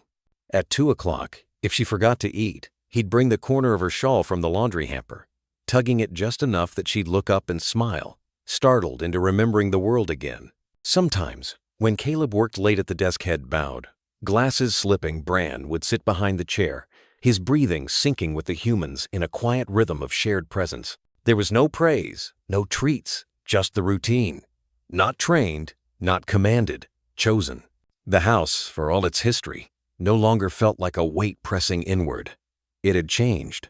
At 2 o'clock, if she forgot to eat, he'd bring the corner of her shawl from the laundry hamper, tugging it just enough that she'd look up and smile, startled into remembering the world again. Sometimes, when Caleb worked late at the desk head bowed, glasses slipping, Bran would sit behind the chair, his breathing syncing with the humans in a quiet rhythm of shared presence. There was no praise, no treats, just the routine. Not trained, not commanded, chosen. The house, for all its history, no longer felt like a weight pressing inward. It had changed.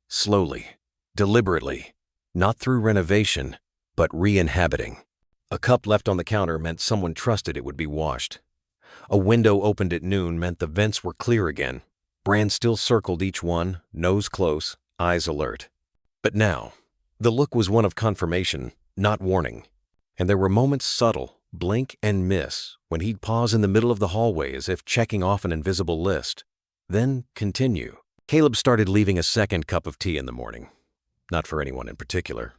Slowly, deliberately, not through renovation, but re-inhabiting. A cup left on the counter meant someone trusted it would be washed. A window opened at noon meant the vents were clear again. Bran still circled each one, nose close, eyes alert. But now, the look was one of confirmation, not warning. And there were moments subtle, blink and miss, when he'd pause in the middle of the hallway as if checking off an invisible list. Then continue. Caleb started leaving a second cup of tea in the morning. Not for anyone in particular.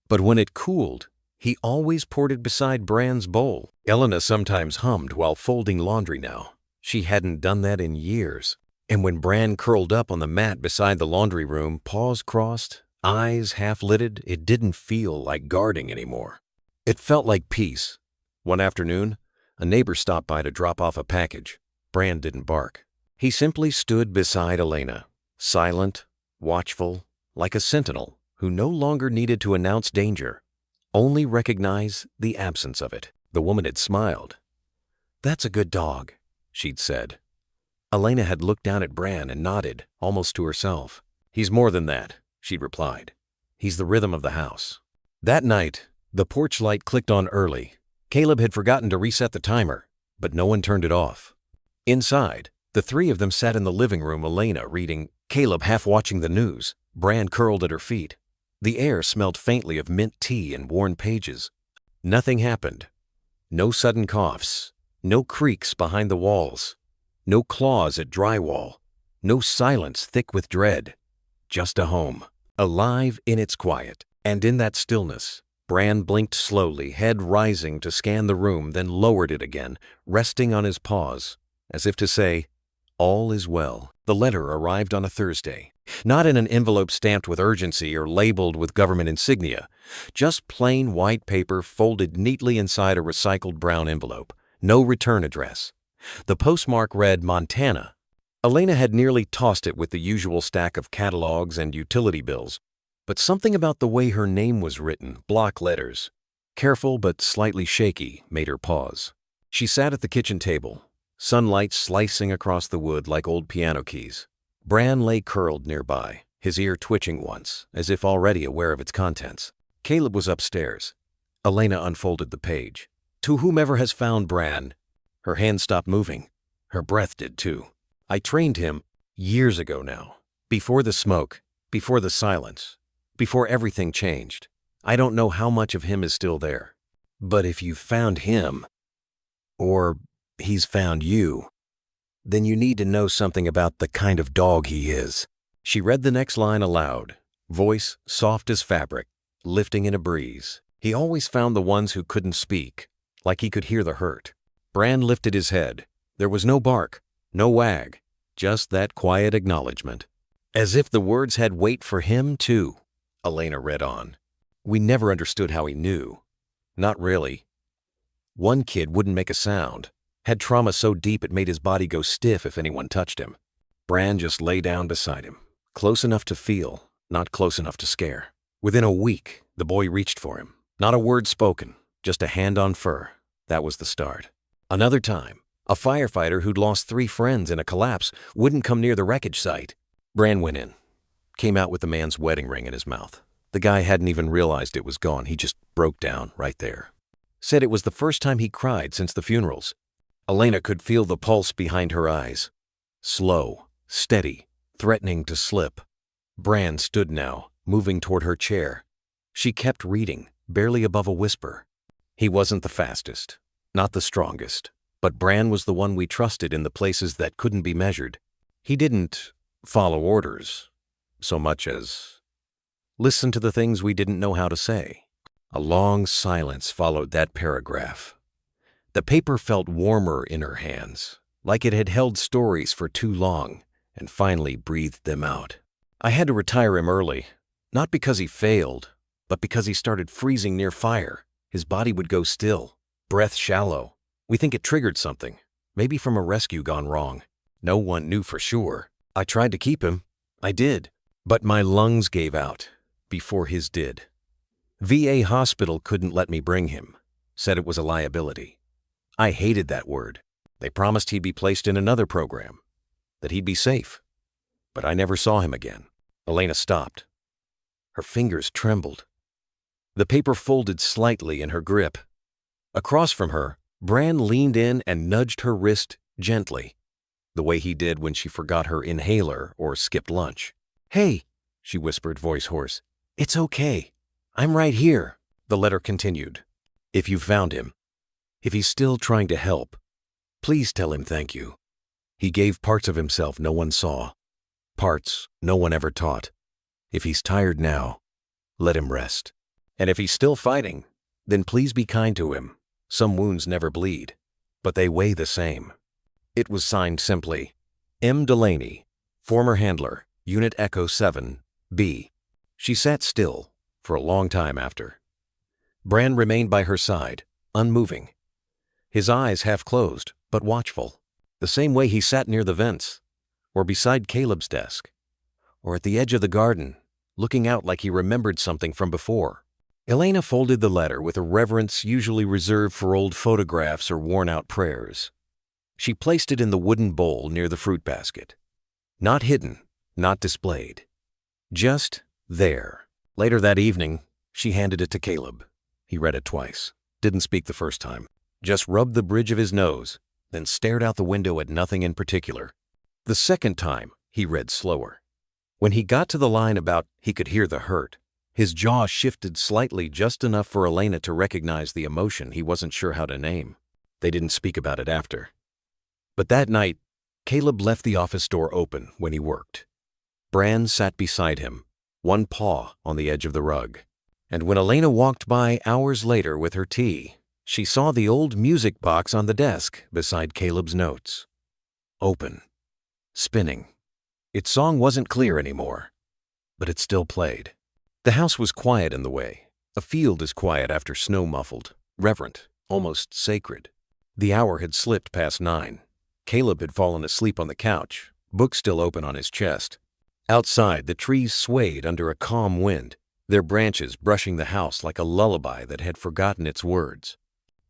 But when it cooled, he always poured it beside Bran's bowl. Elena sometimes hummed while folding laundry now. She hadn't done that in years. And when Bran curled up on the mat beside the laundry room, paws crossed, eyes half-lidded, it didn't feel like guarding anymore. It felt like peace. One afternoon, a neighbor stopped by to drop off a package. Bran didn't bark. He simply stood beside Elena, silent, watchful, like a sentinel who no longer needed to announce danger, only recognize the absence of it. The woman had smiled. "That's a good dog," she'd said. Elena had looked down at Bran and nodded, almost to herself. "He's more than that," she'd replied. "He's the rhythm of the house." That night, the porch light clicked on early. Caleb had forgotten to reset the timer, but no one turned it off. Inside, the three of them sat in the living room, Elena reading, Caleb half watching the news, Bran curled at her feet. The air smelled faintly of mint tea and worn pages. Nothing happened. No sudden coughs, no creaks behind the walls, no claws at drywall, no silence thick with dread. Just a home, alive in its quiet. And in that stillness, Bran blinked slowly, head rising to scan the room, then lowered it again, resting on his paws, as if to say, all is well. The letter arrived on a Thursday, not in an envelope stamped with urgency or labeled with government insignia, just plain white paper folded neatly inside a recycled brown envelope. No return address. The postmark read Montana. Elena had nearly tossed it with the usual stack of catalogs and utility bills, but something about the way her name was written, block letters, careful but slightly shaky, made her pause. She sat at the kitchen table, sunlight slicing across the wood like old piano keys. Bran lay curled nearby, his ear twitching once, as if already aware of its contents. Caleb was upstairs. Elena unfolded the page. To whomever has found Bran. Her hand stopped moving. Her breath did too. I trained him years ago now, before the smoke, before the silence, before everything changed. I don't know how much of him is still there. But if you found him, or he's found you, then you need to know something about the kind of dog he is. She read the next line aloud, voice soft as fabric, lifting in a breeze. He always found the ones who couldn't speak, like he could hear the hurt. Bran lifted his head. There was no bark, no wag, just that quiet acknowledgement. As if the words had weight for him, too, Elena read on. We never understood how he knew. Not really. One kid wouldn't make a sound, had trauma so deep it made his body go stiff if anyone touched him. Bran just lay down beside him, close enough to feel, not close enough to scare. Within a week, the boy reached for him. Not a word spoken, just a hand on fur. That was the start. Another time, a firefighter who'd lost 3 friends in a collapse wouldn't come near the wreckage site. Bran went in, came out with the man's wedding ring in his mouth. The guy hadn't even realized it was gone. He just broke down right there. Said it was the first time he cried since the funerals. Elena could feel the pulse behind her eyes. Slow, steady, threatening to slip. Bran stood now, moving toward her chair. She kept reading, barely above a whisper. He wasn't the fastest, not the strongest, but Bran was the one we trusted in the places that couldn't be measured. He didn't follow orders so much as listen to the things we didn't know how to say. A long silence followed that paragraph. The paper felt warmer in her hands, like it had held stories for too long, and finally breathed them out. I had to retire him early, not because he failed, but because he started freezing near fire. His body would go still, breath shallow. We think it triggered something, maybe from a rescue gone wrong. No one knew for sure. I tried to keep him. I did. But my lungs gave out before his did. VA hospital couldn't let me bring him, said it was a liability. I hated that word. They promised he'd be placed in another program, that he'd be safe. But I never saw him again. Elena stopped. Her fingers trembled. The paper folded slightly in her grip. Across from her, Bran leaned in and nudged her wrist gently, the way he did when she forgot her inhaler or skipped lunch. Hey, she whispered, voice hoarse. It's okay. I'm right here. The letter continued. If you found him, if he's still trying to help, please tell him thank you. He gave parts of himself no one saw, parts no one ever taught. If he's tired now, let him rest. And if he's still fighting, then please be kind to him. Some wounds never bleed, but they weigh the same. It was signed simply, M. Delaney, former handler, Unit Echo 7, B. She sat still for a long time after. Bran remained by her side, unmoving, his eyes half closed, but watchful, the same way he sat near the vents, or beside Caleb's desk, or at the edge of the garden, looking out like he remembered something from before. Elena folded the letter with a reverence usually reserved for old photographs or worn-out prayers. She placed it in the wooden bowl near the fruit basket. Not hidden, not displayed. Just there. Later that evening, she handed it to Caleb. He read it twice. Didn't speak the first time. Just rubbed the bridge of his nose, then stared out the window at nothing in particular. The second time, he read slower. When he got to the line about he could hear the hurt, his jaw shifted slightly, just enough for Elena to recognize the emotion he wasn't sure how to name. They didn't speak about it after. But that night, Caleb left the office door open when he worked. Bran sat beside him, one paw on the edge of the rug. And when Elena walked by hours later with her tea, she saw the old music box on the desk beside Caleb's notes. Open. Spinning. Its song wasn't clear anymore, but it still played. The house was quiet in the way. A field is quiet after snow muffled, reverent, almost sacred. The hour had slipped past 9. Caleb had fallen asleep on the couch, book still open on his chest. Outside, the trees swayed under a calm wind, their branches brushing the house like a lullaby that had forgotten its words.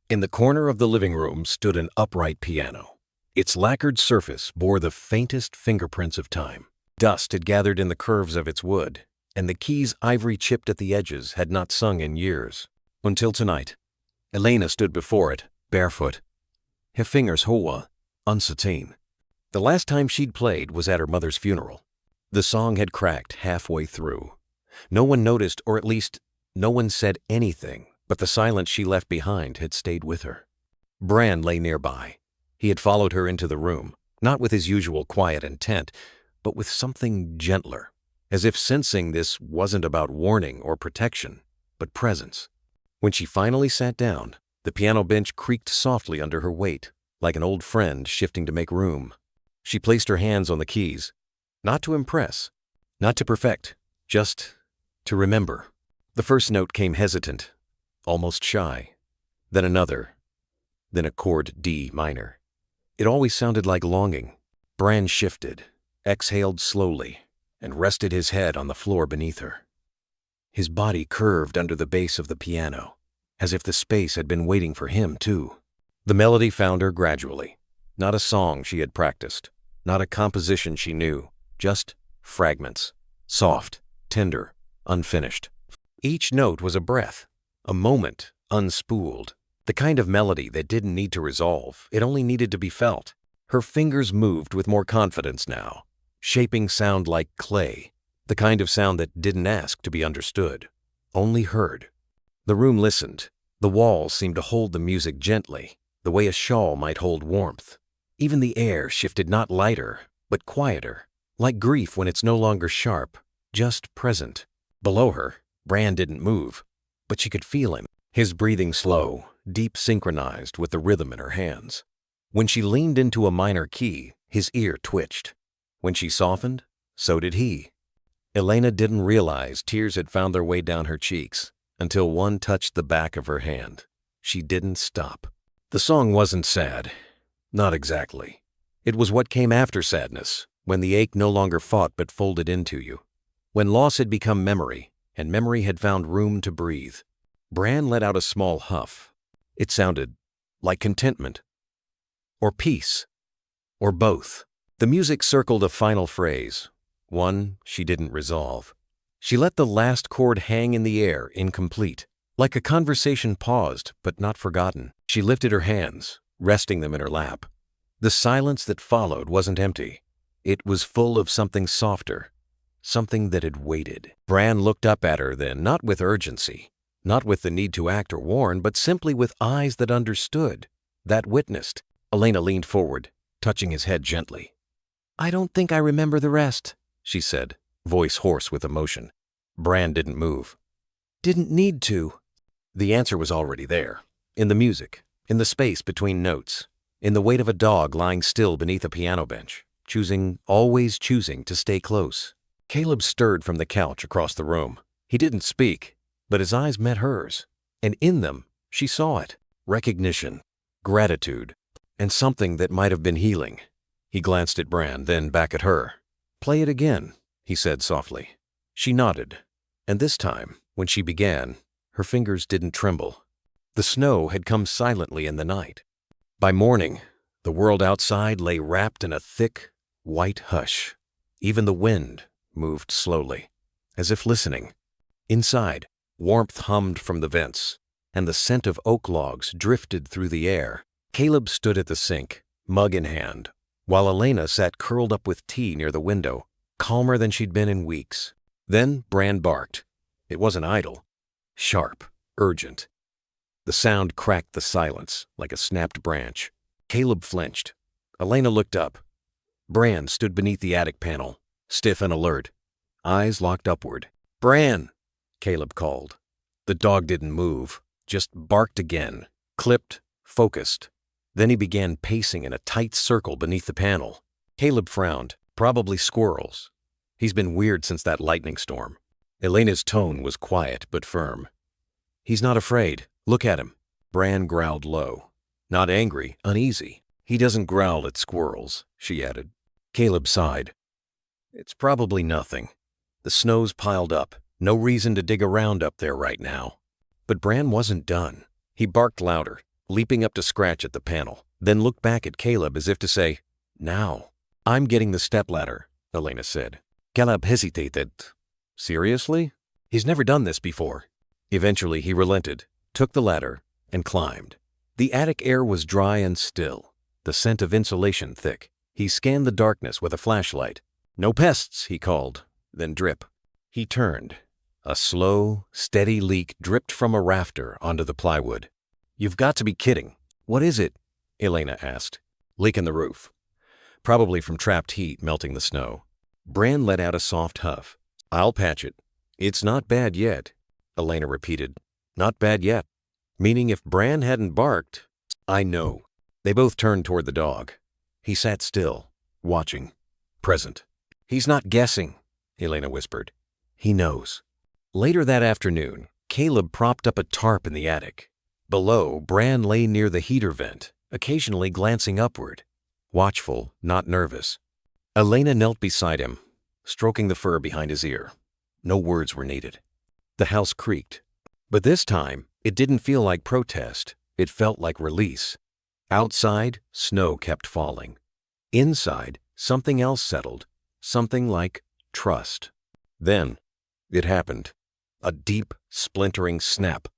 In the corner of the living room stood an upright piano. Its lacquered surface bore the faintest fingerprints of time. Dust had gathered in the curves of its wood, and the keys ivory chipped at the edges had not sung in years. Until tonight, Elena stood before it, barefoot, her fingers hoa, uncertain. The last time she'd played was at her mother's funeral. The song had cracked halfway through. No one noticed, or at least no one said anything, but the silence she left behind had stayed with her. Bran lay nearby. He had followed her into the room, not with his usual quiet intent, but with something gentler, as if sensing this wasn't about warning or protection, but presence. When she finally sat down, the piano bench creaked softly under her weight, like an old friend shifting to make room. She placed her hands on the keys, not to impress, not to perfect, just to remember. The first note came hesitant, almost shy, then another, then a chord D minor. It always sounded like longing. Bran shifted, exhaled slowly, and rested his head on the floor beneath her. His body curved under the bass of the piano, as if the space had been waiting for him, too. The melody found her gradually. Not a song she had practiced, not a composition she knew, just fragments, soft, tender, unfinished. Each note was a breath, a moment unspooled, the kind of melody that didn't need to resolve, it only needed to be felt. Her fingers moved with more confidence now, shaping sound like clay, the kind of sound that didn't ask to be understood, only heard. The room listened. The walls seemed to hold the music gently, the way a shawl might hold warmth. Even the air shifted, not lighter, but quieter, like grief when it's no longer sharp, just present. Below her, Bran didn't move, but she could feel him, his breathing slow, deep synchronized with the rhythm in her hands. When she leaned into a minor key, his ear twitched. When she softened, so did he. Elena didn't realize tears had found their way down her cheeks until one touched the back of her hand. She didn't stop. The song wasn't sad. Not exactly. It was what came after sadness, when the ache no longer fought but folded into you. When loss had become memory, and memory had found room to breathe. Bran let out a small huff. It sounded like contentment, or peace, or both. The music circled a final phrase, one she didn't resolve. She let the last chord hang in the air, incomplete, like a conversation paused but not forgotten. She lifted her hands, resting them in her lap. The silence that followed wasn't empty. It was full of something softer, something that had waited. Bran looked up at her then, not with urgency, not with the need to act or warn, but simply with eyes that understood, that witnessed. Elena leaned forward, touching his head gently. "I don't think I remember the rest," she said, voice hoarse with emotion. Bran didn't move. "Didn't need to." The answer was already there, in the music, in the space between notes, in the weight of a dog lying still beneath a piano bench, always choosing to stay close. Caleb stirred from the couch across the room. He didn't speak, but his eyes met hers, and in them she saw it, recognition, gratitude, and something that might have been healing. He glanced at Bran, then back at her. "Play it again," he said softly. She nodded, and this time, when she began, Her fingers didn't tremble. The snow had come silently in the night. By morning, the world outside lay wrapped in a thick, white hush. Even the wind moved slowly, as if listening. Inside, warmth hummed from the vents, and the scent of oak logs drifted through the air. Caleb stood at the sink, mug in hand, while Elena sat curled up with tea near the window, calmer than she'd been in weeks. Then Bran barked. It wasn't idle. Sharp, urgent. The sound cracked the silence like a snapped branch. Caleb flinched. Elena looked up. Bran stood beneath the attic panel, stiff and alert, eyes locked upward. "Bran!" Caleb called. The dog didn't move, just barked again, clipped, focused. Then he began pacing in a tight circle beneath the panel. Caleb frowned. Probably squirrels. He's been weird since that lightning storm. Elena's tone was quiet but firm. "He's not afraid. Look at him." Bran growled low. Not angry, uneasy. "He doesn't growl at squirrels," she added. Caleb sighed. "It's probably nothing. The snow's piled up. No reason to dig around up there right now." But Bran wasn't done. He barked louder, leaping up to scratch at the panel, then looked back at Caleb as if to say, "Now." "I'm getting the stepladder," Elena said. Caleb hesitated. Seriously? He's never done this before. Eventually he relented, took the ladder, and climbed. The attic air was dry and still, the scent of insulation thick. He scanned the darkness with a flashlight. "No pests," he called, then drip. He turned. A slow, steady leak dripped from a rafter onto the plywood. "You've got to be kidding. What is it?" Elena asked. "Leak in the roof. Probably from trapped heat melting the snow." Bran let out a soft huff. "I'll patch it." "It's not bad yet," Elena repeated. "Not bad yet." Meaning if Bran hadn't barked. "I know." They both turned toward the dog. He sat still, watching, present. "He's not guessing," Elena whispered. "He knows." Later that afternoon, Caleb propped up a tarp in the attic. Below, Bran lay near the heater vent, occasionally glancing upward. Watchful, not nervous. Elena knelt beside him, stroking the fur behind his ear. No words were needed. The house creaked. But this time, it didn't feel like protest. It felt like release. Outside, snow kept falling. Inside, something else settled. Something like trust. Then, it happened. A deep, splintering snap.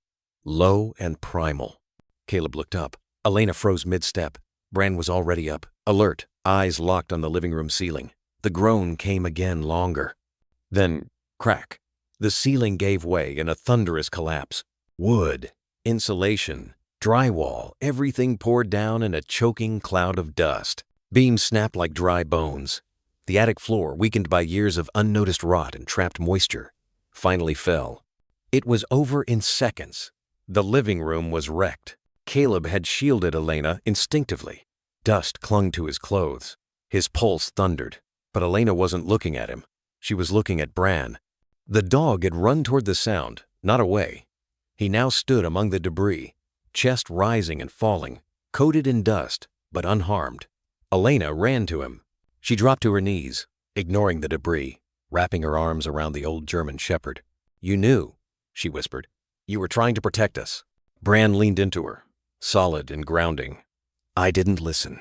Low and primal. Caleb looked up. Elena froze mid-step. Bran was already up, alert, eyes locked on the living room ceiling. The groan came again, longer. Then, crack. The ceiling gave way in a thunderous collapse. Wood, insulation, drywall, everything poured down in a choking cloud of dust. Beams snapped like dry bones. The attic floor, weakened by years of unnoticed rot and trapped moisture, finally fell. It was over in seconds. The living room was wrecked. Caleb had shielded Elena instinctively. Dust clung to his clothes. His pulse thundered. But Elena wasn't looking at him. She was looking at Bran. The dog had run toward the sound, not away. He now stood among the debris, chest rising and falling, coated in dust, but unharmed. Elena ran to him. She dropped to her knees, ignoring the debris, wrapping her arms around the old German shepherd. "You knew," she whispered. "You were trying to protect us." Bran leaned into her, solid and grounding. "I didn't listen.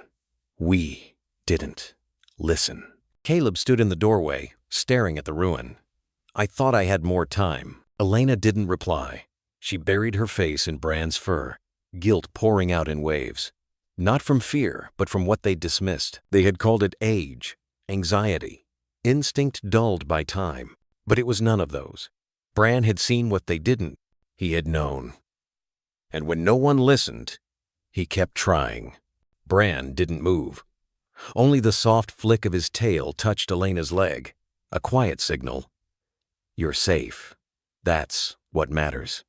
We didn't listen." Caleb stood in the doorway, staring at the ruin. "I thought I had more time." Elena didn't reply. She buried her face in Bran's fur, guilt pouring out in waves. Not from fear, but from what they'd dismissed. They had called it age, anxiety, instinct dulled by time. But it was none of those. Bran had seen what they didn't. He had known. And when no one listened, he kept trying. Bran didn't move. Only the soft flick of his tail touched Elena's leg, a quiet signal. "You're safe. That's what matters."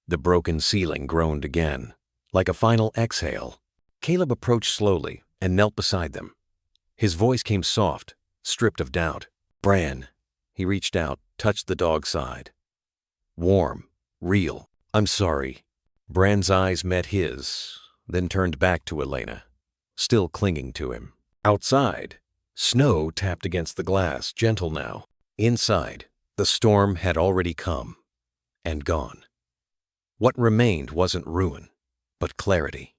The broken ceiling groaned again, like a final exhale. Caleb approached slowly and knelt beside them. His voice came soft, stripped of doubt. "Bran." He reached out, touched the dog's side. Warm, real. "I'm sorry." Bran's eyes met his, then turned back to Elena, still clinging to him. Outside, snow tapped against the glass, gentle now. Inside, the storm had already come and gone. What remained wasn't ruin, but clarity.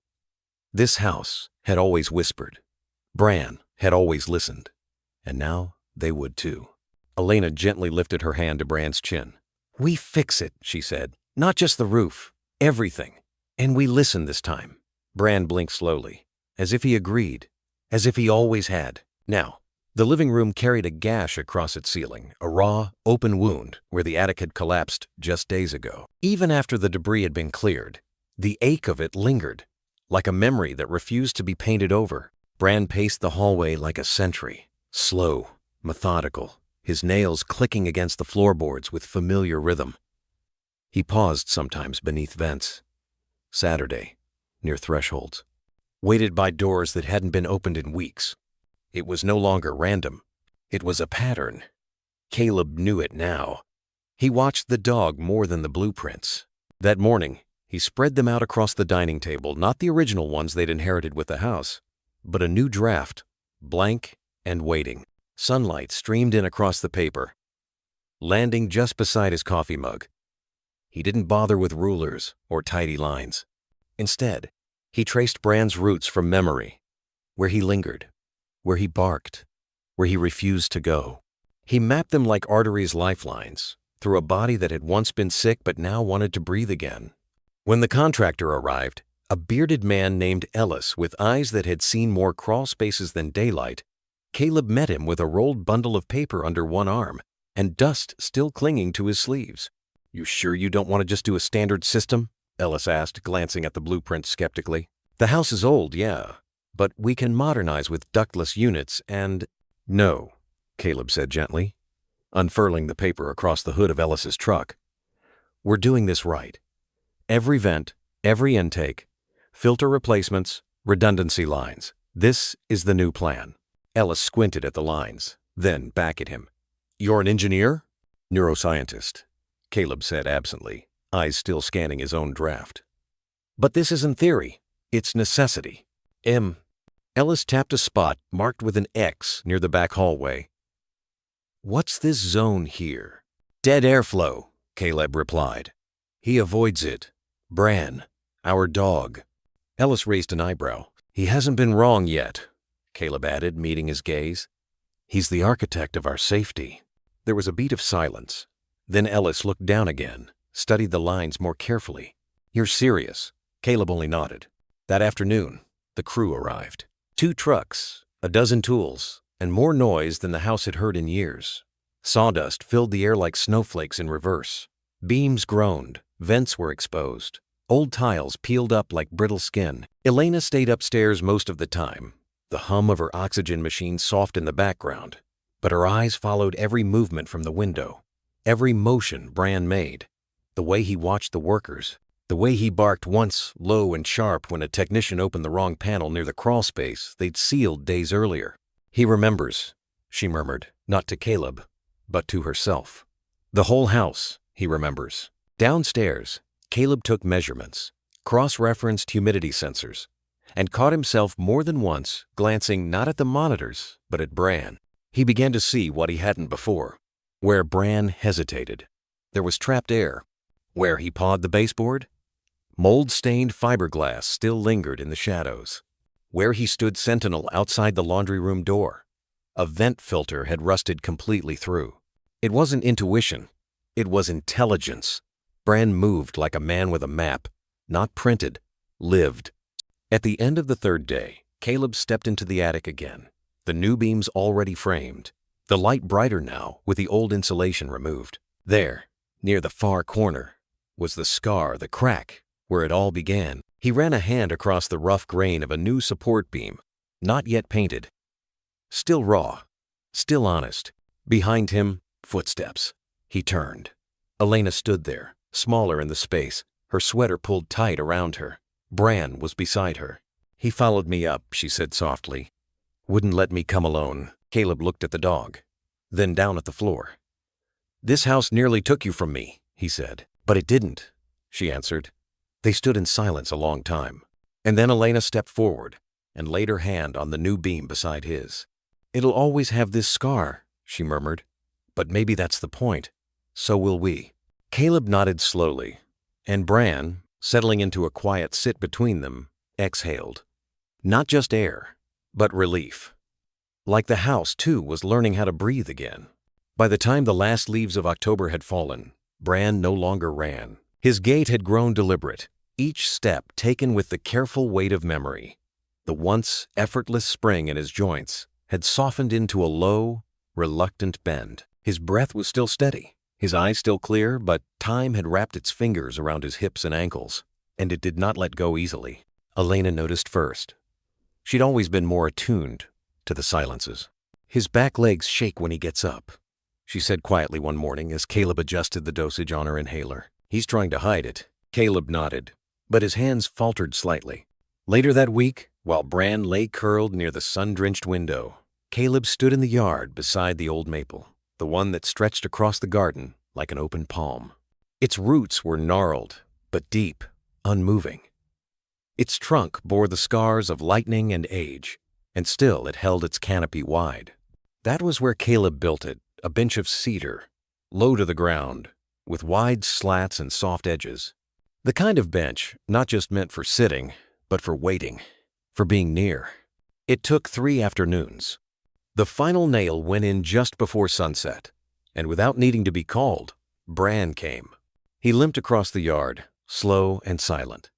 This house had always whispered. Bran had always listened. And now they would too. Elena gently lifted her hand to Bran's chin. "We fix it," she said. "Not just the roof. Everything. And we listen this time." Bran blinked slowly, as if he agreed, as if he always had. Now, the living room carried a gash across its ceiling, a raw, open wound where the attic had collapsed just days ago. Even after the debris had been cleared, the ache of it lingered, like a memory that refused to be painted over. Bran paced the hallway like a sentry, slow, methodical, his nails clicking against the floorboards with familiar rhythm. He paused sometimes beneath vents. Saturday, near thresholds. Waited by doors that hadn't been opened in weeks. It was no longer random. It was a pattern. Caleb knew it now. He watched the dog more than the blueprints. That morning, he spread them out across the dining table, not the original ones they'd inherited with the house, but a new draft, blank and waiting. Sunlight streamed in across the paper, landing just beside his coffee mug. He didn't bother with rulers or tidy lines. Instead, he traced Bran's roots from memory, where he lingered, where he barked, where he refused to go. He mapped them like arteries' lifelines, through a body that had once been sick but now wanted to breathe again. When the contractor arrived, a bearded man named Ellis with eyes that had seen more crawl spaces than daylight, Caleb met him with a rolled bundle of paper under one arm and dust still clinging to his sleeves. "You sure you don't want to just do a standard system?" Ellis asked, glancing at the blueprint skeptically. "The house is old, yeah, but we can modernize with ductless units and—" "No," Caleb said gently, unfurling the paper across the hood of Ellis's truck. "We're doing this right. Every vent, every intake, filter replacements, redundancy lines. This is the new plan." Ellis squinted at the lines, then back at him. "You're an engineer?" "Neuroscientist," Caleb said absently, eyes still scanning his own draft. "But this isn't theory. It's necessity." Ellis tapped a spot marked with an X near the back hallway. "What's this zone here?" "Dead airflow," Caleb replied. "He avoids it. Bran, our dog." Ellis raised an eyebrow. "He hasn't been wrong yet," Caleb added, meeting his gaze. "He's the architect of our safety." There was a beat of silence. Then Ellis looked down again, studied the lines more carefully. "You're serious?" Caleb only nodded. That afternoon, the crew arrived. 2 trucks, a dozen tools, and more noise than the house had heard in years. Sawdust filled the air like snowflakes in reverse. Beams groaned, vents were exposed. Old tiles peeled up like brittle skin. Elena stayed upstairs most of the time, the hum of her oxygen machine soft in the background, but her eyes followed every movement from the window, every motion Bran made, the way he watched the workers, the way he barked once low and sharp when a technician opened the wrong panel near the crawl space they'd sealed days earlier. "He remembers," she murmured, not to Caleb, but to herself. "The whole house, he remembers." Downstairs, Caleb took measurements, cross-referenced humidity sensors, and caught himself more than once glancing not at the monitors, but at Bran. He began to see what he hadn't before. Where Bran hesitated, there was trapped air. Where he pawed the baseboard, mold-stained fiberglass still lingered in the shadows. Where he stood sentinel outside the laundry room door, a vent filter had rusted completely through. It wasn't intuition. It was intelligence. Bran moved like a man with a map, not printed, lived. At the end of the 3rd day, Caleb stepped into the attic again, the new beams already framed, the light brighter now with the old insulation removed. There, near the far corner, was the scar, the crack, where it all began. He ran a hand across the rough grain of a new support beam, not yet painted. Still raw, still honest. Behind him, footsteps. He turned. Elena stood there, smaller in the space, her sweater pulled tight around her. Bran was beside her. "He followed me up," she said softly. "Wouldn't let me come alone." Caleb looked at the dog, then down at the floor. "This house nearly took you from me," he said. "But it didn't," she answered. They stood in silence a long time, and then Elena stepped forward and laid her hand on the new beam beside his. "It'll always have this scar," she murmured. "But maybe that's the point. So will we." Caleb nodded slowly, And Bran, settling into a quiet sit between them, exhaled. Not just air, but relief. Like the house, too, was learning how to breathe again. By the time the last leaves of October had fallen, Bran no longer ran. His gait had grown deliberate, each step taken with the careful weight of memory. The once effortless spring in his joints had softened into a low, reluctant bend. His breath was still steady, his eyes still clear, but time had wrapped its fingers around his hips and ankles, and it did not let go easily. Elena noticed first. She'd always been more attuned to the silences. "His back legs shake when he gets up," she said quietly one morning as Caleb adjusted the dosage on her inhaler. "He's trying to hide it." Caleb nodded, but his hands faltered slightly. Later that week, while Bran lay curled near the sun-drenched window, Caleb stood in the yard beside the old maple, the one that stretched across the garden like an open palm. Its roots were gnarled, but deep, unmoving. Its trunk bore the scars of lightning and age, and still it held its canopy wide. That was where Caleb built it, a bench of cedar, low to the ground, with wide slats and soft edges. The kind of bench not just meant for sitting, but for waiting, for being near. It took 3 afternoons. The final nail went in just before sunset, and without needing to be called, Bran came. He limped across the yard, slow and silent,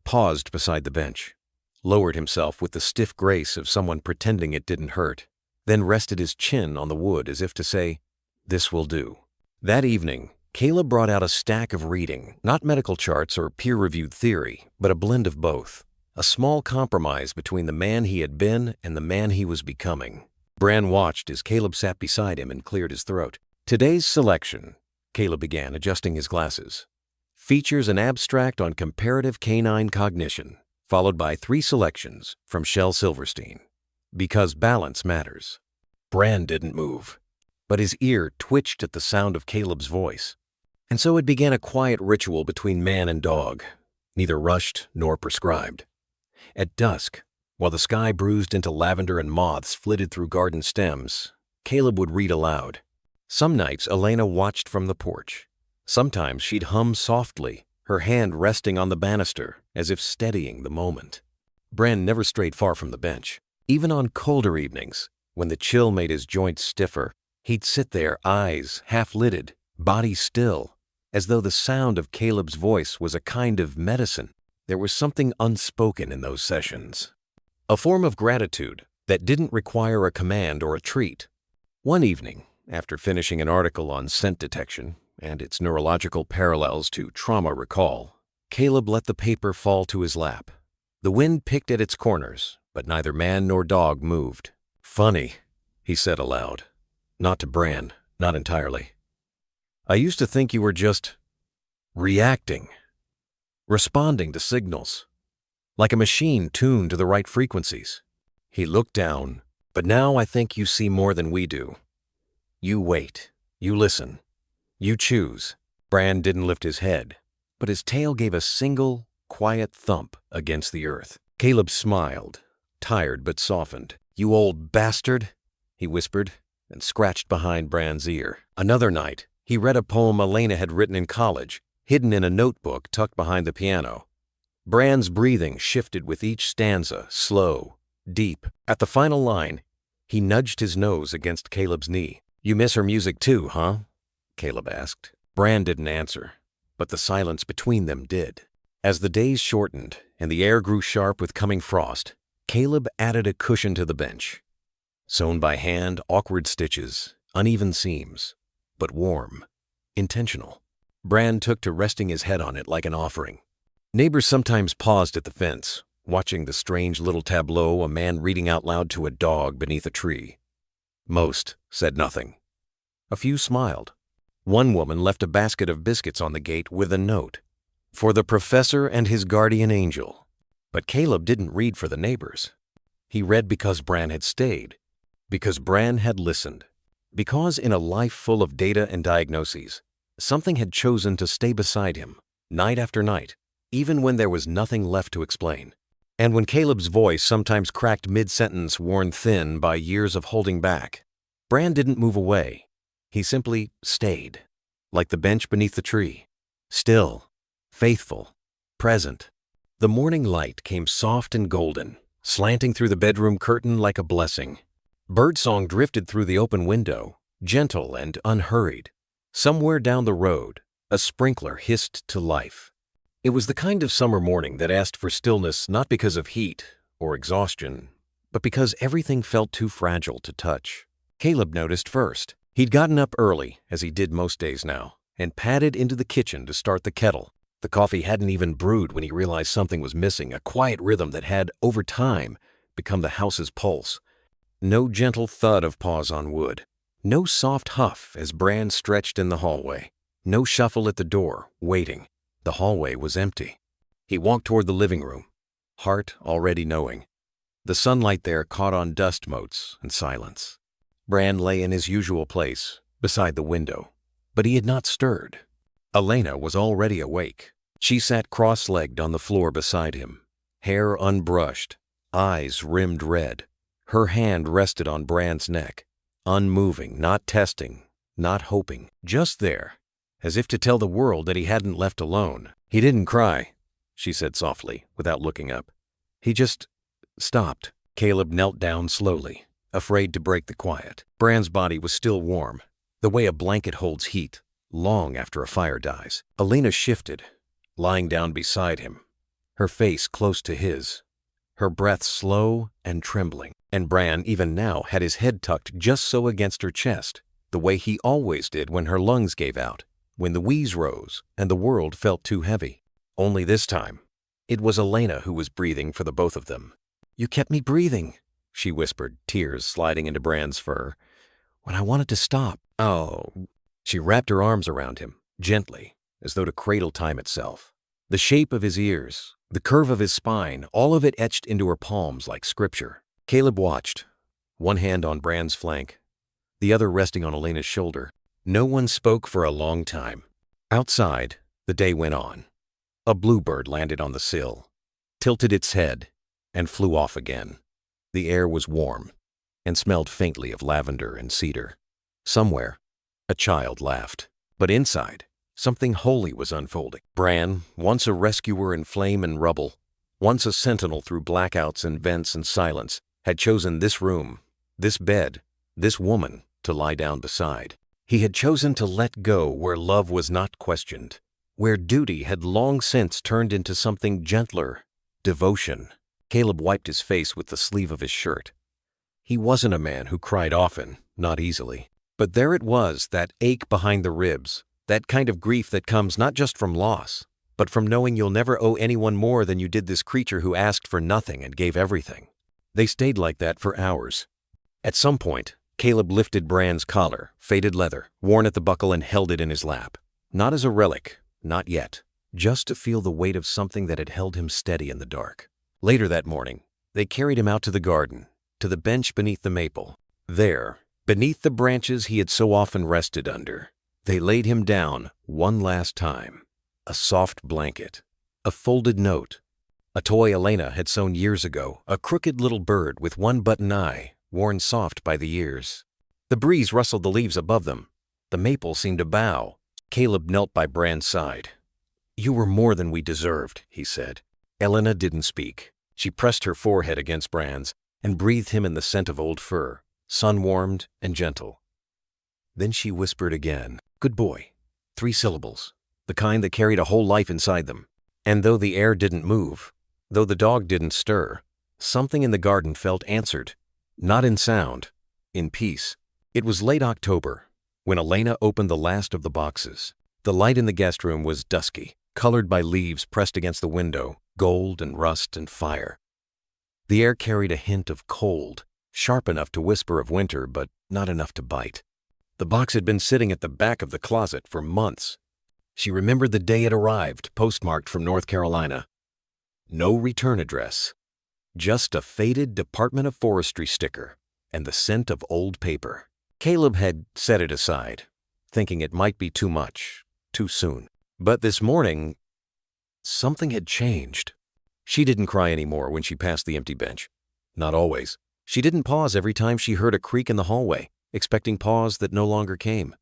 paused beside the bench, lowered himself with the stiff grace of someone pretending it didn't hurt, then rested his chin on the wood as if to say, "This will do." That evening, Caleb brought out a stack of reading, not medical charts or peer-reviewed theory, but a blend of both, a small compromise between the man he had been and the man he was becoming. Bran watched as Caleb sat beside him and cleared his throat. "Today's selection," Caleb began, adjusting his glasses, "features an abstract on comparative canine cognition, followed by 3 selections from Shel Silverstein. Because balance matters." Bran didn't move, but his ear twitched at the sound of Caleb's voice. And so it began a quiet ritual between man and dog, neither rushed nor prescribed. At dusk, while the sky bruised into lavender and moths flitted through garden stems, Caleb would read aloud. Some nights Elena watched from the porch. Sometimes she'd hum softly, her hand resting on the banister as if steadying the moment. Bran never strayed far from the bench. Even on colder evenings, when the chill made his joints stiffer, he'd sit there, eyes half-lidded, body still, as though the sound of Caleb's voice was a kind of medicine. There was something unspoken in those sessions, a form of gratitude that didn't require a command or a treat. One evening, after finishing an article on scent detection and its neurological parallels to trauma recall, Caleb let the paper fall to his lap. The wind picked at its corners, but neither man nor dog moved. "Funny," he said aloud. Not to Bran, not entirely. "I used to think you were just reacting, responding to signals, like a machine tuned to the right frequencies." He looked down, "But now I think you see more than we do. You wait, you listen, you choose." Bran didn't lift his head, but his tail gave a single, quiet thump against the earth. Caleb smiled, tired but softened. "You old bastard," he whispered, and scratched behind Bran's ear. Another night, he read a poem Elena had written in college, hidden in a notebook tucked behind the piano. Bran's breathing shifted with each stanza, slow, deep. At the final line, he nudged his nose against Caleb's knee. "You miss her music too, huh?" Caleb asked. Bran didn't answer, but the silence between them did. As the days shortened and the air grew sharp with coming frost, Caleb added a cushion to the bench. Sewn by hand, awkward stitches, uneven seams, but warm, intentional. Bran took to resting his head on it like an offering. Neighbors sometimes paused at the fence, watching the strange little tableau, a man reading out loud to a dog beneath a tree. Most said nothing. A few smiled. One woman left a basket of biscuits on the gate with a note, "For the professor and his guardian angel." But Caleb didn't read for the neighbors. He read because Bran had stayed, because Bran had listened, because in a life full of data and diagnoses, something had chosen to stay beside him, night after night, even when there was nothing left to explain. And when Caleb's voice sometimes cracked mid-sentence, worn thin by years of holding back, Bran didn't move away. He simply stayed, like the bench beneath the tree, still, faithful, present. The morning light came soft and golden, slanting through the bedroom curtain like a blessing. Birdsong drifted through the open window, gentle and unhurried. Somewhere down the road, a sprinkler hissed to life. It was the kind of summer morning that asked for stillness not because of heat or exhaustion, but because everything felt too fragile to touch. Caleb noticed first. He'd gotten up early, as he did most days now, and padded into the kitchen to start the kettle. The coffee hadn't even brewed when he realized something was missing, a quiet rhythm that had, over time, become the house's pulse. No gentle thud of paws on wood. No soft huff as Bran stretched in the hallway. No shuffle at the door, waiting. The hallway was empty. He walked toward the living room, heart already knowing. The sunlight there caught on dust motes and silence. Bran lay in his usual place, beside the window, but he had not stirred. Elena was already awake. She sat cross-legged on the floor beside him, hair unbrushed, eyes rimmed red. Her hand rested on Bran's neck, unmoving, not testing, not hoping, just there, as if to tell the world that he hadn't left alone. "He didn't cry," she said softly, without looking up. "He just stopped." Caleb knelt down slowly, afraid to break the quiet. Bran's body was still warm, the way a blanket holds heat, long after a fire dies. Elena shifted, lying down beside him, her face close to his, her breath slow and trembling. And Bran, even now, had his head tucked just so against her chest, the way he always did when her lungs gave out, when the wheeze rose and the world felt too heavy. Only this time, it was Elena who was breathing for the both of them. "You kept me breathing," she whispered, tears sliding into Bran's fur, "when I wanted to stop." "Oh." She wrapped her arms around him, gently, as though to cradle time itself. The shape of his ears, the curve of his spine, all of it etched into her palms like scripture. Caleb watched, one hand on Bran's flank, the other resting on Elena's shoulder. No one spoke for a long time. Outside, the day went on. A bluebird landed on the sill, tilted its head, and flew off again. The air was warm and smelled faintly of lavender and cedar. Somewhere, a child laughed. But inside, something holy was unfolding. Bran, once a rescuer in flame and rubble, once a sentinel through blackouts and vents and silence, had chosen this room, this bed, this woman to lie down beside. He had chosen to let go where love was not questioned, where duty had long since turned into something gentler, devotion. Caleb wiped his face with the sleeve of his shirt. He wasn't a man who cried often, not easily. But there it was, that ache behind the ribs, that kind of grief that comes not just from loss, but from knowing you'll never owe anyone more than you did this creature who asked for nothing and gave everything. They stayed like that for hours. At some point, Caleb lifted Bran's collar, faded leather, worn at the buckle, and held it in his lap. Not as a relic, not yet, just to feel the weight of something that had held him steady in the dark. Later that morning, they carried him out to the garden, to the bench beneath the maple. There, beneath the branches he had so often rested under, they laid him down one last time. A soft blanket, a folded note, a toy Elena had sewn years ago, a crooked little bird with one button eye, worn soft by the years. The breeze rustled the leaves above them. The maple seemed to bow. Caleb knelt by Bran's side. "You were more than we deserved," he said. Elena didn't speak. She pressed her forehead against Bran's and breathed him in the scent of old fur, sun-warmed and gentle. Then she whispered again, "Good boy." 3 syllables, the kind that carried a whole life inside them. And though the air didn't move, though the dog didn't stir, something in the garden felt answered, not in sound, in peace. It was late October when Elena opened the last of the boxes. The light in the guest room was dusky, colored by leaves pressed against the window, gold and rust and fire. The air carried a hint of cold, sharp enough to whisper of winter, but not enough to bite. The box had been sitting at the back of the closet for months. She remembered the day it arrived, postmarked from North Carolina. No return address, just a faded Department of Forestry sticker and the scent of old paper. Caleb had set it aside, thinking it might be too much, too soon. But this morning, something had changed. She didn't cry anymore when she passed the empty bench. Not always. She didn't pause every time she heard a creak in the hallway, expecting pause that no longer came.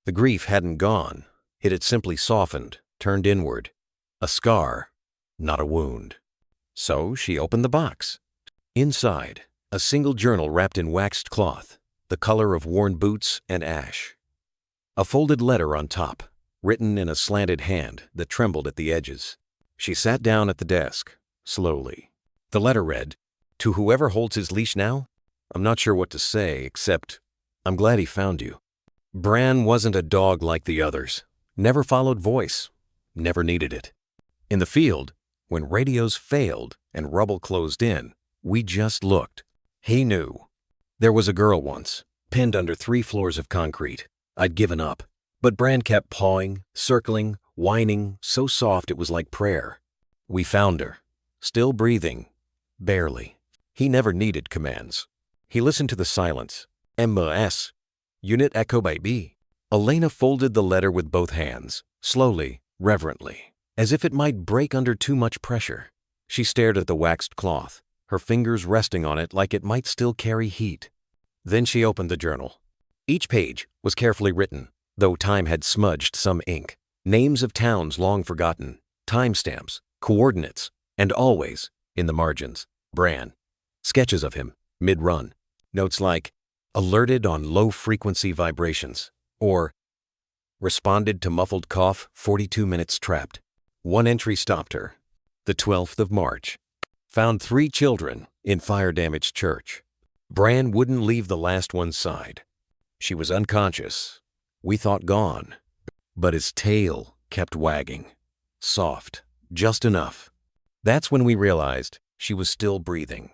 The grief hadn't gone. It had simply softened, turned inward. A scar, not a wound. So she opened the box. Inside, a single journal wrapped in waxed cloth, the color of worn boots and ash. A folded letter on top, written in a slanted hand that trembled at the edges. She sat down at the desk, slowly. The letter read, "To whoever holds his leash now, I'm not sure what to say, except I'm glad he found you." Bran wasn't a dog like the others. Never followed voice. Never needed it. In the field, when radios failed and rubble closed in, we just looked. He knew. There was a girl once, pinned under 3 floors of concrete. I'd given up. But Bran kept pawing, circling, whining, so soft it was like prayer. We found her, still breathing, barely. He never needed commands. He listened to the silence. MS. Unit Echo by B. Elena folded the letter with both hands, slowly, reverently, as if it might break under too much pressure. She stared at the waxed cloth, her fingers resting on it like it might still carry heat. Then she opened the journal. Each page was carefully written, though time had smudged some ink. Names of towns long forgotten, timestamps, coordinates, and always, in the margins, Bran. Sketches of him, mid-run. Notes like, alerted on low-frequency vibrations, or responded to muffled cough, 42 minutes trapped. One entry stopped her. The 12th of March. Found 3 children in fire-damaged church. Bran wouldn't leave the last one's side. She was unconscious. We thought gone. But his tail kept wagging. Soft, just enough. That's when we realized she was still breathing.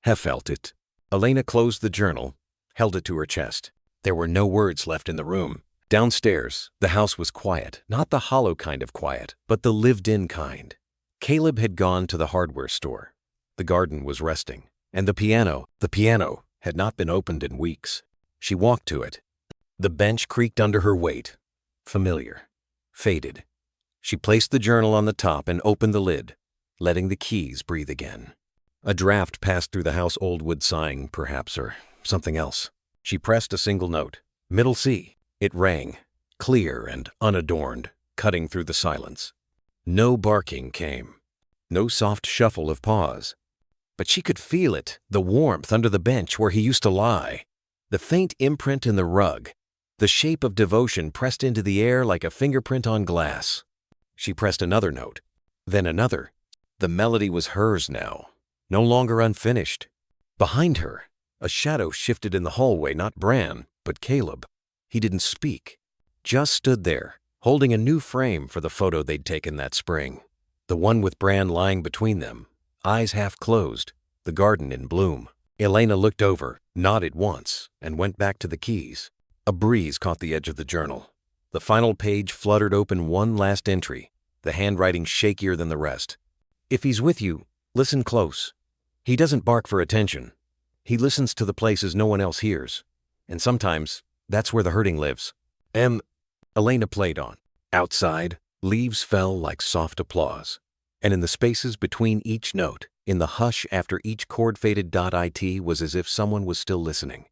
Have felt it. Elena closed the journal, held it to her chest. There were no words left in the room. Downstairs, the house was quiet, not the hollow kind of quiet, but the lived-in kind. Caleb had gone to the hardware store. The garden was resting, and the piano had not been opened in weeks. She walked to it. The bench creaked under her weight. Familiar. Faded. She placed the journal on the top and opened the lid, letting the keys breathe again. A draft passed through the house, old wood sighing, perhaps, or something else. She pressed a single note. Middle C. It rang, clear and unadorned, cutting through the silence. No barking came. No soft shuffle of paws. But she could feel it, the warmth under the bench where he used to lie. The faint imprint in the rug. The shape of devotion pressed into the air like a fingerprint on glass. She pressed another note, then another. The melody was hers now, no longer unfinished. Behind her, a shadow shifted in the hallway, not Bran, but Caleb. He didn't speak, just stood there, holding a new frame for the photo they'd taken that spring. The one with Bran lying between them, eyes half closed, the garden in bloom. Elena looked over, nodded once, and went back to the keys. A breeze caught the edge of the journal. The final page fluttered open, one last entry, the handwriting shakier than the rest. If he's with you, listen close. He doesn't bark for attention. He listens to the places no one else hears. And sometimes, that's where the hurting lives. Elena played on. Outside, leaves fell like soft applause. And in the spaces between each note, in the hush after each chord faded .it, was as if someone was still listening.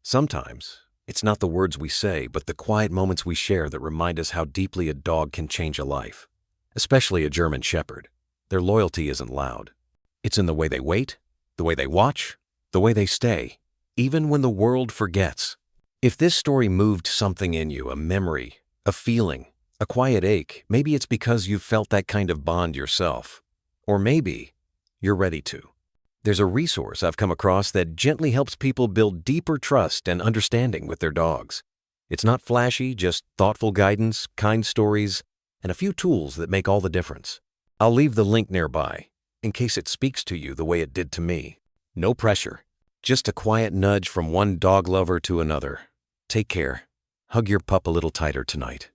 Sometimes, it's not the words we say, but the quiet moments we share that remind us how deeply a dog can change a life. Especially a German Shepherd. Their loyalty isn't loud. It's in the way they wait, the way they watch, the way they stay, even when the world forgets. If this story moved something in you, a memory, a feeling, a quiet ache, maybe it's because you've felt that kind of bond yourself. Or maybe you're ready to. There's a resource I've come across that gently helps people build deeper trust and understanding with their dogs. It's not flashy, just thoughtful guidance, kind stories, and a few tools that make all the difference. I'll leave the link nearby, in case it speaks to you the way it did to me. No pressure, just a quiet nudge from one dog lover to another. Take care. Hug your pup a little tighter tonight.